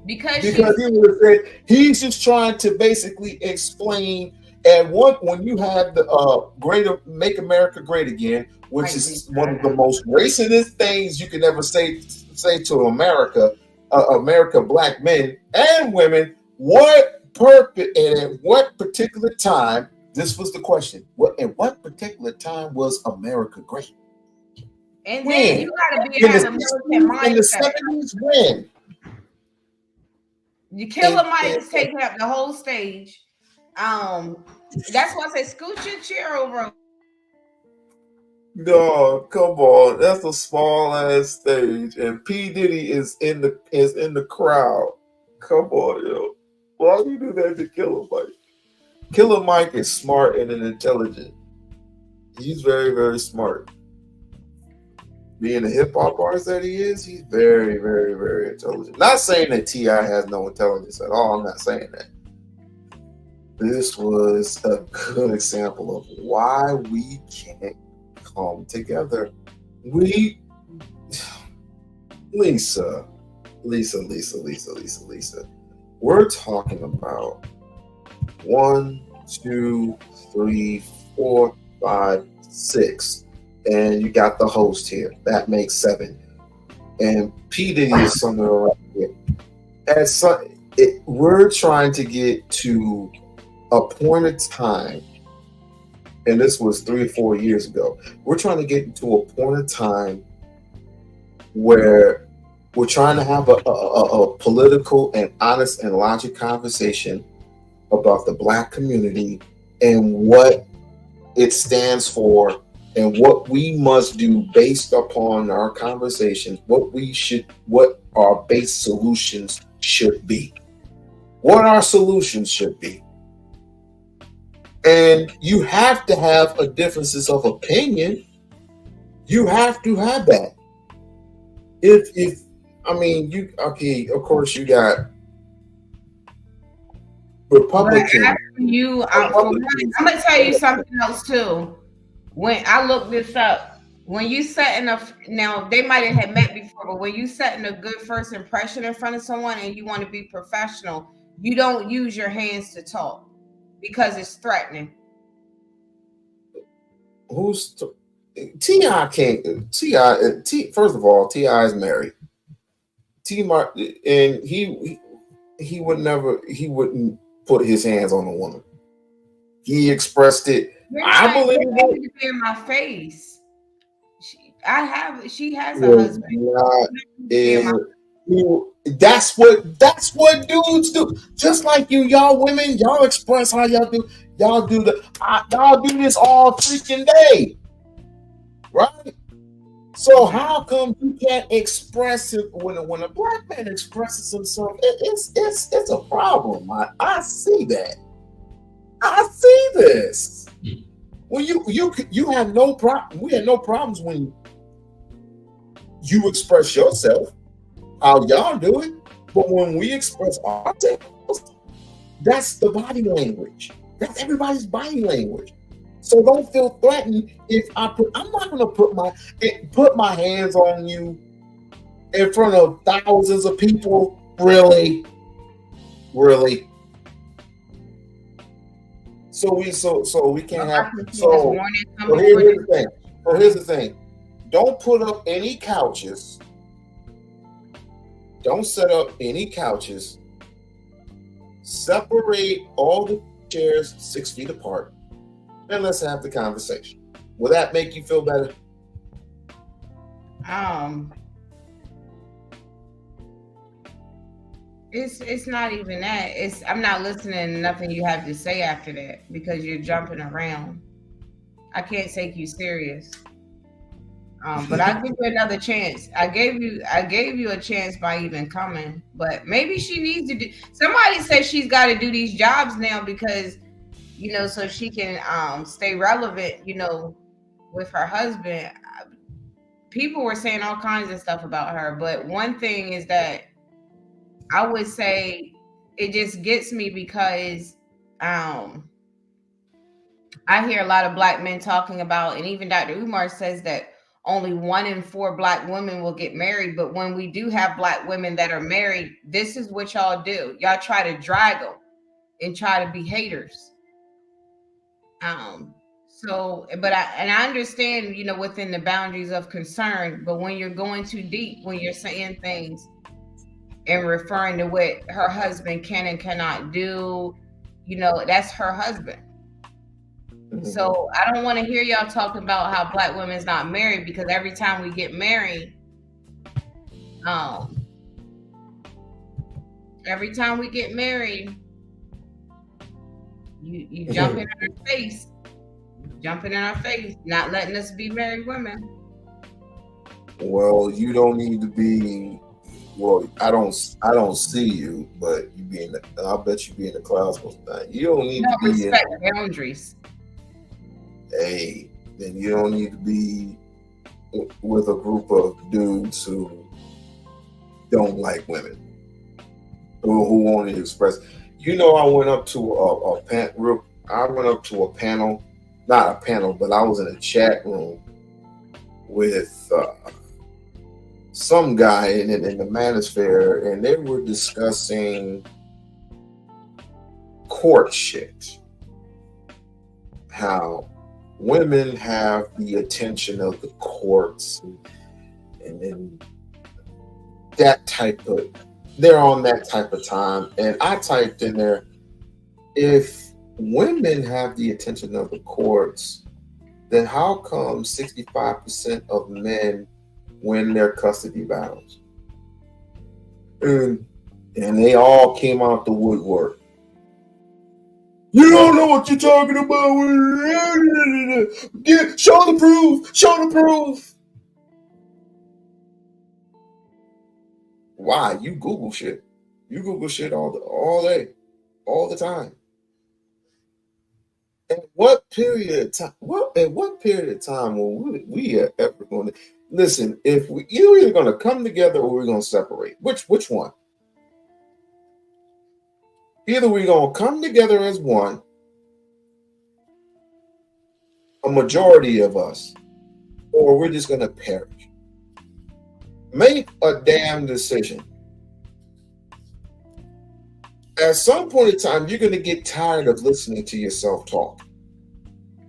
Because he would have said he's just trying to basically explain. And when you have the greater Make America Great Again, which is one of the most racist things you can ever say to America, black men and women, what purpose and at what particular time? This was the question. At what particular time was America great? And then you gotta have a militant mindset. In the 70s, when? You Killer Mike is taking up the whole stage. That's why I say scoot your chair over. No, come on. That's a small ass stage. And P. Diddy is in the crowd. Come on, yo. Why do you do that to Killer Mike? Killer Mike is smart and intelligent. He's very, very smart. Being a hip hop artist that he is, he's very, very, very intelligent. Not saying that T.I. has no intelligence at all. I'm not saying that. This was a good example of why we can't come together. Lisa. We're talking about 1, 2, 3, 4, 5, 6. And you got the host here. That makes 7. And P. Diddy is somewhere around here. We're trying to get to a point of time, and this was 3 or 4 years ago. We're trying to get to a point of time where we're trying to have a political and honest and logical conversation about the black community and what it stands for and what we must do based upon our conversations, what our base solutions should be, what our solutions should be. And you have to have a differences of opinion. You have to have that. Of course you got Republicans. I'm gonna tell you something else too. When I looked this up, when you setting now they might have met before, but when you setting a good first impression in front of someone and you want to be professional, you don't use your hands to talk because it's threatening. T.I. can't. T.I. First of all, T.I. is married. And he wouldn't put his hands on a woman. He expressed it. I believe it. To be in my face. She has a husband. That's what dudes do. Just like y'all women, y'all express how y'all do. Y'all do this all freaking day, right? So how come you can't express it when a black man expresses himself? It's a problem. I see that. I see this. When you have no problem. We have no problems when you express yourself how y'all do it, but when we express ourselves, that's the body language. That's everybody's body language. So don't feel threatened if I'm not going to put my hands on you in front of thousands of people. Really. So we can't have. So here's the thing. Don't put up any couches Don't set up any couches. Separate all the chairs 6 feet apart, and let's have the conversation. Will that make you feel better? It's not even that. I'm not listening to nothing you have to say after that because you're jumping around. I can't take you serious. But I'll give you another chance. I gave you a chance by even coming, but maybe she needs to do. Somebody says she's got to do these jobs now because, so she can stay relevant, with her husband. People were saying all kinds of stuff about her, but one thing is that I would say it just gets me because I hear a lot of Black men talking about, and even Dr. Umar says that only 1 in 4 Black women will get married. But when we do have Black women that are married, this is what y'all do. Y'all try to drag them and try to be haters. But I understand, within the boundaries of concern, but when you're going too deep, when you're saying things and referring to what her husband can and cannot do, that's her husband. So I don't want to hear y'all talking about how Black women's not married, because every time we get married, you jumping in our face, not letting us be married women. Well, you don't need to be. Well, I don't see you, but you be in the. I'll bet you be in the clouds most of the time. You don't need to be respect boundaries. Hey, then you don't need to be with a group of dudes who don't like women, who won't express. I went up to a panel, not a panel, but I was in a chat room with some guy in the manosphere, and they were discussing court shit. How women have the attention of the courts, and then they're on that type of time. And I typed in there, if women have the attention of the courts, then how come 65% of men win their custody battles? And they all came out the woodwork. You don't know what you're talking about. Show the proof. Why? You Google shit. You Google shit all day, all the time. At what period of time? At what period of time were we ever going to listen? If you're either going to come together or we're going to separate. Which one? Either we're going to come together as one, a majority of us, or we're just going to perish. Make a damn decision. At some point in time, you're going to get tired of listening to yourself talk.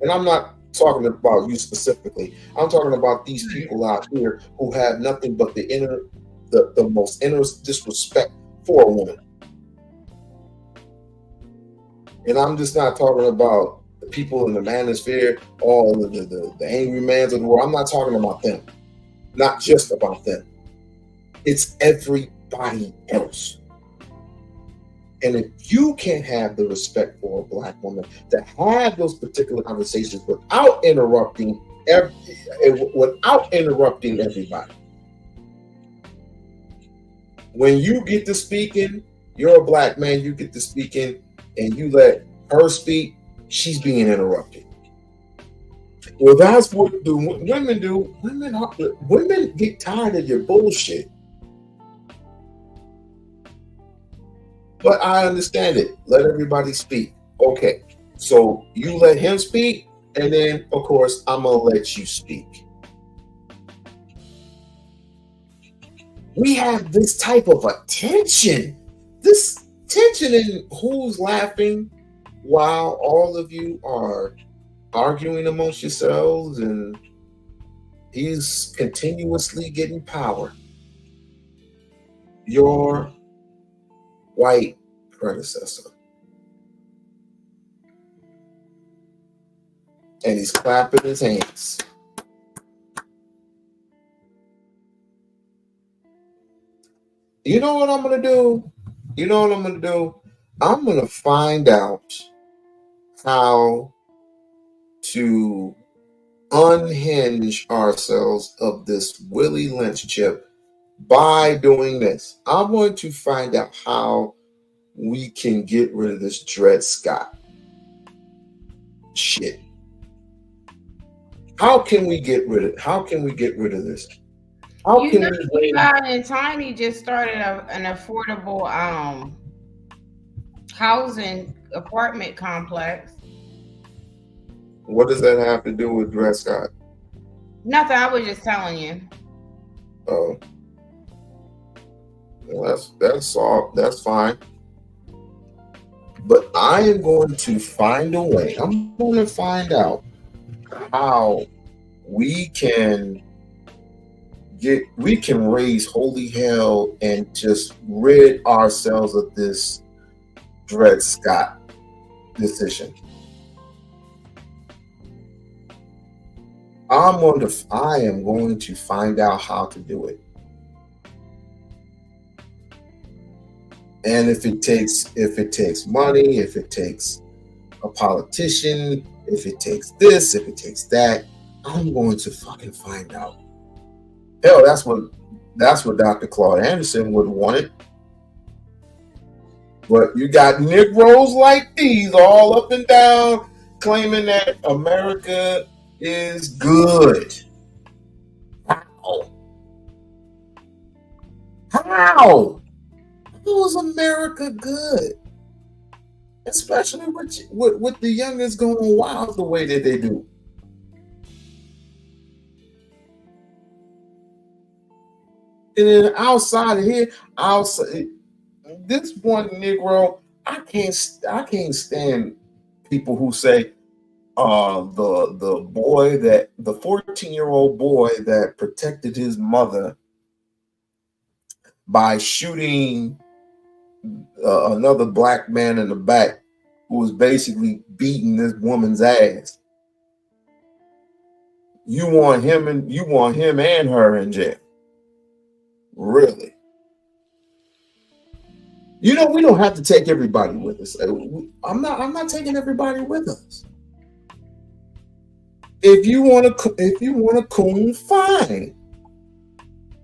And I'm not talking about you specifically. I'm talking about these people out here who have nothing but the most inner disrespect for a woman. And I'm just not talking about the people in the manosphere, all the angry mans of the world. I'm not talking about them. Not just about them. It's everybody else. And if you can't have the respect for a Black woman to have those particular conversations without interrupting everybody, when you get to speaking, you're a Black man, you get to speaking, and you let her speak, she's being interrupted. Well, that's what women do. Women get tired of your bullshit. But I understand it. Let everybody speak. Okay. So you let him speak, and then, of course, I'm going to let you speak. We have this type of attention. This tension in who's laughing while all of you are arguing amongst yourselves, and he's continuously getting power. your white predecessor. And he's clapping his hands. You know what I'm going to do? You know what I'm going to do? I'm going to find out how to unhinge ourselves of this Willie Lynch chip by doing this. I'm going to find out how we can get rid of this Dred Scott shit. How can we get rid of? How can we get rid of this? How You can know, we? and Tiny just started an affordable housing apartment complex. What does that have to do with Dred Scott? Nothing. I was just telling you. Oh, well, that's all. That's fine. But I am going to find a way. I'm going to find out how we can raise holy hell and just rid ourselves of this Dred Scott decision. I am going to find out how to do it. And if it takes money, if it takes a politician, if it takes this, if it takes that, I'm going to fucking find out. Hell, that's what Dr. Claude Anderson would want it. But you got Negroes like these all up and down claiming that America is good. How? How is America good? Especially with the youngest going wild the way that they do. And then outside of here, this one Negro, I can't stand people who say the 14-year-old boy that protected his mother by shooting another black man in the back who was basically beating this woman's ass. You want him and her in jail. Really? You know, we don't have to take everybody with us. I'm not taking everybody with us. If you want to coon, fine.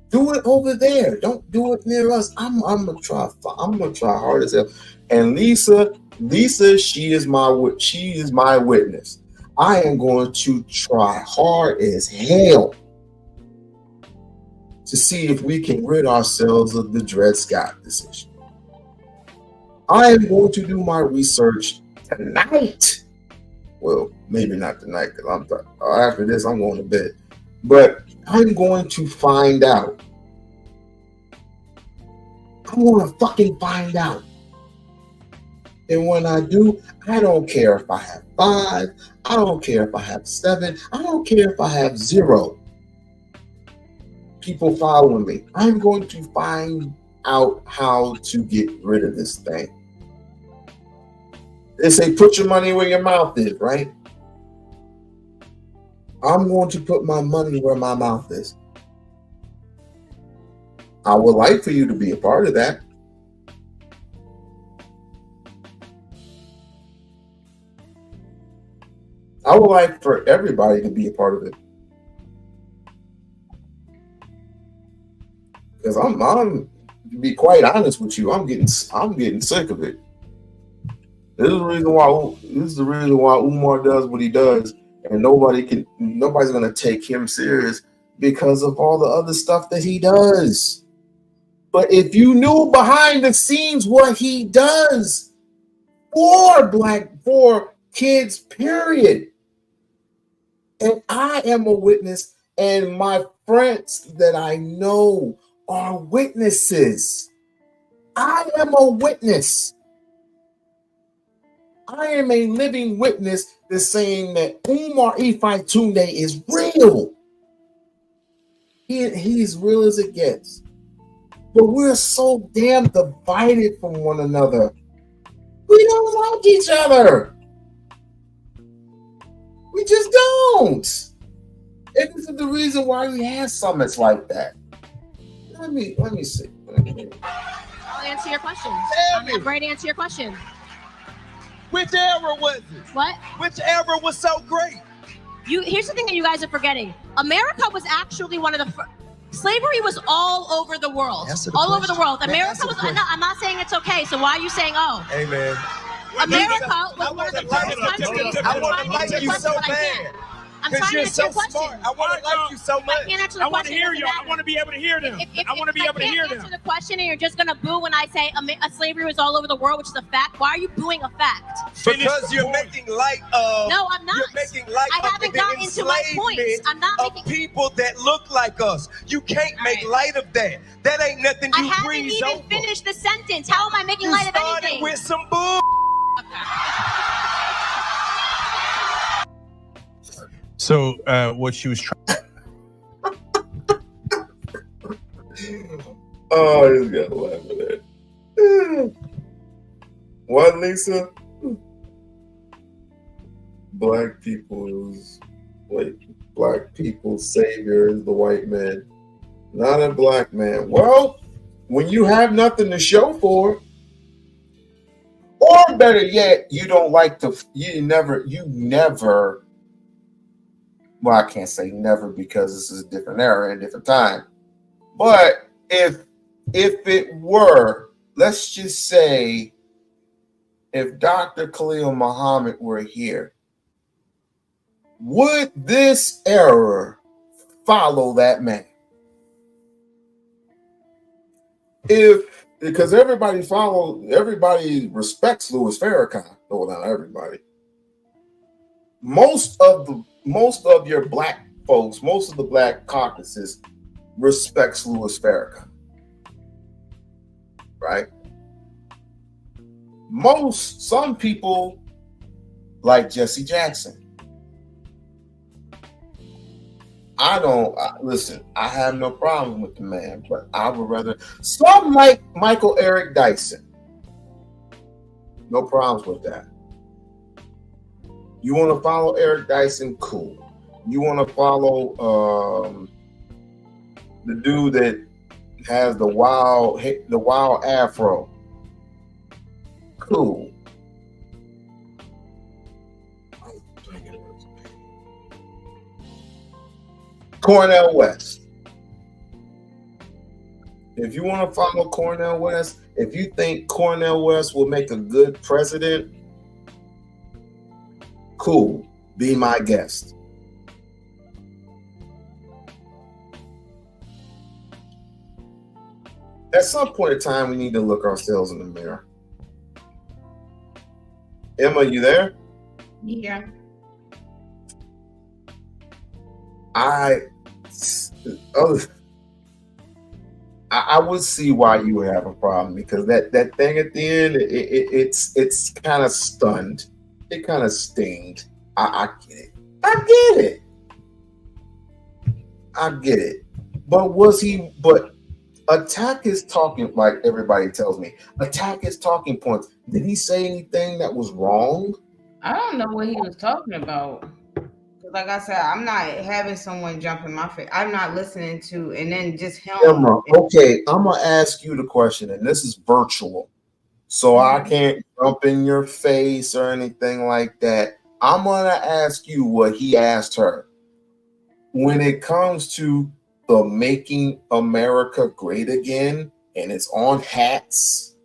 Do it over there. Don't do it near us. I'm gonna try hard as hell. And Lisa, she is my witness. I am going to try hard as hell to see if we can rid ourselves of the Dred Scott decision. I am going to do my research tonight. Well, maybe not tonight because after this I'm going to bed. But I'm going to find out. I want to fucking find out. And when I do, I don't care if I have 5. I don't care if I have 7. I don't care if I have 0 people following me. I'm going to find out how to get rid of this thing. They say put your money where your mouth is, right? I'm going to put my money where my mouth is. I would like for you to be a part of that. I would like for everybody to be a part of it. Because I'm to be quite honest with you, I'm getting sick of it. This is the reason why Umar does what he does, and nobody's gonna take him serious because of all the other stuff that he does. But if you knew behind the scenes what he does for kids, period. And I am a witness, and my friends that I know are witnesses. I am a witness. I am a living witness that's saying that Umar Ifatunde is real. He's real as it gets. But we're so damn divided from one another. We don't like each other. We just don't. And this is the reason why we have summits like that. Let me see. I'll answer your question. I'm ready to answer your question. Which era was it? What? Which era was so great? Here's the thing that you guys are forgetting. America was actually one of the first. Slavery was all over the world. All over the world. America was. I'm not saying it's okay. So why are you saying, oh? Hey, man. America was one of the first countries. I want to like you so bad. I'm trying to answer your question. Smart. I want to like you so much. I can't answer the question. I want to hear you. I want to be able to hear them. I want to be able to hear them. If I can't answer the question and you're just going to boo when I say slavery was all over the world, which is a fact, why are you booing a fact? Because you're making light of. No, I'm not. You're making light I haven't gotten into my points. I'm not making people that look like us. You can't make light of that. That ain't nothing you breeze over. I haven't even finished the sentence. How am I making light of anything? You started with some bull. So what she was trying. Oh, I just gotta laugh at that. What, Lisa? Black people's savior is the white man, not a black man. Well, when you have nothing to show for, or better yet, you never. Well, I can't say never because this is a different era and different time. But if it were, let's just say, if Dr. Khalil Muhammad were here, would this era follow that man? Because everybody respects Louis Farrakhan. Well, not everybody. Most of your black folks, most of the black caucuses respects Louis Farrakhan, right? Some people like Jesse Jackson. Listen, I have no problem with the man, but I would rather, some like Michael Eric Dyson. No problems with that. You want to follow Eric Dyson? Cool. You want to follow the dude that has the wild afro? Cool. Cornel West. If you want to follow Cornel West, if you think Cornel West will make a good president, cool. Be my guest. At some point in time, we need to look ourselves in the mirror. Emma, you there? Yeah. I would see why you would have a problem, because that thing at the end, it's kind of stunned. It kind of stinged. I get it. I get it. But attack his talking, like everybody tells me, attack his talking points. Did he say anything that was wrong? I don't know what he was talking about. Like I said, I'm not having someone jump in my face. I'm not listening to, and then just him. Emma, okay, I'm going to ask you the question, and this is virtual, so I can't jump in your face or anything like that. I'm going to ask you what he asked her. When it comes to the Making America Great Again, and it's on hats,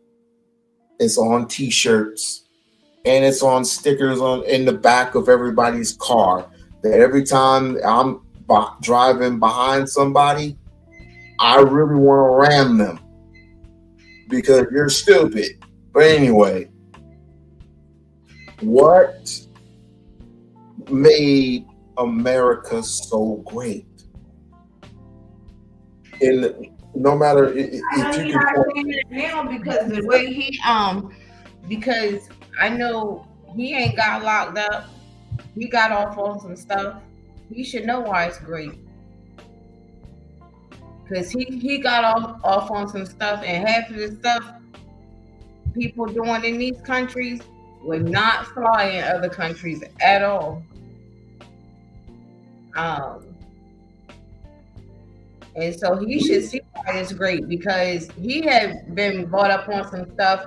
it's on t-shirts, and it's on stickers in the back of everybody's car, that every time I'm driving behind somebody, I really want to ram them because you're stupid. But anyway, what made America so great? No matter if you can now, because the way because I know he ain't got locked up. He got off on some stuff. He should know why it's great. because he got off on some stuff, and half of the stuff people doing in these countries would not fly in other countries at all. And so he should see why it's great, because he had been brought up on some stuff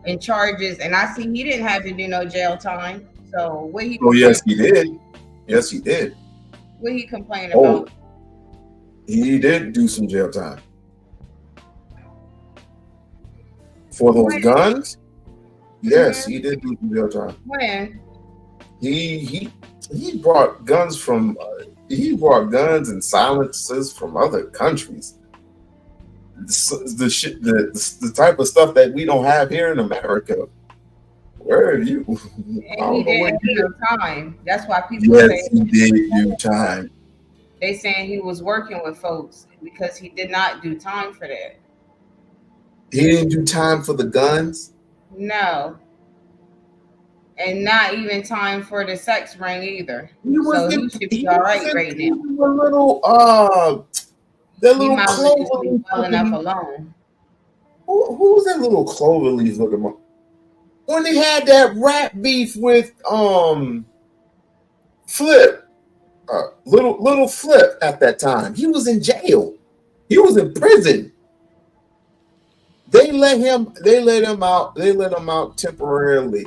and charges, and I see he didn't have to do no jail time. So what he? Oh yes, he did. Yes, he did. What he complained about? He did do some jail time for those guns. Yes, he did do some jail time. When? He brought guns from. He brought guns and silencers from other countries. The type of stuff that we don't have here in America. Where are you? And he didn't do time. That's why people say he did do time. They saying he was working with folks because he did not do time for that. He didn't do time for the guns? No. And not even time for the sex ring either. So he should be all right right now. That little Cloverleaf well enough alone. Who was that little Cloverleaf looking man? When they had that rap beef with Flip, little Flip at that time, he was in jail. He was in prison. They let him out temporarily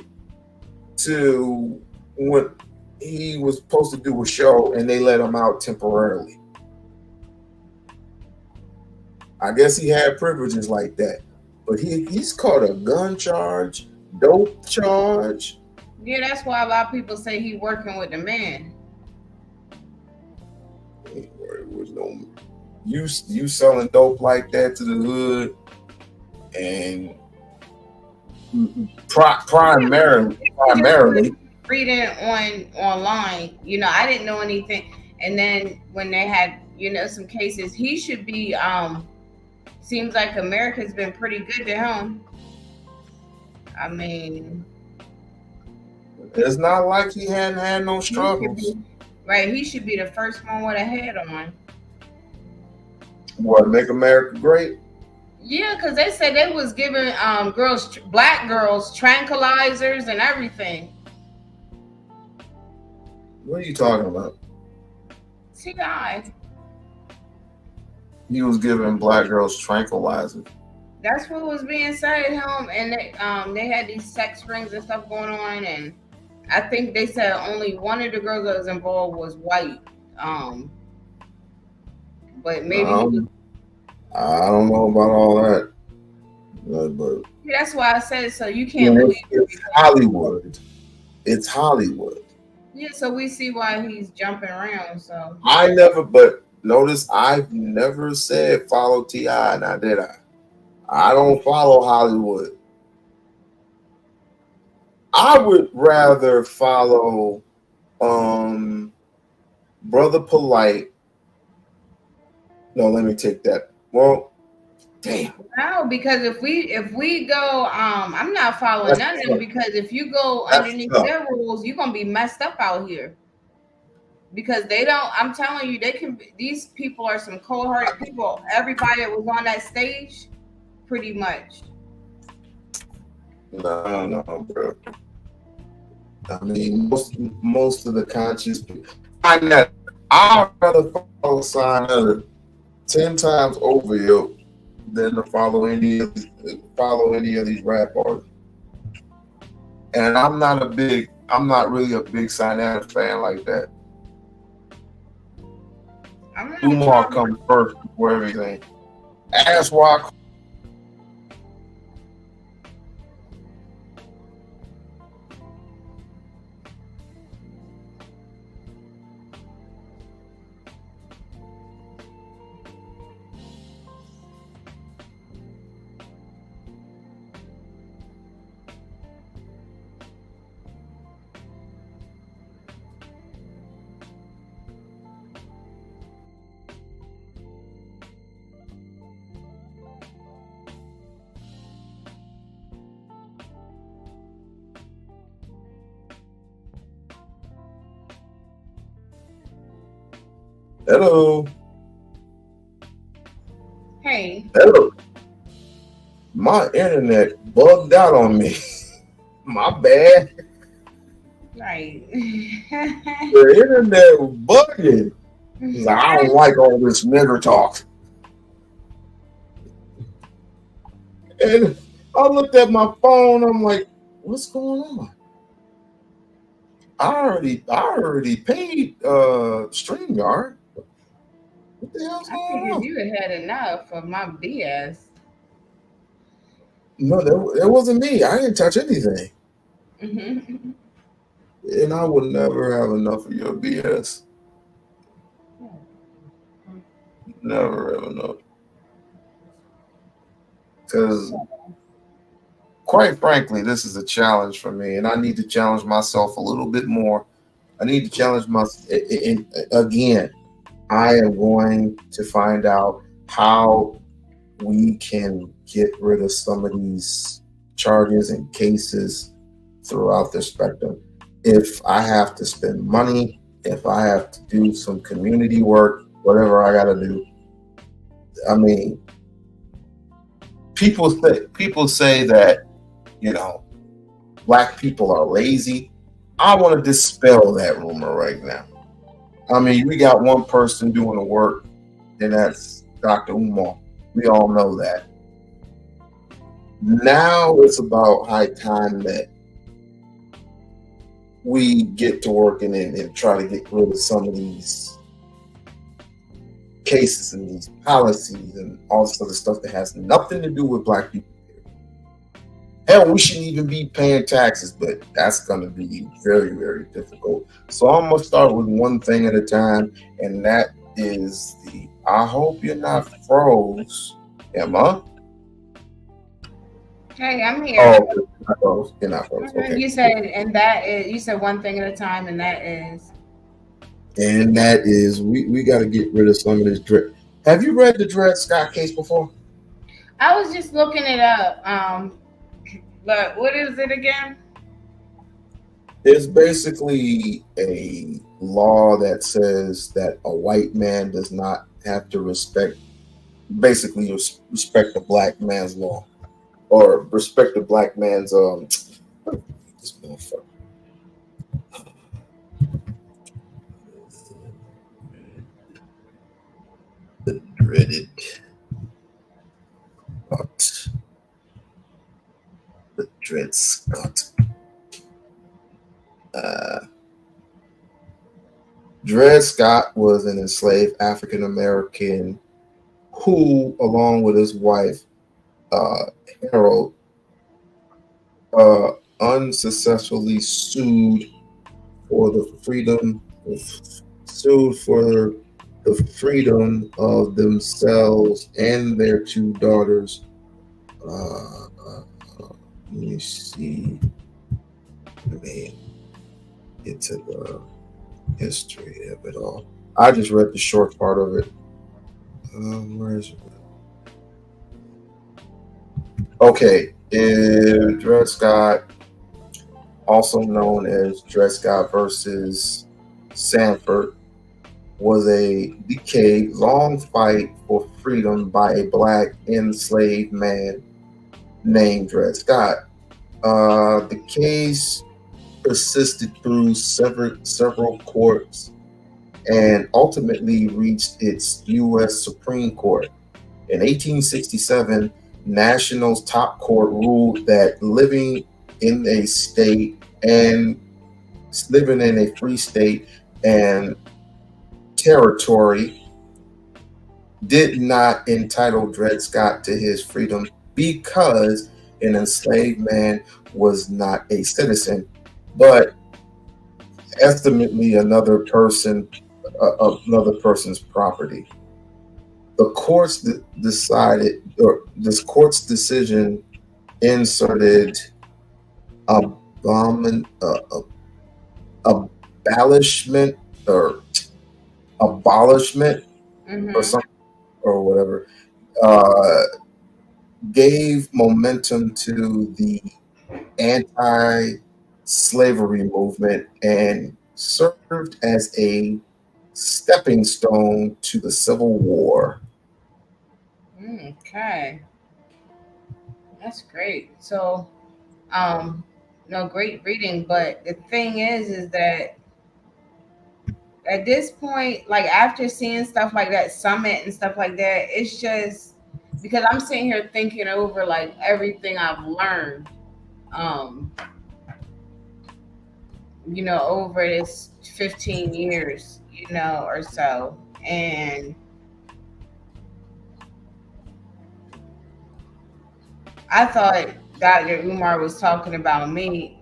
to when he was supposed to do a show, and they let him out temporarily. I guess he had privileges like that, but he's caught a gun charge, dope charge. Yeah, that's why a lot of people say he working with the man. It was no you selling dope like that to the hood, and primarily reading online, I didn't know anything, and then when they had some cases, he should be seems like America's been pretty good to him. I mean, it's not like he hadn't had no struggles. Right, he should be the first one with a head on. What, make America great? Yeah, because they said they was giving black girls tranquilizers and everything. What are you talking about? T.I. He was giving black girls tranquilizers. That's what was being said to him, and they had these sex rings and stuff going on, and I think they said only one of the girls that was involved was white. But maybe I don't know about all that. But yeah, that's why I said so. You can't believe it's Hollywood. It's Hollywood. Yeah, so we see why he's jumping around. So notice I've never said follow T.I. Now did I? I don't follow Hollywood. I would rather follow Brother Polite. No, let me take that. Well, damn. No, because if we go, I'm not following none of them, because if you go underneath their rules, you're gonna be messed up out here. Because they don't. I'm telling you, these people are some cold-hearted people. Everybody that was on that stage, pretty much. No, bro. I mean, most of the conscious people. I'd rather follow Sign 10 times over you than to follow any of these rap artists. And I'm not really a big Sign fan like that. Umar comes first before everything. Ask why. Hello. Hey. Hello. My internet bugged out on me. My bad. Right. The internet was bugging. He's like, I don't like all this nigger talk. And I looked at my phone. I'm like, what's going on? I already paid StreamYard. What the hell's I going figured on? you had had enough of my BS. No, that wasn't me. I didn't touch anything. And I would never have enough of your BS. Never have enough. Because, quite frankly, this is a challenge for me, and I need to challenge myself a little bit more. I need to challenge myself. Again, I am going to find out how we can get rid of some of these charges and cases throughout the spectrum. If I have to spend money, if I have to do some community work, whatever I got to do. I mean, people say that, you know, black people are lazy. I want to dispel that rumor right now. I mean, we got one person doing the work, and that's Dr. Umar. We all know that. Now it's about high time that we get to working and try to get rid of some of these cases and these policies and all this other stuff that has nothing to do with black people. Hell, we shouldn't even be paying taxes, but that's going to be very, very difficult. So I'm going to start with one thing at a time, and that is I hope you're not froze. Emma? Hey, I'm here. Oh, you're not froze. Okay. You said one thing at a time, and that is? And that is, we got to get rid of some of this Dred. Have you read the Dred Scott case before? I was just looking it up. But what is it again? It's basically a law that says that a white man does not have to respect the black man's law, or respect the black man's this motherfucker. The dreaded the Dred Scott. Dred Scott was an enslaved African American who, along with his wife, Harold, unsuccessfully sued for the freedom of themselves and their two daughters. Let me see. Let me get to the history of it all. I just read the short part of it. Where is it? Okay, Dred Scott, also known as Dred Scott versus Sanford, was a decade-long fight for freedom by a black enslaved man named Dred Scott. The case persisted through several courts and ultimately reached its U.S. Supreme Court. In 1867, National's top court ruled that living in a free state and territory did not entitle Dred Scott to his freedom because an enslaved man was not a citizen, but estimately another person's property. The court's this court's decision inserted abolishment or something or whatever, gave momentum to the anti-slavery movement and served as a stepping stone to the Civil War. Okay, that's great. So, no, great reading. But the thing is that at this point, like after seeing stuff like that summit and stuff like that, it's just because I'm sitting here thinking over like everything I've learned, over this 15 years, or so. And I thought Dr. Umar was talking about me.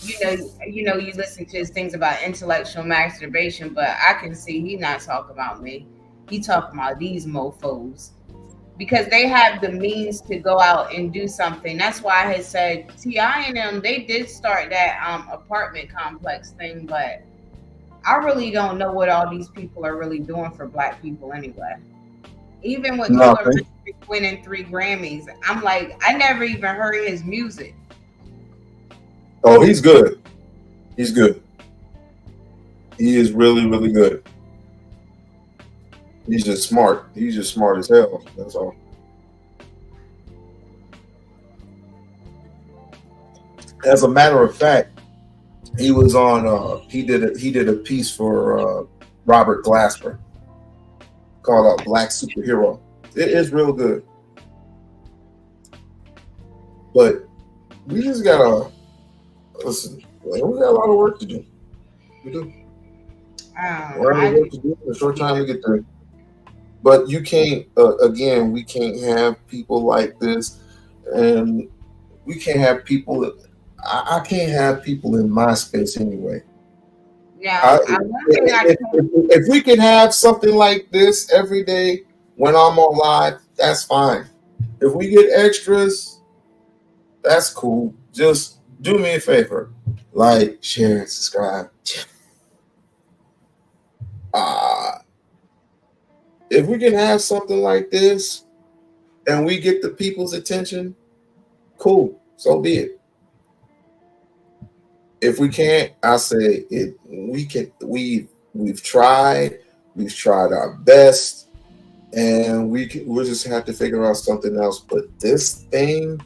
You listen to his things about intellectual masturbation, but I can see he not talking about me. He talking about these mofos because they have the means to go out and do something. That's why I had said T.I. and them, they did start that apartment complex thing, but I really don't know what all these people are really doing for Black people anyway. Even with Killer winning 3 Grammys, I'm like, I never even heard his music. Oh, he's good. He's good. He is really, really good. He's just smart. He's just smart as hell. That's all. As a matter of fact, he was on. He did a piece for Robert Glasper called "Black Superhero." It is real good, but we just gotta listen. We got a lot of work to do. We do. A lot of work to do in a short time to get there. But you can't. Again, we can't have people like this, and we can't have people. I can't have people in my space anyway. Yeah. If we can have something like this every day when I'm on live, that's fine. If we get extras, that's cool. Just do me a favor. Like, share, and subscribe. If we can have something like this and we get the people's attention, cool. So be it. If we can't, I say it. We can. We've tried. We've tried our best, and we'll just have to figure out something else. But this thing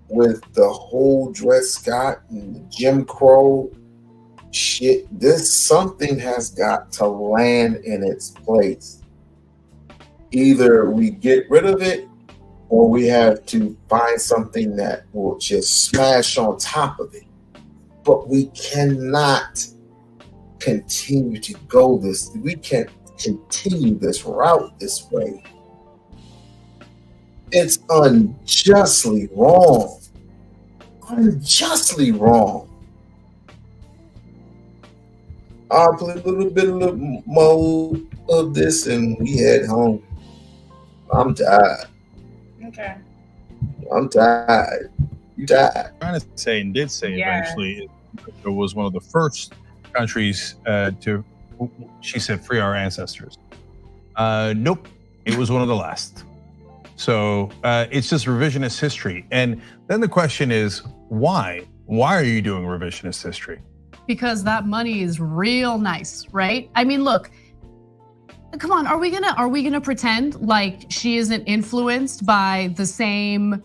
with the whole Dred Scott and the Jim Crow shit, something has got to land in its place. Either we get rid of it, or we have to find something that will just smash on top of it. But we cannot continue to go this. We can't continue this route this way. It's unjustly wrong. Unjustly wrong. I'll play a little more of this and we head home. I'm tired. Okay. I'm tired. You tired. Trying to say and did say eventually it was one of the first countries to, she said, free our ancestors. Nope, it was one of the last. So it's just revisionist history. And then the question is, why? Why are you doing revisionist history? Because that money is real nice, right? I mean, look, come on, are we gonna pretend like she isn't influenced by the same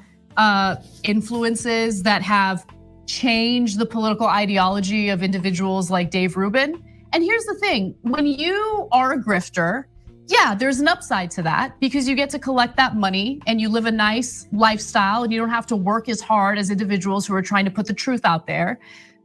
influences that have changed the political ideology of individuals like Dave Rubin? And here's the thing, when you are a grifter, yeah, there's an upside to that because you get to collect that money and you live a nice lifestyle and you don't have to work as hard as individuals who are trying to put the truth out there.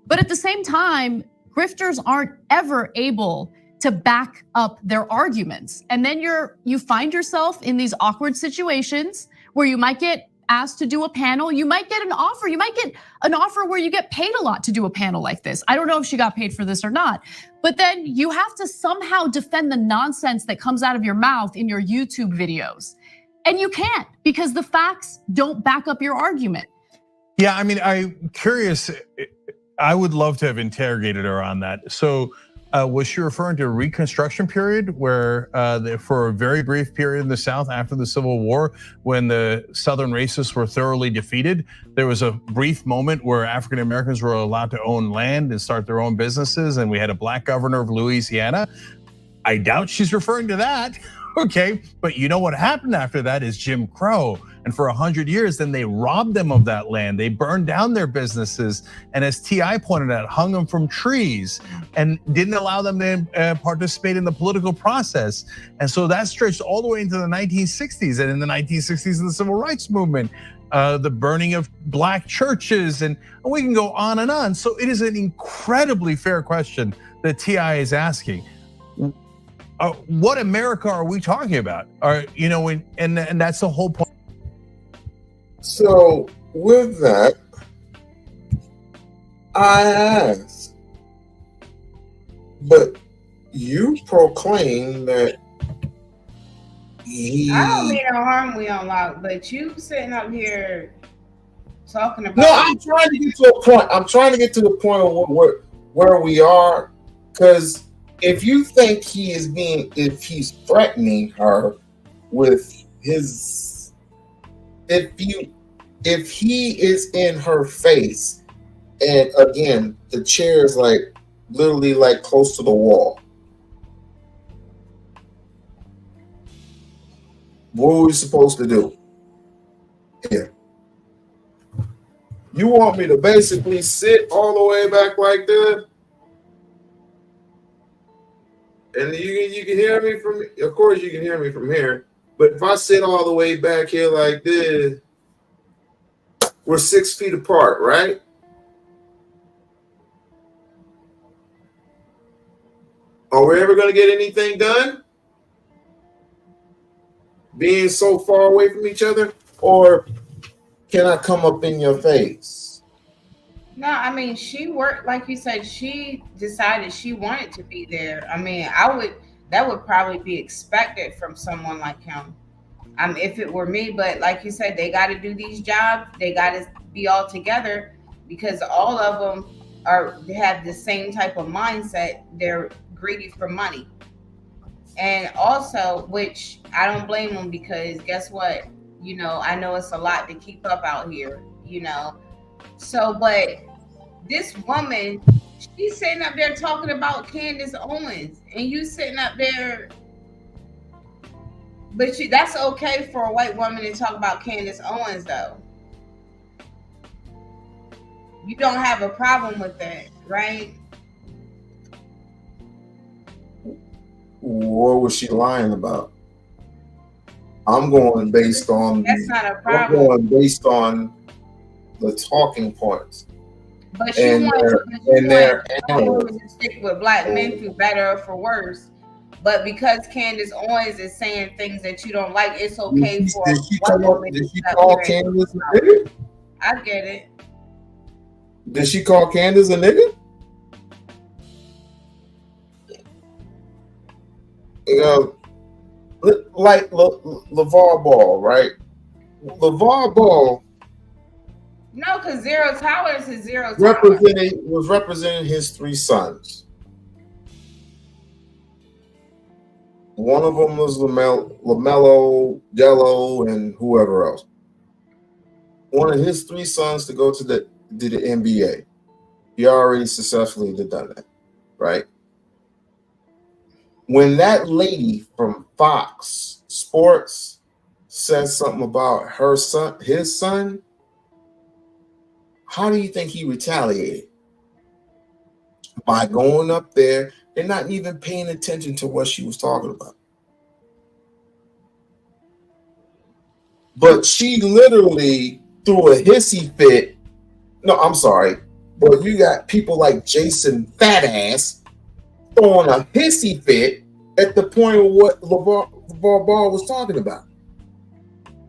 But at the same time, grifters aren't ever able to back up their arguments. And then you find yourself in these awkward situations where you might get asked to do a panel, you might get an offer. You might get an offer where you get paid a lot to do a panel like this. I don't know if she got paid for this or not, but then you have to somehow defend the nonsense that comes out of your mouth in your YouTube videos. And you can't because the facts don't back up your argument. Yeah, I mean, I'm curious. I would love to have interrogated her on that. So was she referring to a Reconstruction period where for a very brief period in the South after the Civil War, when the Southern racists were thoroughly defeated, there was a brief moment where African Americans were allowed to own land and start their own businesses, and we had a black governor of Louisiana? I doubt she's referring to that. Okay, but you know what happened after that is Jim Crow. And for 100 years, then they robbed them of that land. They burned down their businesses. And as T.I. pointed out, hung them from trees and didn't allow them to participate in the political process. And so that stretched all the way into the 1960s. And in the 1960s, the Civil Rights Movement, the burning of black churches, and we can go on and on. So it is an incredibly fair question that T.I. is asking. What America are we talking about? And that's the whole point. So with that, I ask, but you proclaim that I don't mean no harm, We-On-Loc, but you sitting up here talking about. No, I'm trying to get to a point. I'm trying to get to the point of where we are, because if you think if he's threatening her with his, if he is in her face, and again, the chair is like literally like close to the wall, what are we supposed to do? Yeah. You want me to basically sit all the way back like that? And you can hear me from, of course you can hear me from here, but if I sit all the way back here like this, we're 6 feet apart, right? Are we ever going to get anything done? Being so far away from each other? Or can I come up in your face? No, I mean, she worked, like you said, she decided she wanted to be there. I mean, that would probably be expected from someone like him. If it were me, but like you said, they got to do these jobs. They got to be all together because all of them they have the same type of mindset. They're greedy for money. And also, which I don't blame them, because guess what? I know it's a lot to keep up out here, So, but this woman, she's sitting up there talking about Candace Owens, and you sitting up there, but that's okay for a white woman to talk about Candace Owens, though. You don't have a problem with that, right? What was she lying about? I'm going based on I'm going based on the talking points. But she wants to stick with black men for better or for worse. But because Candace Owens is saying things that you don't like, it's okay for did she call Candace a nigga? I get it. Did she call Candace a nigga? Like LeVar Ball, right? LeVar Ball. No, because Zero Tolerance is Zero Tolerance. Was representing his 3 sons. One of them was LaMelo, Dello, and whoever else. One of his 3 sons to go to the NBA. He already successfully done that, right? When that lady from Fox Sports says something about his son, how do you think he retaliated? By going up there and not even paying attention to what she was talking about. But she literally threw a hissy fit. No, I'm sorry. But you got people like Jason Fatass throwing a hissy fit at the point of what LeVar Ball was talking about.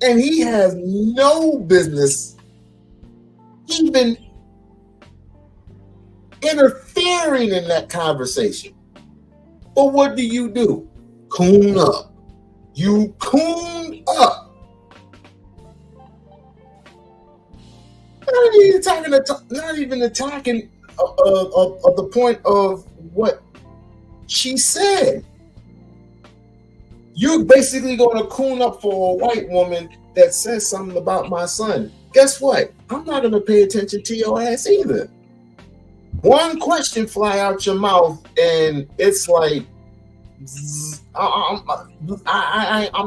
And he has no business even interfering in that conversation. But what do? Coon up. You coon up. Not even attacking of the point of what she said. You're basically going to coon up for a white woman that says something about my son. Guess what? I'm not going to pay attention to your ass either. One question fly out your mouth, and it's like I'm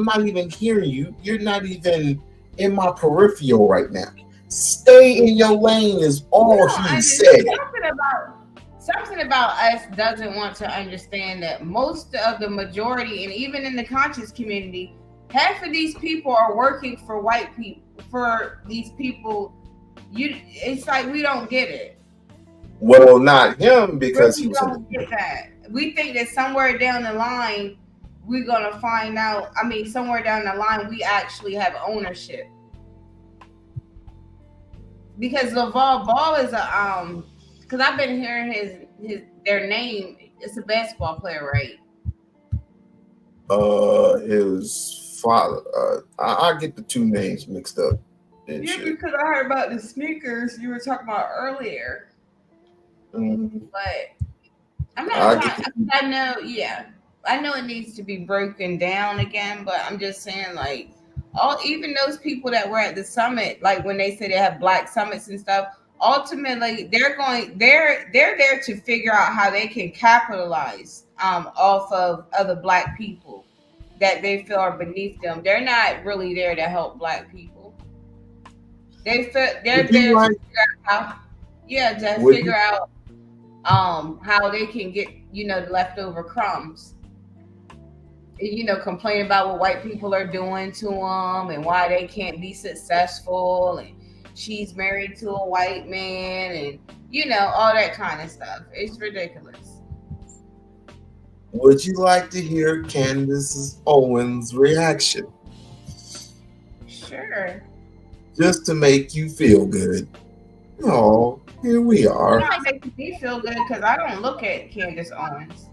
not even hearing you. You're not even in my peripheral right now. Stay in your lane is all he said. Something about us doesn't want to understand that most of the majority, and even in the conscious community, half of these people are working for white people. For these people, it's like we don't get it. Well, not him, because we don't get that. We think that somewhere down the line we're gonna find out. I mean, somewhere down the line we actually have ownership. Because LaVar Ball is a because I've been hearing their name. It's a basketball player, right? His father. I get the two names mixed up. Yeah, because I heard about the sneakers you were talking about earlier. But I'm not. I know. Yeah, I know it needs to be broken down again. But I'm just saying, like, even those people that were at the summit, like when they say they have black summits and stuff. Ultimately, they're there to figure out how they can capitalize off of other black people that they feel are beneath them. They're not really there to help black people. They're there to figure out figure out how they can get the leftover crumbs. Complain about what white people are doing to them and why they can't be successful, and she's married to a white man, and all that kind of stuff. It's ridiculous. Would you like to hear Candace Owens' reaction? Sure. Just to make you feel good. Oh, here we are. It's not making me feel good because I don't look at Candace Owens.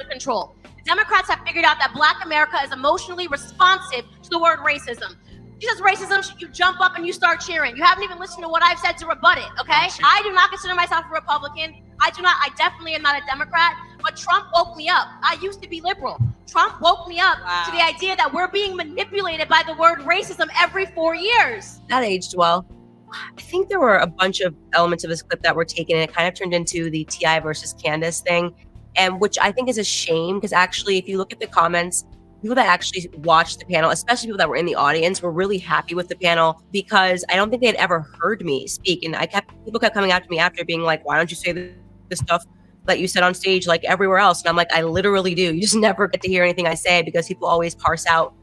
Control. The Democrats have figured out that Black America is emotionally responsive to the word racism. She says racism, you jump up and you start cheering. You haven't even listened to what I've said to rebut it, okay? I do not consider myself a Republican. I definitely am not a Democrat, but Trump woke me up. I used to be liberal. Trump woke me up to the idea that we're being manipulated by the word racism every 4 years. That aged well. I think there were a bunch of elements of this clip that were taken, and it kind of turned into the T.I. versus Candace thing, and which I think is a shame, because actually, if you look at the comments, people that actually watched the panel, especially people that were in the audience, were really happy with the panel, because I don't think they had ever heard me speak. And people kept coming after me after, being like, why don't you say this stuff that you said on stage like everywhere else? And I'm like, I literally do. You just never get to hear anything I say, because people always parse out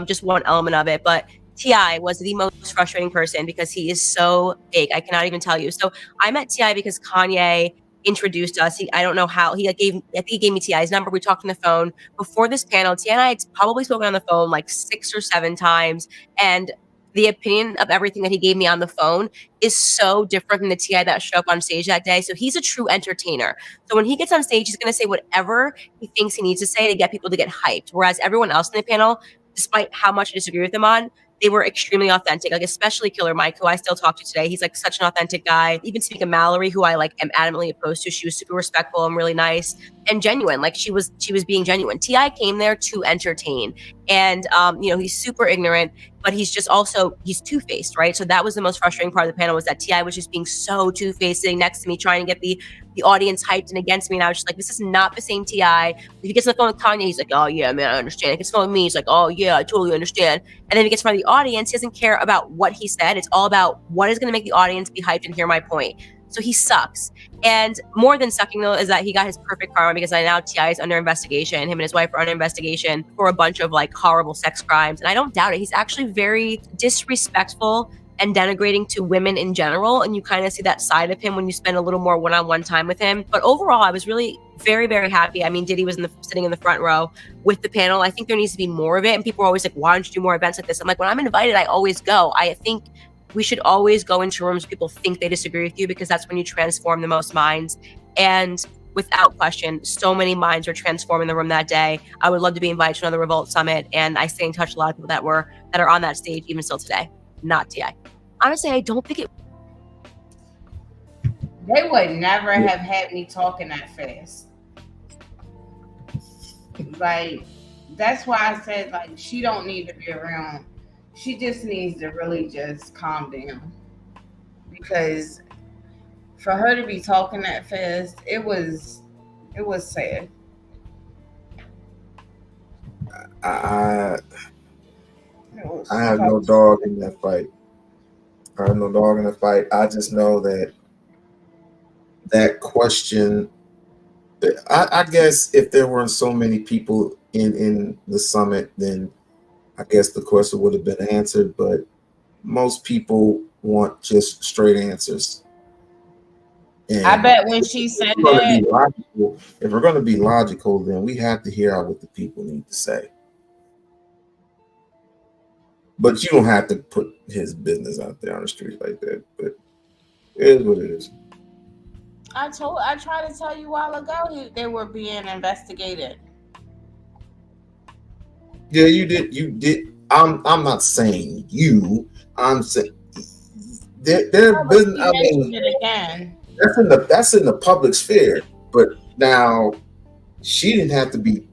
just one element of it. But T.I. was the most frustrating person because he is so fake. I cannot even tell you. So I met T.I. because Kanye introduced us. I don't know how. I think he gave me T.I.'s number. We talked on the phone before this panel. T.I. and I had probably spoken on the phone like 6 or 7 times, and the opinion of everything that he gave me on the phone is so different than the T.I. that showed up on stage that day. So he's a true entertainer. So when he gets on stage, he's going to say whatever he thinks he needs to say to get people to get hyped. Whereas everyone else in the panel, despite how much I disagree with them on, they were extremely authentic, like especially Killer Mike, who I still talk to today. He's like such an authentic guy. Even speaking of Mallory, who I like am adamantly opposed to, she was super respectful and really nice and genuine. Like she was being genuine. T.I. came there to entertain, and he's super ignorant, but he's just also he's two-faced, right? So that was the most frustrating part of the panel, was that T.I. was just being so two-faced, sitting next to me, trying to get the audience hyped and against me. And I was just like, this is not the same T.I. If he gets on the phone with Kanye, he's like, oh yeah, man, I understand. He gets on the phone with me, he's like, oh yeah, I totally understand. And then if he gets in front of the audience, he doesn't care about what he said. It's all about what is going to make the audience be hyped and hear my point. So he sucks. And more than sucking, though, is that he got his perfect karma, because now T.I. is under investigation. Him and his wife are under investigation for a bunch of like horrible sex crimes. And I don't doubt it. He's actually very disrespectful and denigrating to women in general. And you kind of see that side of him when you spend a little more one-on-one time with him. But overall, I was really very, very happy. I mean, Diddy was sitting in the front row with the panel. I think there needs to be more of it. And people are always like, why don't you do more events like this? I'm like, when I'm invited, I always go. I think we should always go into rooms where people think they disagree with you, because that's when you transform the most minds. And without question, so many minds were transformed in the room that day. I would love to be invited to another Revolt Summit, and I stay in touch with a lot of people that are on that stage even still today. Not T.I. Honestly, I don't think it. They would never have had me talking that fast. Like, that's why I said, like, she don't need to be around. She just needs to really just calm down. Because for her to be talking that fast, it was sad. I have no dog in that fight. I have no dog in the fight. I just know that question. I guess if there weren't so many people in the summit, then I guess the question would have been answered. But most people want just straight answers. And I bet when she said if we're going to be logical, then we have to hear out what the people need to say. But you don't have to put his business out there on the street like that. But it is what it is. I tried to tell you a while ago they were being investigated. Yeah, you did. I'm not saying you. I'm saying their business. I mean, it again. That's in the public sphere. But now she didn't have to be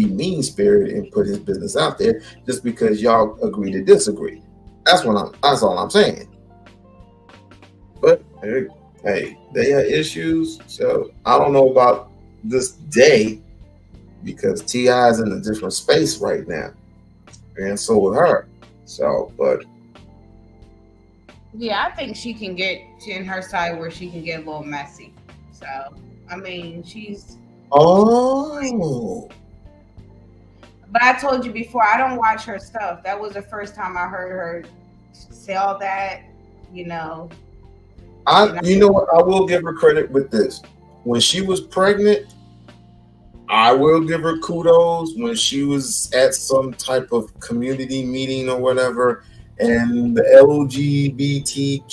mean spirited and put his business out there just because y'all agree to disagree. That's all I'm saying. But hey, they have issues. So I don't know about this day because T.I. is in a different space right now. And so with her. So, but yeah, I think she can get in her side where she can get a little messy. So, I mean, she's. Oh. But I told you before, I don't watch her stuff. That was the first time I heard her say all that, you know. You know what? I will give her credit with this. When she was pregnant, I will give her kudos when she was at some type of community meeting or whatever, and the LGBTQ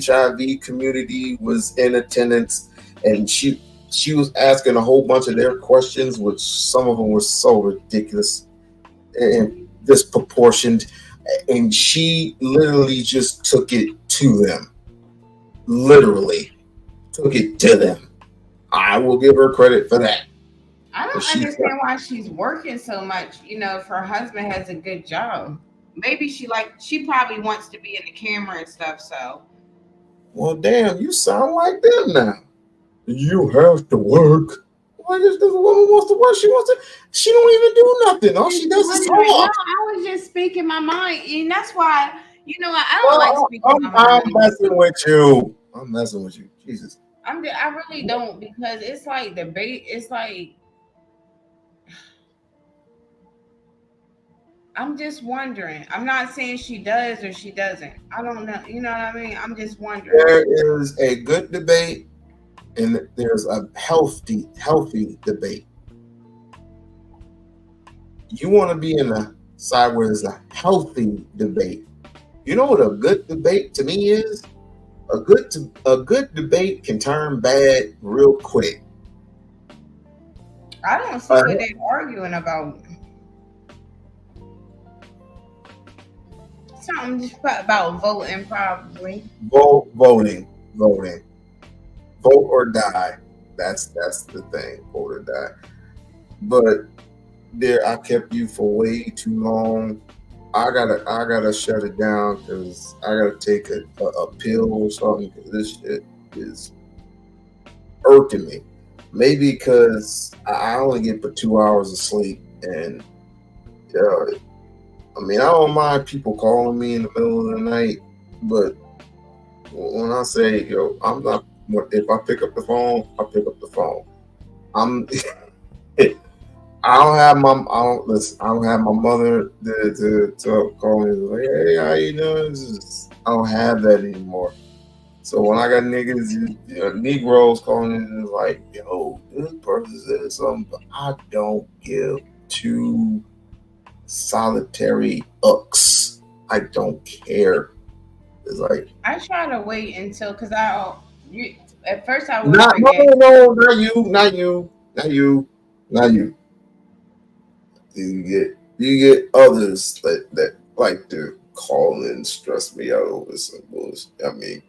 HIV community was in attendance, and she was asking a whole bunch of their questions, which some of them were so ridiculous and disproportioned, and she literally just took it to them. Literally took it to them. I will give her credit for that. I don't understand why she's working so much, you know, if her husband has a good job. Maybe she probably wants to be in the camera and stuff, so. Well, damn, you sound like them now. You have to work. Why does this woman wants to work? She don't even do nothing. All she does is talk. No, I was just speaking my mind, and that's why, you know, I don't like speaking my mind. I'm messing with you. I'm messing with you. Jesus. I really don't, because it's like debate. It's like, I'm just wondering. I'm not saying she does or she doesn't. I don't know. You know what I mean? I'm just wondering. There is a good debate and there's a healthy debate. You want to be in the side where there's a healthy debate. You know what a good debate to me is? A good debate can turn bad real quick. I don't see what they're arguing about. Something about voting, probably. Voting. Vote or die. That's the thing. Vote or die. But I kept you for way too long. I gotta shut it down because I gotta take a pill or something, because this shit is irking me. Maybe because I only get for 2 hours of sleep, and I mean, I don't mind people calling me in the middle of the night, but when I say, I'm not. If I pick up the phone, I pick up the phone. I don't have my mother to call me like, hey, how you doing? I don't have that anymore. So when I got niggas, Negroes calling me like, yo, this person said something, but I don't give two solitary ucks. I don't care. It's like, I try to wait until, because at first I was no, not you. You get others that like to call and stress me out over some bullshit. I mean,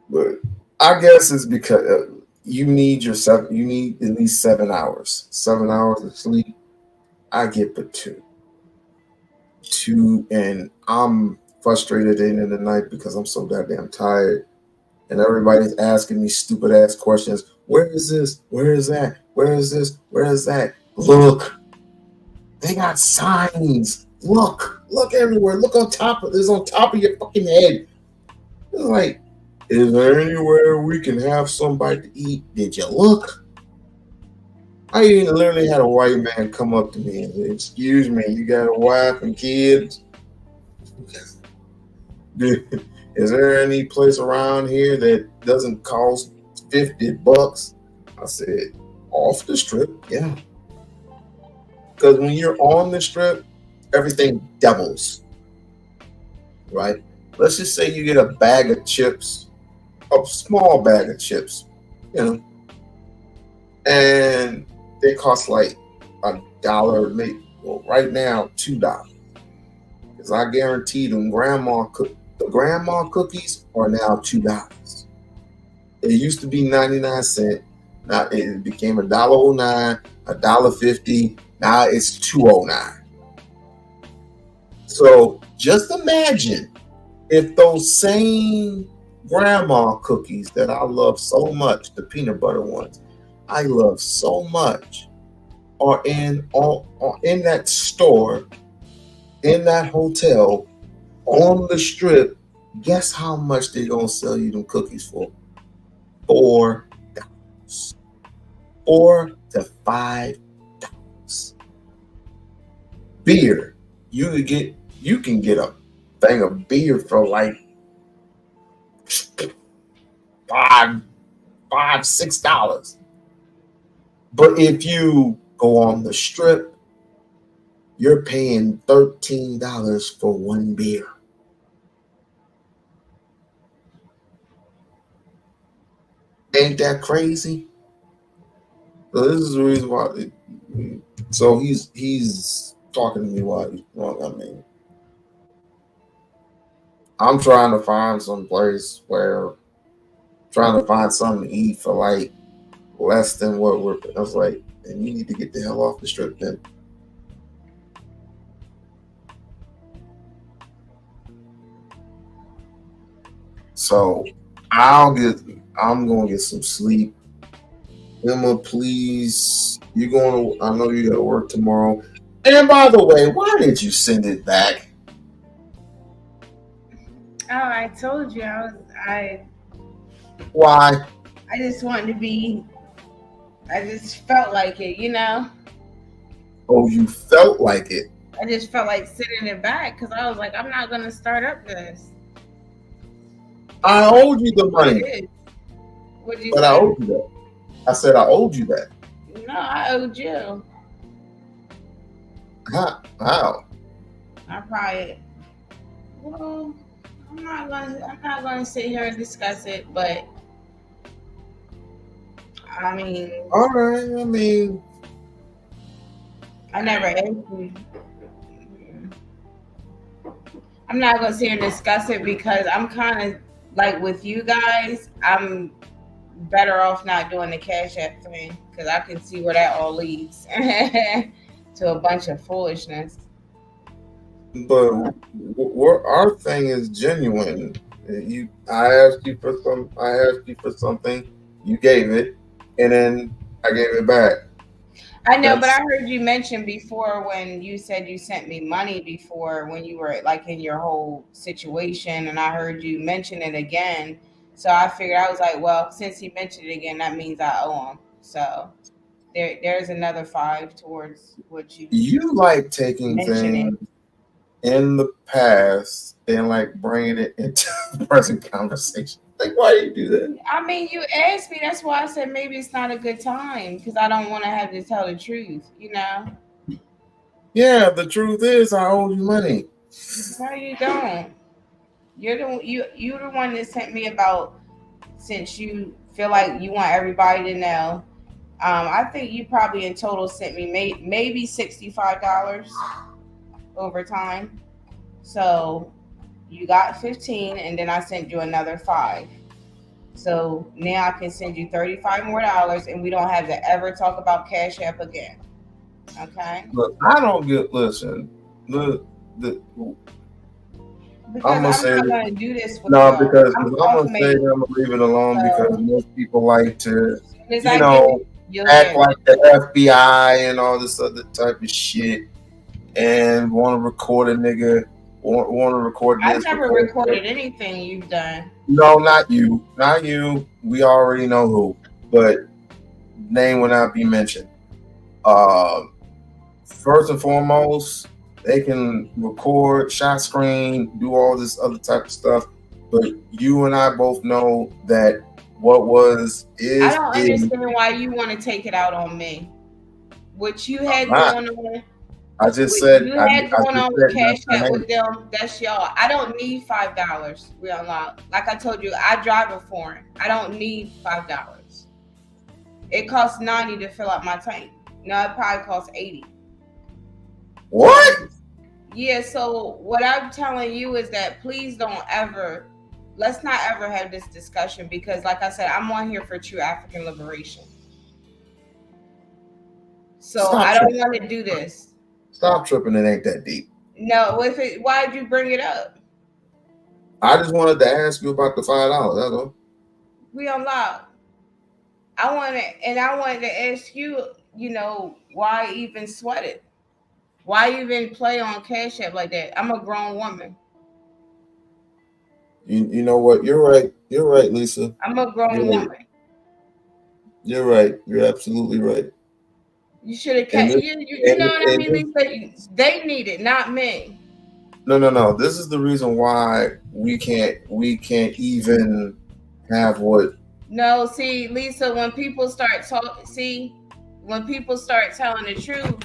but I guess it's because you need at least 7 hours. 7 hours of sleep. I get but two, and I'm frustrated at the end of the night because I'm so goddamn tired, and everybody's asking me stupid ass questions. Where is this? Where is that? Where is this? Where is that? Look, They got signs. Look everywhere. Look on top of this, on top of your fucking head. It's like, is there anywhere we can have somebody to eat? Did you look? I even literally had a white man come up to me and say, "Excuse me, you got a wife and kids? Is there any place around here that doesn't cost $50?" I said, "Off the strip, yeah." Because when you're on the strip, everything doubles, right? Let's just say you get a bag of chips, a small bag of chips, you know, and they cost like $1, maybe, well, right now $2. Because I guarantee them the grandma cookies are now $2. It used to be 99 cents. Now it became $1.09, $1.50. Now it's $2.09. So just imagine if those same grandma cookies that I love so much, the peanut butter ones, I love so much, are in that store, in that hotel, on the strip. Guess how much they're gonna sell you them cookies for? $4. $4 to $5. Beer, you can get a thing of beer for like $6. But if you go on the strip, you're paying $13 for one beer. Ain't that crazy? So this is the reason why. So he's talking to me while he's wrong. I mean, I'm trying to find some place where, trying to find something to eat for like less than what we're. I was like, and you need to get the hell off the strip then. So I'm gonna get some sleep. Emma, please. I know you gotta work tomorrow. And by the way, why did you send it back? Oh, I told you Why? I just wanted to be. I just felt like it, you know. Oh, you felt like it. I just felt like sending it back because I was like, I'm not gonna start up this. I owed you the money. What'd you But say? I owed you that. I said I owed you that. No, I owed you. How? I probably. Well, I'm not gonna sit here and discuss it, but I mean. All right. I mean, I never asked you. I'm not gonna sit here and discuss it because I'm kind of like with you guys. I'm better off not doing the Cash App thing because I can see where that all leads to a bunch of foolishness. but our thing is genuine. I asked you for something. You gave it, and then I gave it back. I know, but I heard you mention before when you said you sent me money before when you were like in your whole situation, and I heard you mention it again. So I figured, I was like, well, since he mentioned it again, that means I owe him. So there's another $5 towards what You like taking mentioning. things in the past and like bringing it into the present conversation. Like, why do you do that? I mean, you asked me. That's why I said maybe it's not a good time because I don't want to have to tell the truth, you know? Yeah, the truth is I owe you money. No, you don't. You're the one that sent me about, since you feel like you want everybody to know. I think you probably in total sent me maybe $65 over time. So you got 15, and then I sent you another 5. So now I can send you $35 more, and we don't have to ever talk about Cash App again. Okay? Look, I don't get. Listen, I'm Because I'm not gonna do this with no, y'all. because I'm I'm gonna say that I'm gonna leave it alone because most people like to, act like the FBI and all this other type of shit. and want to record a nigga, want to record I've this. never recorded anything you've done. No, not you. Not you. We already know who. But name will not be mentioned. First and foremost, they can record, shot screen, do all this other type of stuff. But you and I both know that what was is. I don't understand why you want to take it out on me. What you had going on. I just said you had going on with Cash App with them. That's y'all. I don't need $5. We-On-Loc. Like I told you, I drive a foreign. I don't need $5. It costs $90 to fill up my tank. No, it probably costs $80. What? Yeah. So what I'm telling you is that please don't ever. Let's not ever have this discussion because, like I said, I'm on here for true African liberation. So I don't want to do this. Stop tripping. It ain't that deep. No, why'd you bring it up? I just wanted to ask you about the $5. That's all. We-On-Loc. I wanted to ask you, why even sweat it? Why even play on Cash App like that? I'm a grown woman. You know what? You're right. You're right, Lisa. I'm a grown woman. Right. You're right. You're absolutely right. You should have kept. You know what I mean, Lisa? They need it, not me. No. This is the reason why we can't even have what. No, see, Lisa, when people start telling the truth,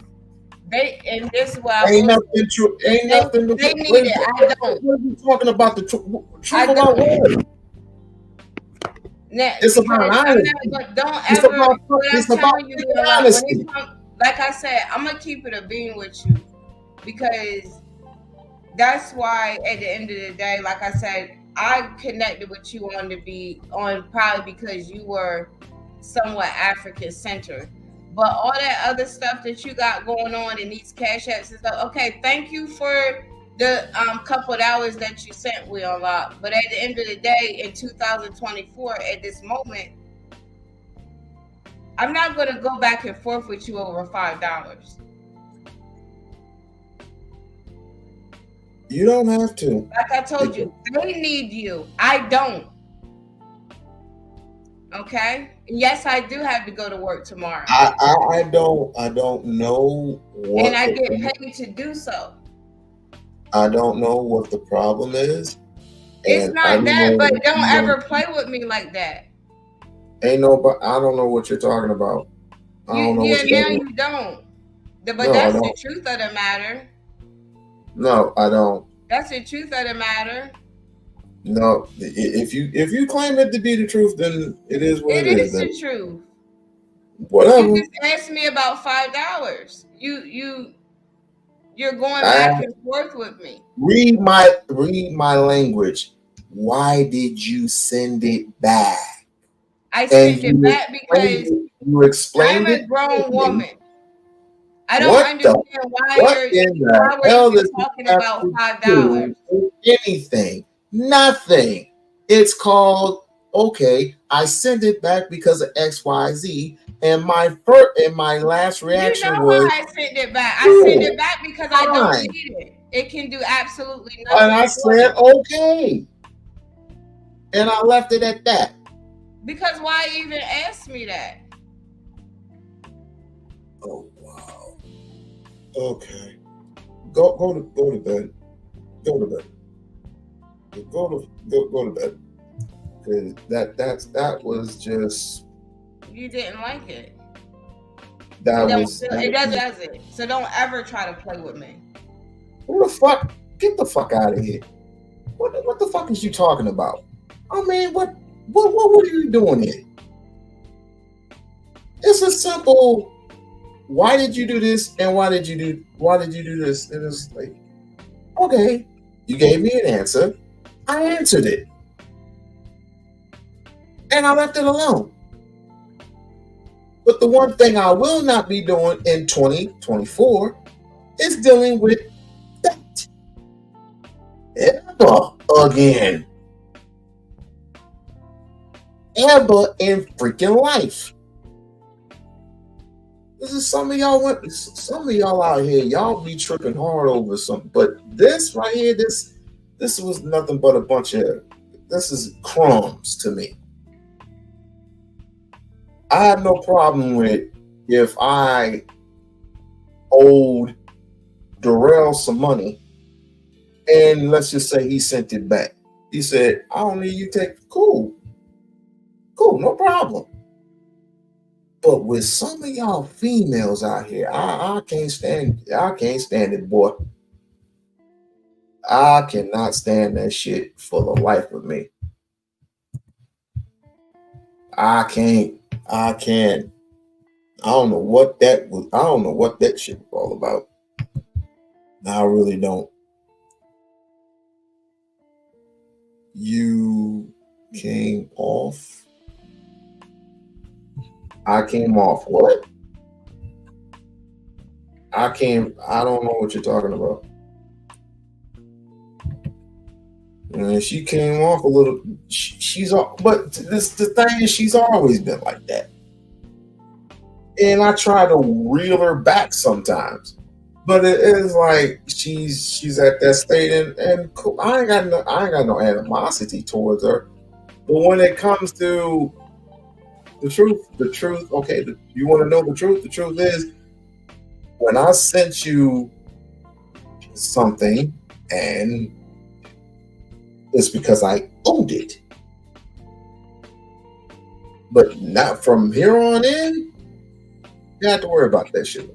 and this is why ain't nothing true. Ain't nothing. They need it. I don't. What are you talking about the truth about what? Now, it's about honesty. Honesty. Like I said, I'm gonna keep it a being with you because that's why at the end of the day, like I said, I connected with you on probably because you were somewhat African centered. But all that other stuff that you got going on in these Cash Apps and stuff, okay, thank you for the couple of hours that you sent We-On-Loc. But at the end of the day, in 2024, at this moment, I'm not going to go back and forth with you over $5. You don't have to. Like I told you, they need you. I don't. Okay? Yes, I do have to go to work tomorrow. I don't know what. And I get paid to do so. I don't know what the problem is. It's not that, but don't ever play with me like that. Ain't no, but I don't know what you're talking about. I don't know what you're talking about. You don't. But No, that's the truth of the matter. No, I don't. That's the truth of the matter. No, if you claim it to be the truth, then it is what it is. It is the truth. Whatever. You just asked me about $5. You're going back and forth with me. Read my language. Why did you send it back? I sent it back because you explained I'm a grown woman. I don't What understand why you're talking about $5. Anything. Nothing. It's called, okay, I sent it back because of XYZ. And my last reaction was, why I sent it back. I sent it back because I don't need it. It can do absolutely nothing. And I said, okay. And I left it at that. Because why even ask me that? Oh wow. Okay. Go to bed. Go to bed. Go to bed. Because that was just. You didn't like it. It doesn't. So don't ever try to play with me. What the fuck? Get the fuck out of here. What the fuck is you talking about? I mean, what are you doing here? It's a simple. Why did you do this? And why did you do this? And it's like, okay, you gave me an answer. I answered it. And I left it alone. But the one thing I will not be doing in 2024 is dealing with that ever again. Ever in freaking life. This is some of y'all out here, y'all be tripping hard over something. But this right here, this was nothing but a bunch of, this is crumbs to me. I have no problem with if I owed Darrell some money and let's just say he sent it back. He said, I don't need you to take, cool, no problem. But with some of y'all females out here, I can't stand it, boy. I cannot stand that shit for the life of me. I can't. I don't know what that was. I don't know what that shit was all about. I really don't. You came off. I came off what? I don't know what you're talking about. And she came off a little. But the thing is, she's always been like that. And I try to reel her back sometimes, but it is like she's at that state, and cool. I ain't got no animosity towards her. But when it comes to the truth, okay, you want to know the truth? The truth is, when I sent you something, and it's because I owed it. But not from here on in, you have to worry about that shit.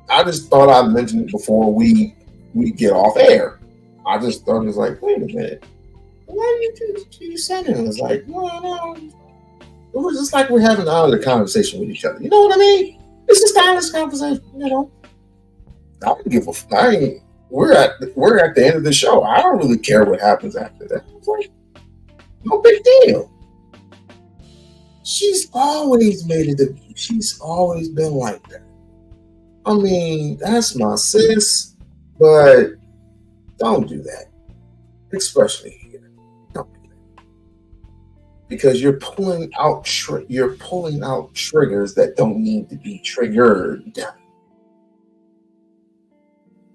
I just thought I mentioned it before we get off air. I just thought it was like, wait a minute. Why did you send it? It was like, no. It was just like we're having another conversation with each other. You know what I mean? It's just an honest conversation, you know. I don't give a fuck. We're at the end of the show. I don't really care what happens after that. It's like, no big deal. She's always she's always been like that. I mean, that's my sis, but don't do that. Especially here. Don't do that. Because you're pulling out triggers that don't need to be triggered.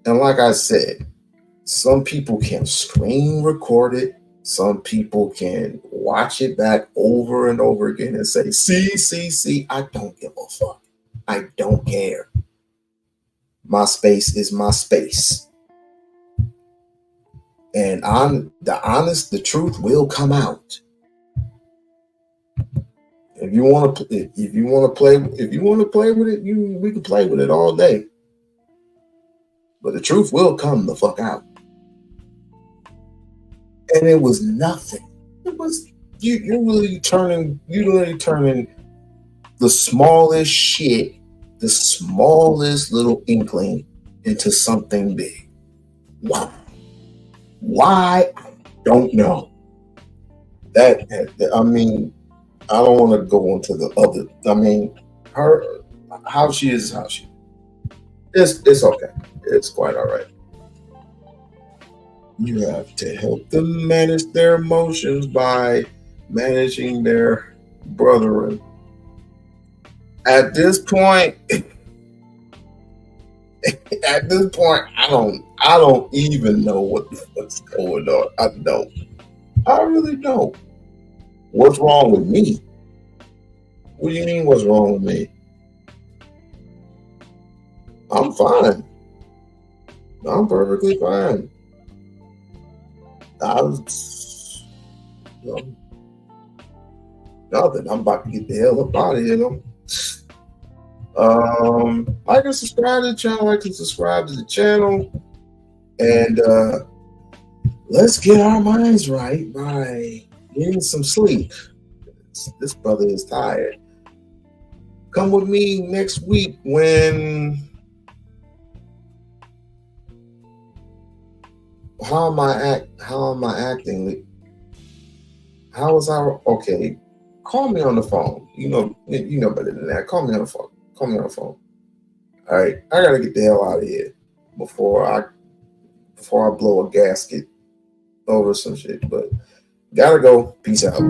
And like I said, some people can screen record it. Some people can watch it back over and over again and say, see, I don't give a fuck. I don't care. My space is my space. And the truth will come out. If you want to play with it, we can play with it all day. But the truth will come the fuck out. And it was nothing. It was you're literally turning the smallest shit, the smallest little inkling into something big. Wow. Why? I don't know. I don't want to go into the other. How she is. It's okay. It's quite all right. You have to help them manage their emotions by managing their brethren. At this point, I don't even know what the fuck's going on. I really don't. What's wrong with me? What do you mean what's wrong with me? I'm fine. I'm perfectly fine. Nothing. I'm about to get the hell up out of here, though. Like and subscribe to the channel, and let's get our minds right by getting some sleep. This brother is tired. Come with me next week when how am I acting? How was I? Okay, call me on the phone. You know better than that. Call me on the phone. All right, I gotta get the hell out of here before I blow a gasket over some shit. But gotta go. Peace out.